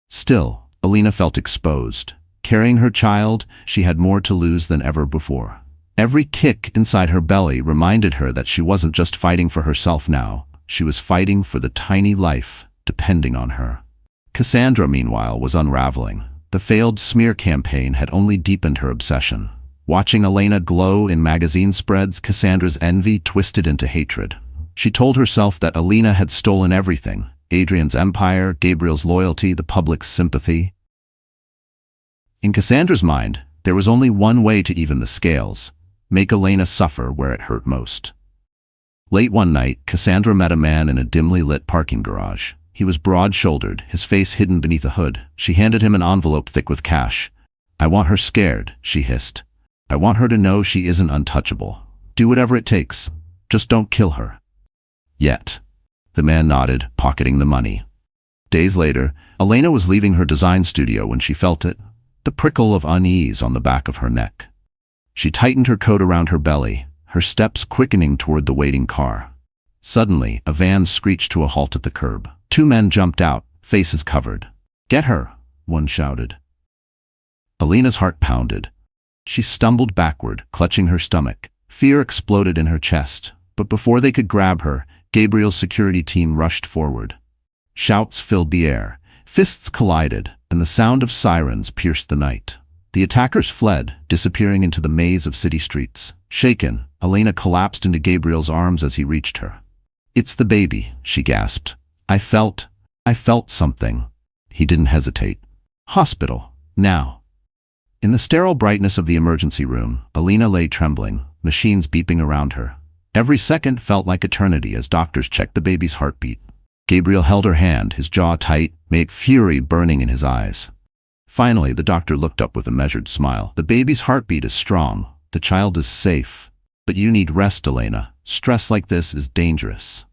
Still, Elena felt exposed. Carrying her child, she had more to lose than ever before. Every kick inside her belly reminded her that she wasn't just fighting for herself now, she was fighting for the tiny life depending on her. Cassandra, meanwhile, was unraveling. The failed smear campaign had only deepened her obsession. Watching Elena glow in magazine spreads, Cassandra's envy twisted into hatred. She told herself that Elena had stolen everything: Adrian's empire, Gabriel's loyalty, the public's sympathy. In Cassandra's mind, there was only one way to even the scales: make Elena suffer where it hurt most. Late one night, Cassandra met a man in a dimly lit parking garage. He was broad-shouldered, his face hidden beneath a hood. She handed him an envelope thick with cash. "I want her scared," she hissed. "I want her to know she isn't untouchable. Do whatever it takes. Just don't kill her." "Yet." The man nodded, pocketing the money. Days later, Elena was leaving her design studio when she felt it, the prickle of unease on the back of her neck. She tightened her coat around her belly, her steps quickening toward the waiting car. Suddenly, a van screeched to a halt at the curb. Two men jumped out, faces covered. "Get her!" one shouted. Elena's heart pounded. She stumbled backward, clutching her stomach. Fear exploded in her chest, but before they could grab her, Gabriel's security team rushed forward. Shouts filled the air, fists collided, and the sound of sirens pierced the night. The attackers fled, disappearing into the maze of city streets. Shaken, Elena collapsed into Gabriel's arms as he reached her. "It's the baby," she gasped. I felt something." He didn't hesitate. "Hospital, now." In the sterile brightness of the emergency room, Elena lay trembling, machines beeping around her. Every second felt like eternity as doctors checked the baby's heartbeat. Gabriel held her hand, his jaw tight, fury burning in his eyes. Finally, the doctor looked up with a measured smile. "The baby's heartbeat is strong. The child is safe. But you need rest, Elena. Stress like this is dangerous."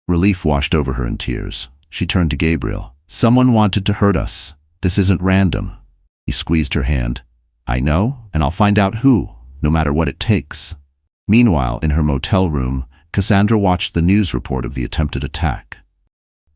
Relief washed over her in tears. She turned to Gabriel. "Someone wanted to hurt us. This isn't random." He squeezed her hand. "I know, and I'll find out who, no matter what it takes." Meanwhile, in her motel room, Cassandra watched the news report of the attempted attack.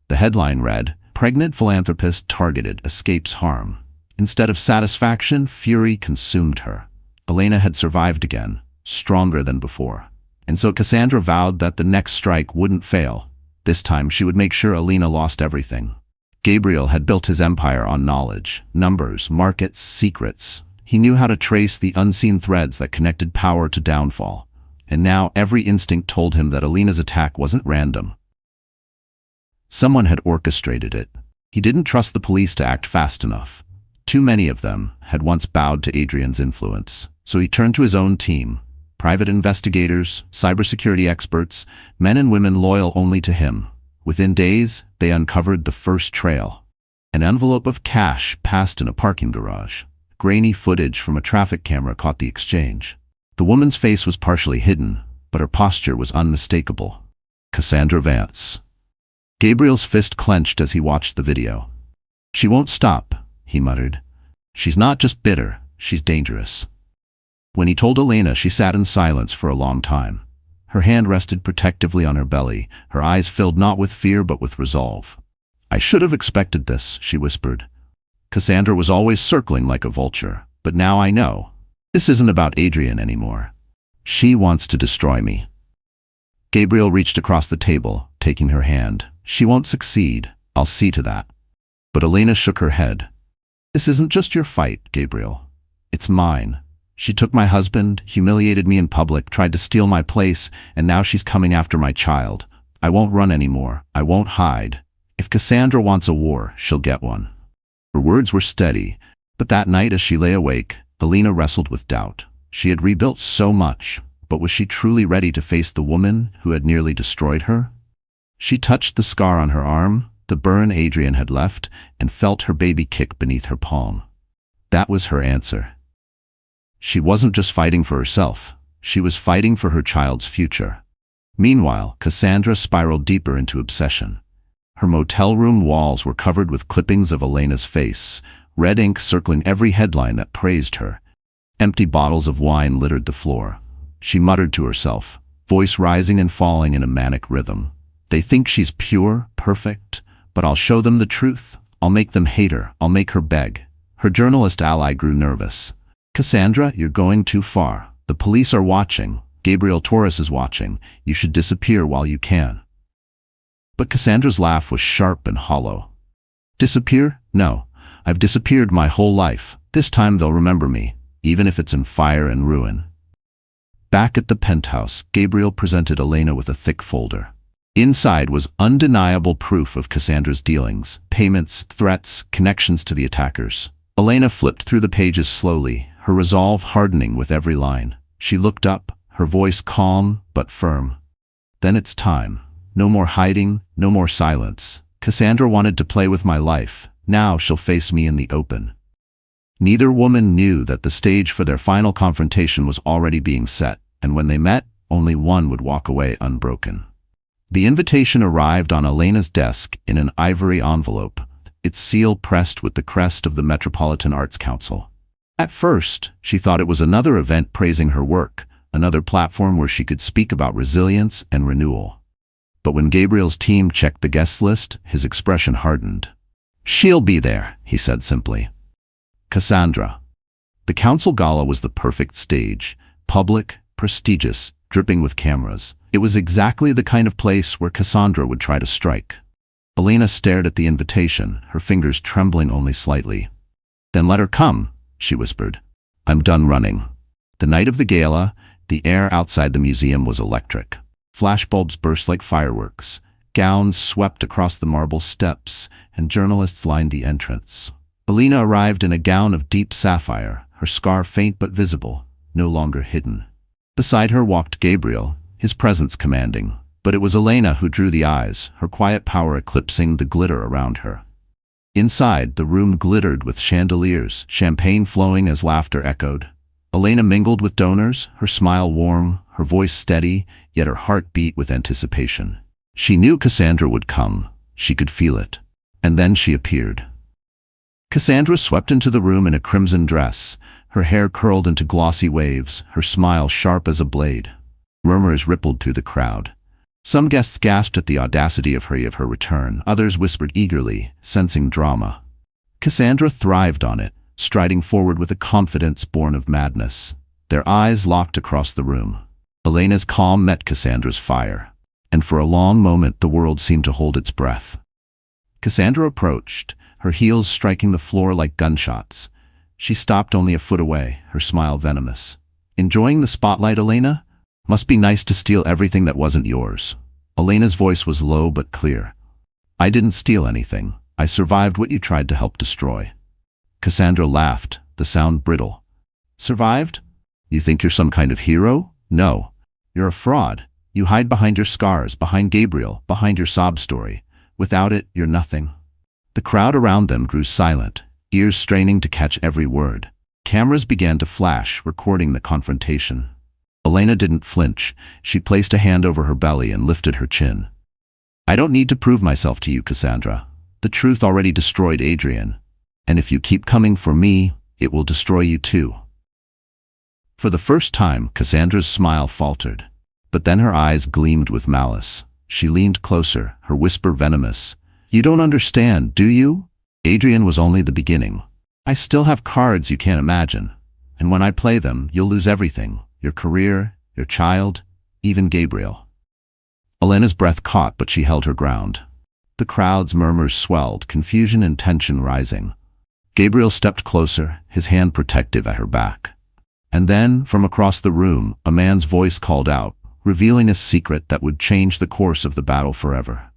The headline read, "Pregnant philanthropist targeted, escapes harm." Instead of satisfaction, fury consumed her. Elena had survived again, stronger than before. And so Cassandra vowed that the next strike wouldn't fail. This time she would make sure Elena lost everything. Gabriel had built his empire on knowledge, numbers, markets, secrets. He knew how to trace the unseen threads that connected power to downfall. And now every instinct told him that Elena's attack wasn't random. Someone had orchestrated it. He didn't trust the police to act fast enough. Too many of them had once bowed to Adrian's influence. So he turned to his own team. Private investigators, cybersecurity experts, men and women loyal only to him. Within days, they uncovered the first trail. An envelope of cash passed in a parking garage. Grainy footage from a traffic camera caught the exchange. The woman's face was partially hidden, but her posture was unmistakable. Cassandra Vance. Gabriel's fist clenched as he watched the video. "She won't stop," he muttered. "She's not just bitter, she's dangerous." When he told Elena, she sat in silence for a long time. Her hand rested protectively on her belly, her eyes filled not with fear but with resolve. "I should have expected this," she whispered. "Cassandra was always circling like a vulture, but now I know. This isn't about Adrian anymore. She wants to destroy me." Gabriel reached across the table, taking her hand. She won't succeed. I'll see to that. But Elena shook her head. This isn't just your fight, Gabriel. It's mine. She took my husband, humiliated me in public, tried to steal my place, and now she's coming after my child. I won't run anymore. I won't hide. If Cassandra wants a war, she'll get one. Her words were steady, but that night as she lay awake, Elena wrestled with doubt. She had rebuilt so much, but was she truly ready to face the woman who had nearly destroyed her? She touched the scar on her arm, the burn Adrian had left, and felt her baby kick beneath her palm. That was her answer. She wasn't just fighting for herself. She was fighting for her child's future. Meanwhile, Cassandra spiraled deeper into obsession. Her motel room walls were covered with clippings of Elena's face, red ink circling every headline that praised her. Empty bottles of wine littered the floor. She muttered to herself, voice rising and falling in a manic rhythm. They think she's pure, perfect, but I'll show them the truth. I'll make them hate her. I'll make her beg. Her journalist ally grew nervous. Cassandra, you're going too far. The police are watching. Gabriel Torres is watching. You should disappear while you can. But Cassandra's laugh was sharp and hollow. Disappear? No. I've disappeared my whole life. This time they'll remember me, even if it's in fire and ruin. Back at the penthouse, Gabriel presented Elena with a thick folder. Inside was undeniable proof of Cassandra's dealings, payments, threats, connections to the attackers. Elena flipped through the pages slowly, her resolve hardening with every line. She looked up, her voice calm but firm. Then it's time. No more hiding, no more silence. Cassandra wanted to play with my life. Now she'll face me in the open. Neither woman knew that the stage for their final confrontation was already being set, and when they met, only one would walk away unbroken. The invitation arrived on Elena's desk in an ivory envelope, its seal pressed with the crest of the Metropolitan Arts Council. At first, she thought it was another event praising her work, another platform where she could speak about resilience and renewal. But when Gabriel's team checked the guest list, his expression hardened. She'll be there, he said simply. Cassandra. The council gala was the perfect stage, public, prestigious, dripping with cameras. It was exactly the kind of place where Cassandra would try to strike. Elena stared at the invitation, her fingers trembling only slightly. Then let her come, she whispered. I'm done running. The night of the gala, the air outside the museum was electric. Flashbulbs burst like fireworks. Gowns swept across the marble steps, and journalists lined the entrance. Elena arrived in a gown of deep sapphire, her scar faint but visible, no longer hidden. Beside her walked Gabriel, his presence commanding. But it was Elena who drew the eyes, her quiet power eclipsing the glitter around her. Inside, the room glittered with chandeliers, champagne flowing as laughter echoed. Elena mingled with donors, her smile warm, her voice steady, yet her heart beat with anticipation. She knew Cassandra would come. She could feel it. And then she appeared. Cassandra swept into the room in a crimson dress, her hair curled into glossy waves, her smile sharp as a blade. Murmurs rippled through the crowd. Some guests gasped at the audacity of her return, others whispered eagerly, sensing drama. Cassandra thrived on it, striding forward with a confidence born of madness. Their eyes locked across the room. Elena's calm met Cassandra's fire, and for a long moment the world seemed to hold its breath. Cassandra approached, her heels striking the floor like gunshots. She stopped only a foot away, her smile venomous. Enjoying the spotlight, Elena? Must be nice to steal everything that wasn't yours. Elena's voice was low but clear. I didn't steal anything. I survived what you tried to help destroy. Cassandra laughed, the sound brittle. Survived? You think you're some kind of hero? No. You're a fraud. You hide behind your scars, behind Gabriel, behind your sob story. Without it, you're nothing. The crowd around them grew silent, ears straining to catch every word. Cameras began to flash, recording the confrontation. Elena didn't flinch. She placed a hand over her belly and lifted her chin. I don't need to prove myself to you, Cassandra. The truth already destroyed Adrian. And if you keep coming for me, it will destroy you too. For the first time, Cassandra's smile faltered. But then her eyes gleamed with malice. She leaned closer, her whisper venomous. You don't understand, do you? Adrian was only the beginning. I still have cards you can't imagine. And when I play them, you'll lose everything. Your career, your child, even Gabriel. Elena's breath caught, but she held her ground. The crowd's murmurs swelled, confusion and tension rising. Gabriel stepped closer, his hand protective at her back. And then, from across the room, a man's voice called out, revealing a secret that would change the course of the battle forever.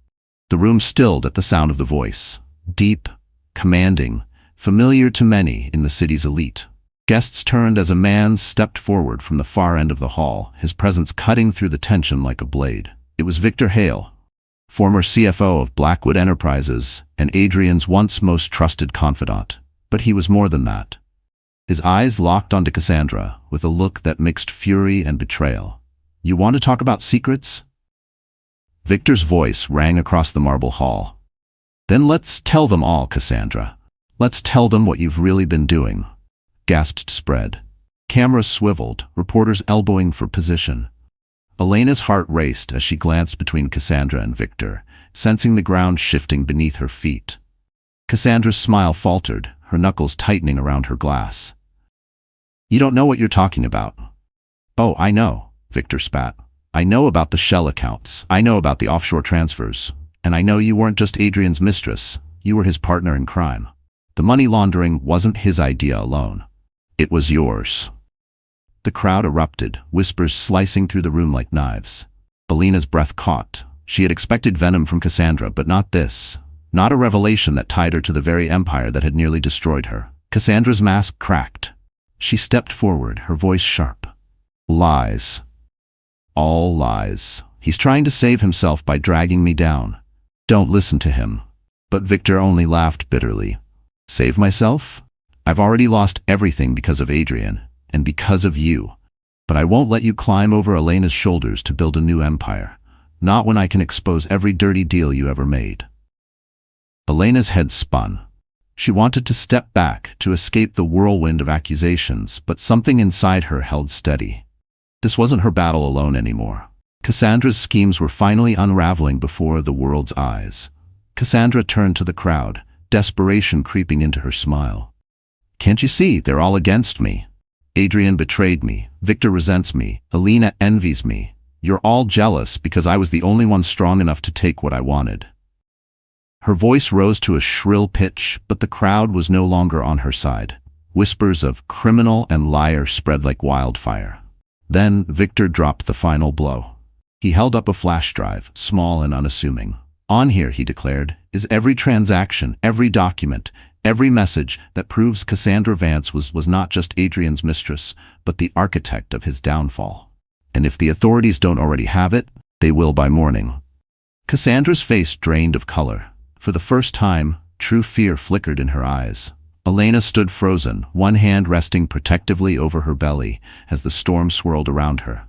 The room stilled at the sound of the voice. Deep, commanding, familiar to many in the city's elite. Guests turned as a man stepped forward from the far end of the hall, his presence cutting through the tension like a blade. It was Victor Hale, former CFO of Blackwood Enterprises and Adrian's once most trusted confidant. But he was more than that. His eyes locked onto Cassandra with a look that mixed fury and betrayal. "You want to talk about secrets?" Victor's voice rang across the marble hall. "Then let's tell them all, Cassandra. Let's tell them what you've really been doing," gasped Spread. Cameras swiveled, reporters elbowing for position. Elena's heart raced as she glanced between Cassandra and Victor, sensing the ground shifting beneath her feet. Cassandra's smile faltered, her knuckles tightening around her glass. "You don't know what you're talking about." "Oh, I know," Victor spat. "I know about the shell accounts. I know about the offshore transfers. And I know you weren't just Adrian's mistress. You were his partner in crime. The money laundering wasn't his idea alone. It was yours." The crowd erupted, whispers slicing through the room like knives. Elena's breath caught. She had expected venom from Cassandra, but not this. Not a revelation that tied her to the very empire that had nearly destroyed her. Cassandra's mask cracked. She stepped forward, her voice sharp. "Lies. All lies. He's trying to save himself by dragging me down. Don't listen to him." But Victor only laughed bitterly. "Save myself? I've already lost everything because of Adrian, and because of you. But I won't let you climb over Elena's shoulders to build a new empire. Not when I can expose every dirty deal you ever made." Elena's head spun. She wanted to step back, to escape the whirlwind of accusations, but something inside her held steady. This wasn't her battle alone anymore. Cassandra's schemes were finally unraveling before the world's eyes. Cassandra turned to the crowd, desperation creeping into her smile. "Can't you see? They're all against me. Adrian betrayed me. Victor resents me. Elena envies me. You're all jealous because I was the only one strong enough to take what I wanted." Her voice rose to a shrill pitch, but the crowd was no longer on her side. Whispers of criminal and liar spread like wildfire. Then Victor dropped the final blow. He held up a flash drive, small and unassuming. "On here," he declared, "is every transaction, every document, every message that proves Cassandra Vance was not just Adrian's mistress, but the architect of his downfall. And if the authorities don't already have it, they will by morning." Cassandra's face drained of color. For the first time, true fear flickered in her eyes. Elena stood frozen, one hand resting protectively over her belly as the storm swirled around her.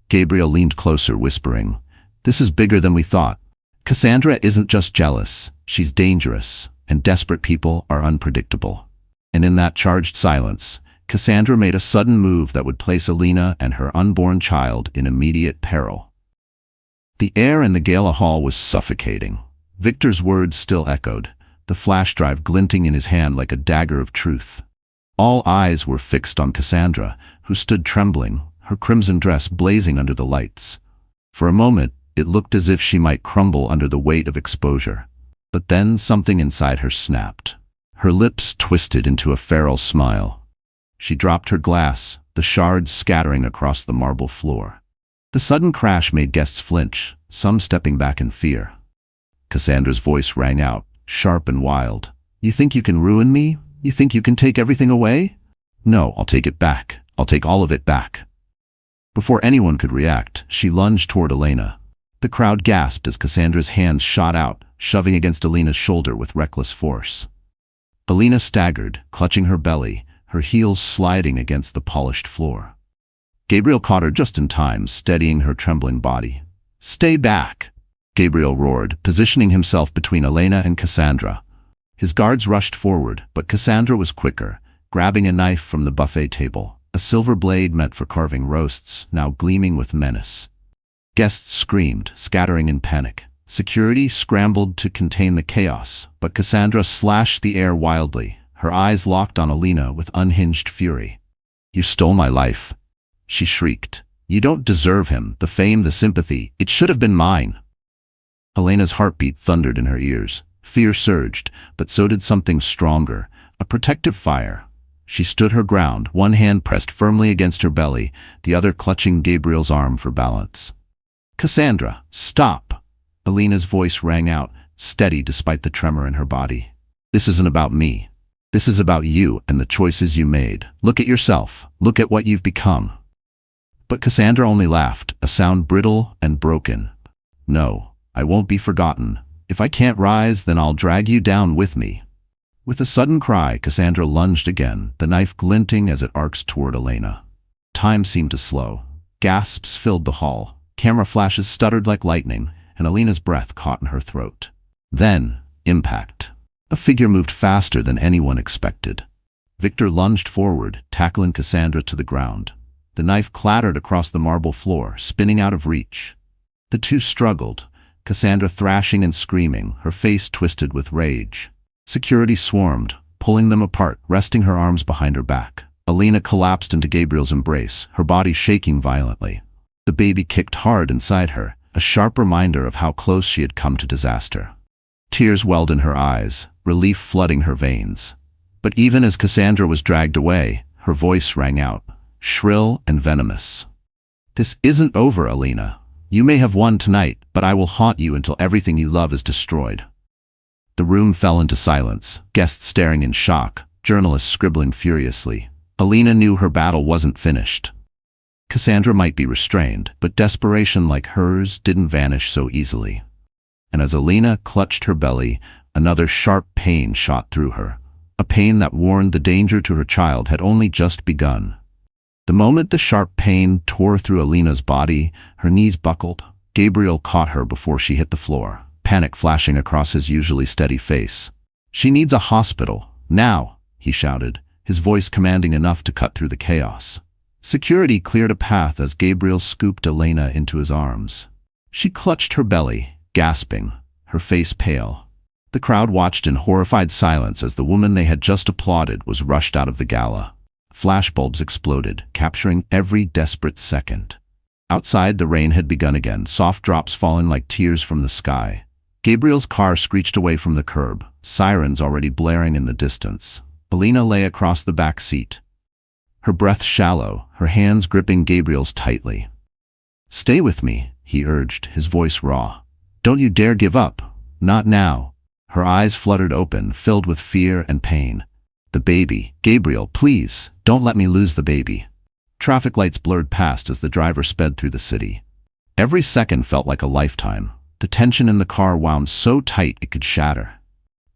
Gabriel leaned closer, whispering, "This is bigger than we thought. Cassandra isn't just jealous, she's dangerous, and desperate people are unpredictable." And in that charged silence, Cassandra made a sudden move that would place Elena and her unborn child in immediate peril. The air in the gala hall was suffocating. Victor's words still echoed, the flash drive glinting in his hand like a dagger of truth. All eyes were fixed on Cassandra, who stood trembling, her crimson dress blazing under the lights. For a moment, it looked as if she might crumble under the weight of exposure. But then something inside her snapped. Her lips twisted into a feral smile. She dropped her glass, the shards scattering across the marble floor. The sudden crash made guests flinch, some stepping back in fear. Cassandra's voice rang out, sharp and wild. "You think you can ruin me? You think you can take everything away? No, I'll take it back. I'll take all of it back." Before anyone could react, she lunged toward Elena. The crowd gasped as Cassandra's hands shot out, shoving against Elena's shoulder with reckless force. Elena staggered, clutching her belly, her heels sliding against the polished floor. Gabriel caught her just in time, steadying her trembling body. "Stay back!" Gabriel roared, positioning himself between Elena and Cassandra. His guards rushed forward, but Cassandra was quicker, grabbing a knife from the buffet table, a silver blade meant for carving roasts, now gleaming with menace. Guests screamed, scattering in panic. Security scrambled to contain the chaos, but Cassandra slashed the air wildly, her eyes locked on Elena with unhinged fury. "You stole my life," she shrieked. "You don't deserve him, the fame, the sympathy. It should have been mine." Elena's heartbeat thundered in her ears. Fear surged, but so did something stronger, a protective fire. She stood her ground, one hand pressed firmly against her belly, the other clutching Gabriel's arm for balance. "Cassandra, stop!" Elena's voice rang out, steady despite the tremor in her body. "This isn't about me. This is about you and the choices you made. Look at yourself. Look at what you've become." But Cassandra only laughed, a sound brittle and broken. "No, I won't be forgotten. If I can't rise, then I'll drag you down with me." With a sudden cry, Cassandra lunged again, the knife glinting as it arcs toward Elena. Time seemed to slow. Gasps filled the hall. Camera flashes stuttered like lightning, and Elena's breath caught in her throat. Then, impact. A figure moved faster than anyone expected. Victor lunged forward, tackling Cassandra to the ground. The knife clattered across the marble floor, spinning out of reach. The two struggled, Cassandra thrashing and screaming, her face twisted with rage. Security swarmed, pulling them apart, resting her arms behind her back. Elena collapsed into Gabriel's embrace, her body shaking violently. The baby kicked hard inside her, a sharp reminder of how close she had come to disaster. Tears welled in her eyes, relief flooding her veins. But even as Cassandra was dragged away, her voice rang out, shrill and venomous. "This isn't over, Elena. You may have won tonight, but I will haunt you until everything you love is destroyed." The room fell into silence, guests staring in shock, journalists scribbling furiously. Elena knew her battle wasn't finished. Cassandra might be restrained, but desperation like hers didn't vanish so easily. And as Elena clutched her belly, another sharp pain shot through her, a pain that warned the danger to her child had only just begun. The moment the sharp pain tore through Elena's body, her knees buckled. Gabriel caught her before she hit the floor, panic flashing across his usually steady face. "She needs a hospital, now," he shouted, his voice commanding enough to cut through the chaos. Security cleared a path as Gabriel scooped Elena into his arms. She clutched her belly, gasping, her face pale. The crowd watched in horrified silence as the woman they had just applauded was rushed out of the gala. Flashbulbs exploded, capturing every desperate second. Outside, the rain had begun again, soft drops falling like tears from the sky. Gabriel's car screeched away from the curb, sirens already blaring in the distance. Elena lay across the back seat, her breath shallow, her hands gripping Gabriel's tightly. "Stay with me," he urged, his voice raw. "Don't you dare give up. Not now." Her eyes fluttered open, filled with fear and pain. "The baby. Gabriel, please, don't let me lose the baby." Traffic lights blurred past as the driver sped through the city. Every second felt like a lifetime. The tension in the car wound so tight it could shatter.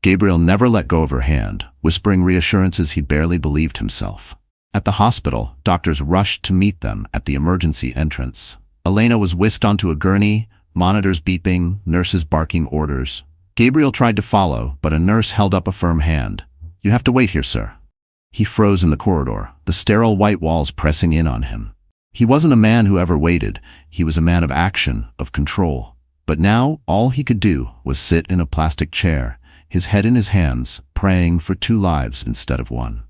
Gabriel never let go of her hand, whispering reassurances he barely believed himself. At the hospital, doctors rushed to meet them at the emergency entrance. Elena was whisked onto a gurney, monitors beeping, nurses barking orders. Gabriel tried to follow, but a nurse held up a firm hand. "You have to wait here, sir." He froze in the corridor, the sterile white walls pressing in on him. He wasn't a man who ever waited. He was a man of action, of control. But now, all he could do was sit in a plastic chair, his head in his hands, praying for 2 lives instead of 1.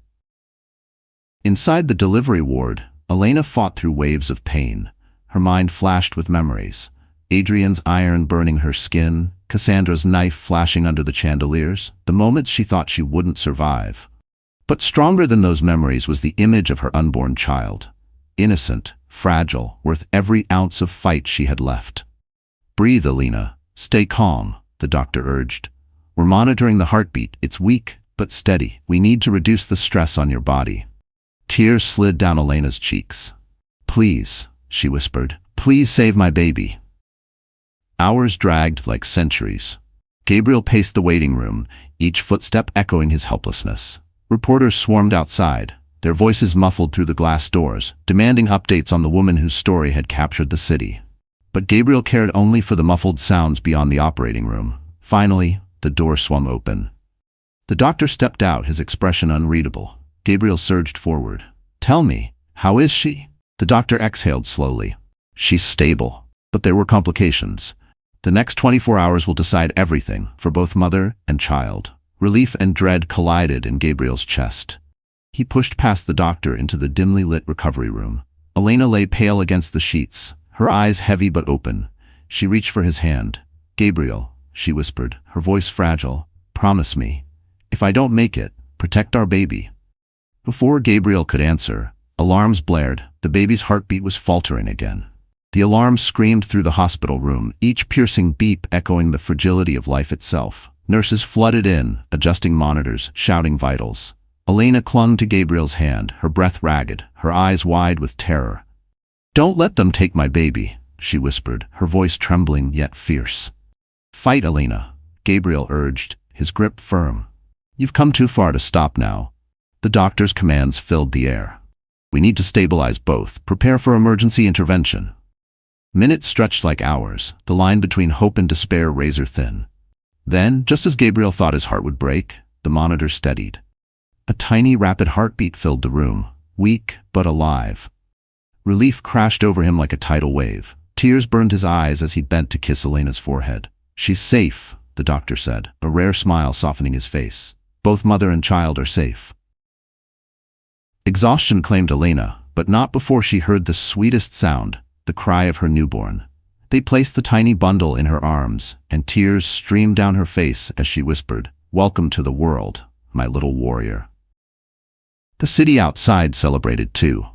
Inside the delivery ward, Elena fought through waves of pain. Her mind flashed with memories. Adrian's iron burning her skin, Cassandra's knife flashing under the chandeliers, the moments she thought she wouldn't survive. But stronger than those memories was the image of her unborn child. Innocent, fragile, worth every ounce of fight she had left. "Breathe, Elena. Stay calm," the doctor urged. "We're monitoring the heartbeat. It's weak, but steady. We need to reduce the stress on your body." Tears slid down Elena's cheeks. "Please," she whispered, "please save my baby." Hours dragged like centuries. Gabriel paced the waiting room, each footstep echoing his helplessness. Reporters swarmed outside, their voices muffled through the glass doors, demanding updates on the woman whose story had captured the city. But Gabriel cared only for the muffled sounds beyond the operating room. Finally, the door swung open. The doctor stepped out, his expression unreadable. Gabriel surged forward. "Tell me, how is she?" The doctor exhaled slowly. "She's stable, but there were complications. The next 24 hours will decide everything for both mother and child." Relief and dread collided in Gabriel's chest. He pushed past the doctor into the dimly lit recovery room. Elena lay pale against the sheets, her eyes heavy but open. She reached for his hand. "Gabriel," she whispered, her voice fragile, "promise me. If I don't make it, protect our baby." Before Gabriel could answer, alarms blared. The baby's heartbeat was faltering again. The alarm screamed through the hospital room, each piercing beep echoing the fragility of life itself. Nurses flooded in, adjusting monitors, shouting vitals. Elena clung to Gabriel's hand, her breath ragged, her eyes wide with terror. "Don't let them take my baby," she whispered, her voice trembling yet fierce. "Fight, Elena," Gabriel urged, his grip firm. "You've come too far to stop now." The doctor's commands filled the air. "We need to stabilize both. Prepare for emergency intervention." Minutes stretched like hours, the line between hope and despair razor thin. Then, just as Gabriel thought his heart would break, the monitor steadied. A tiny, rapid heartbeat filled the room, weak but alive. Relief crashed over him like a tidal wave. Tears burned his eyes as he bent to kiss Elena's forehead. "She's safe," the doctor said, a rare smile softening his face. "Both mother and child are safe." Exhaustion claimed Elena, but not before she heard the sweetest sound, the cry of her newborn. They placed the tiny bundle in her arms, and tears streamed down her face as she whispered, "Welcome to the world, my little warrior." The city outside celebrated too.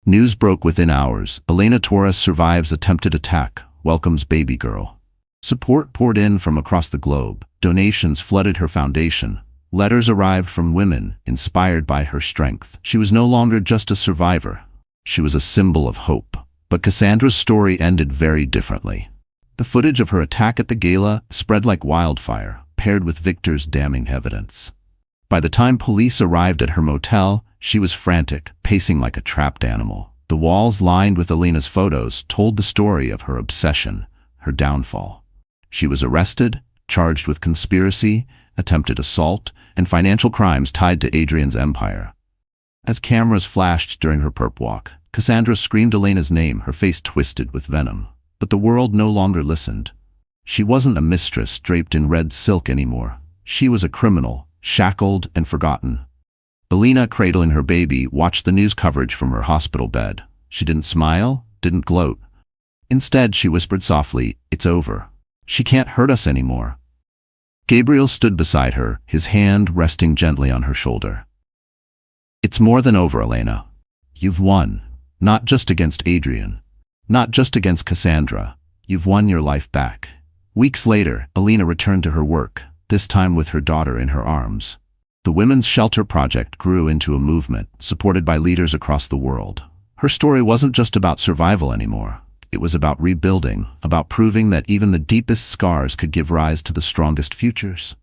News broke within hours. Elena Torres survives attempted attack, welcomes baby girl. Support poured in from across the globe. Donations flooded her foundation. Letters arrived from women, inspired by her strength. She was no longer just a survivor. She was a symbol of hope. But Cassandra's story ended very differently. The footage of her attack at the gala spread like wildfire, paired with Victor's damning evidence. By the time police arrived at her motel, she was frantic, pacing like a trapped animal. The walls lined with Elena's photos told the story of her obsession, her downfall. She was arrested, charged with conspiracy, attempted assault, and financial crimes tied to Adrian's empire. As cameras flashed during her perp walk, Cassandra screamed Elena's name, her face twisted with venom. But the world no longer listened. She wasn't a mistress draped in red silk anymore. She was a criminal, shackled and forgotten. Elena, cradling her baby, watched the news coverage from her hospital bed. She didn't smile, didn't gloat. Instead, she whispered softly, "It's over. She can't hurt us anymore." Gabriel stood beside her, his hand resting gently on her shoulder. "It's more than over, Elena. You've won. Not just against Adrian. Not just against Cassandra. You've won your life back." Weeks later, Elena returned to her work, this time with her daughter in her arms. The Women's Shelter Project grew into a movement, supported by leaders across the world. Her story wasn't just about survival anymore. It was about rebuilding, about proving that even the deepest scars could give rise to the strongest futures.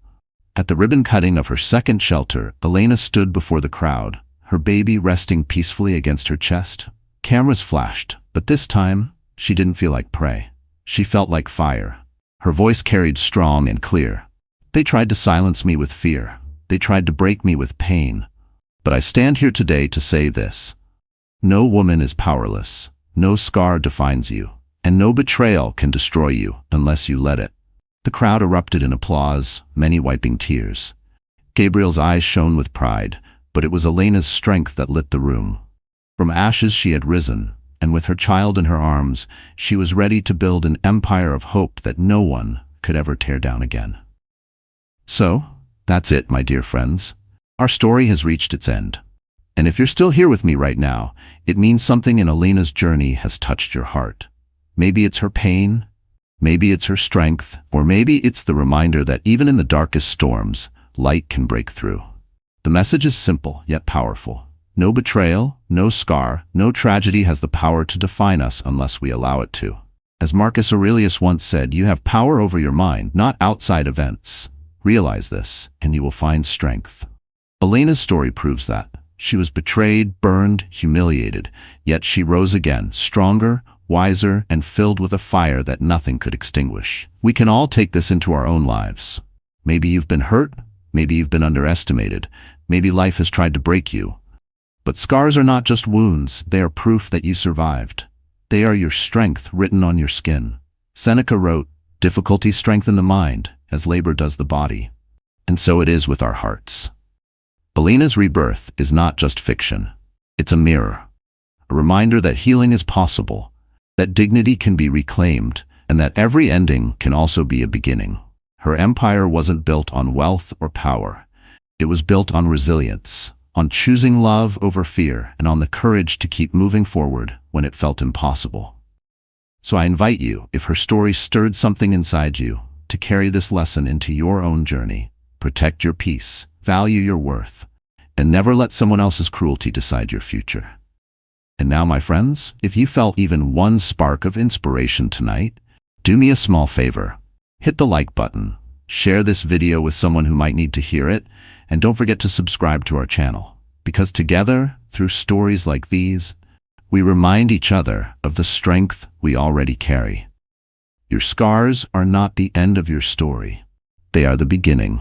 At the ribbon cutting of her second shelter, Elena stood before the crowd, her baby resting peacefully against her chest. Cameras flashed, but this time, she didn't feel like prey. She felt like fire. Her voice carried strong and clear. "They tried to silence me with fear. They tried to break me with pain. But I stand here today to say this. No woman is powerless. No scar defines you. And no betrayal can destroy you unless you let it." The crowd erupted in applause, many wiping tears. Gabriel's eyes shone with pride, but it was Elena's strength that lit the room. From ashes she had risen, and with her child in her arms, she was ready to build an empire of hope that no one could ever tear down again. So, that's it, my dear friends. Our story has reached its end. And if you're still here with me right now, it means something in Elena's journey has touched your heart. Maybe it's her pain, maybe it's her strength, or maybe it's the reminder that even in the darkest storms, light can break through. The message is simple, yet powerful. No betrayal, no scar, no tragedy has the power to define us unless we allow it to. As Marcus Aurelius once said, you have power over your mind, not outside events. Realize this, and you will find strength. Elena's story proves that. She was betrayed, burned, humiliated, yet she rose again, stronger, wiser, and filled with a fire that nothing could extinguish. We can all take this into our own lives. Maybe you've been hurt, maybe you've been underestimated, maybe life has tried to break you. But scars are not just wounds, they are proof that you survived. They are your strength written on your skin. Seneca wrote, "Difficulties strengthen the mind, as labor does the body." And so it is with our hearts. Elena's rebirth is not just fiction. It's a mirror. A reminder that healing is possible, that dignity can be reclaimed, and that every ending can also be a beginning. Her empire wasn't built on wealth or power. It was built on resilience, on choosing love over fear, and on the courage to keep moving forward when it felt impossible. So I invite you, if her story stirred something inside you, to carry this lesson into your own journey. Protect your peace, value your worth, and never let someone else's cruelty decide your future. And now, my friends, if you felt even one spark of inspiration tonight, do me a small favor. Hit the like button, share this video with someone who might need to hear it, and don't forget to subscribe to our channel. Because together, through stories like these, we remind each other of the strength we already carry. Your scars are not the end of your story. They are the beginning.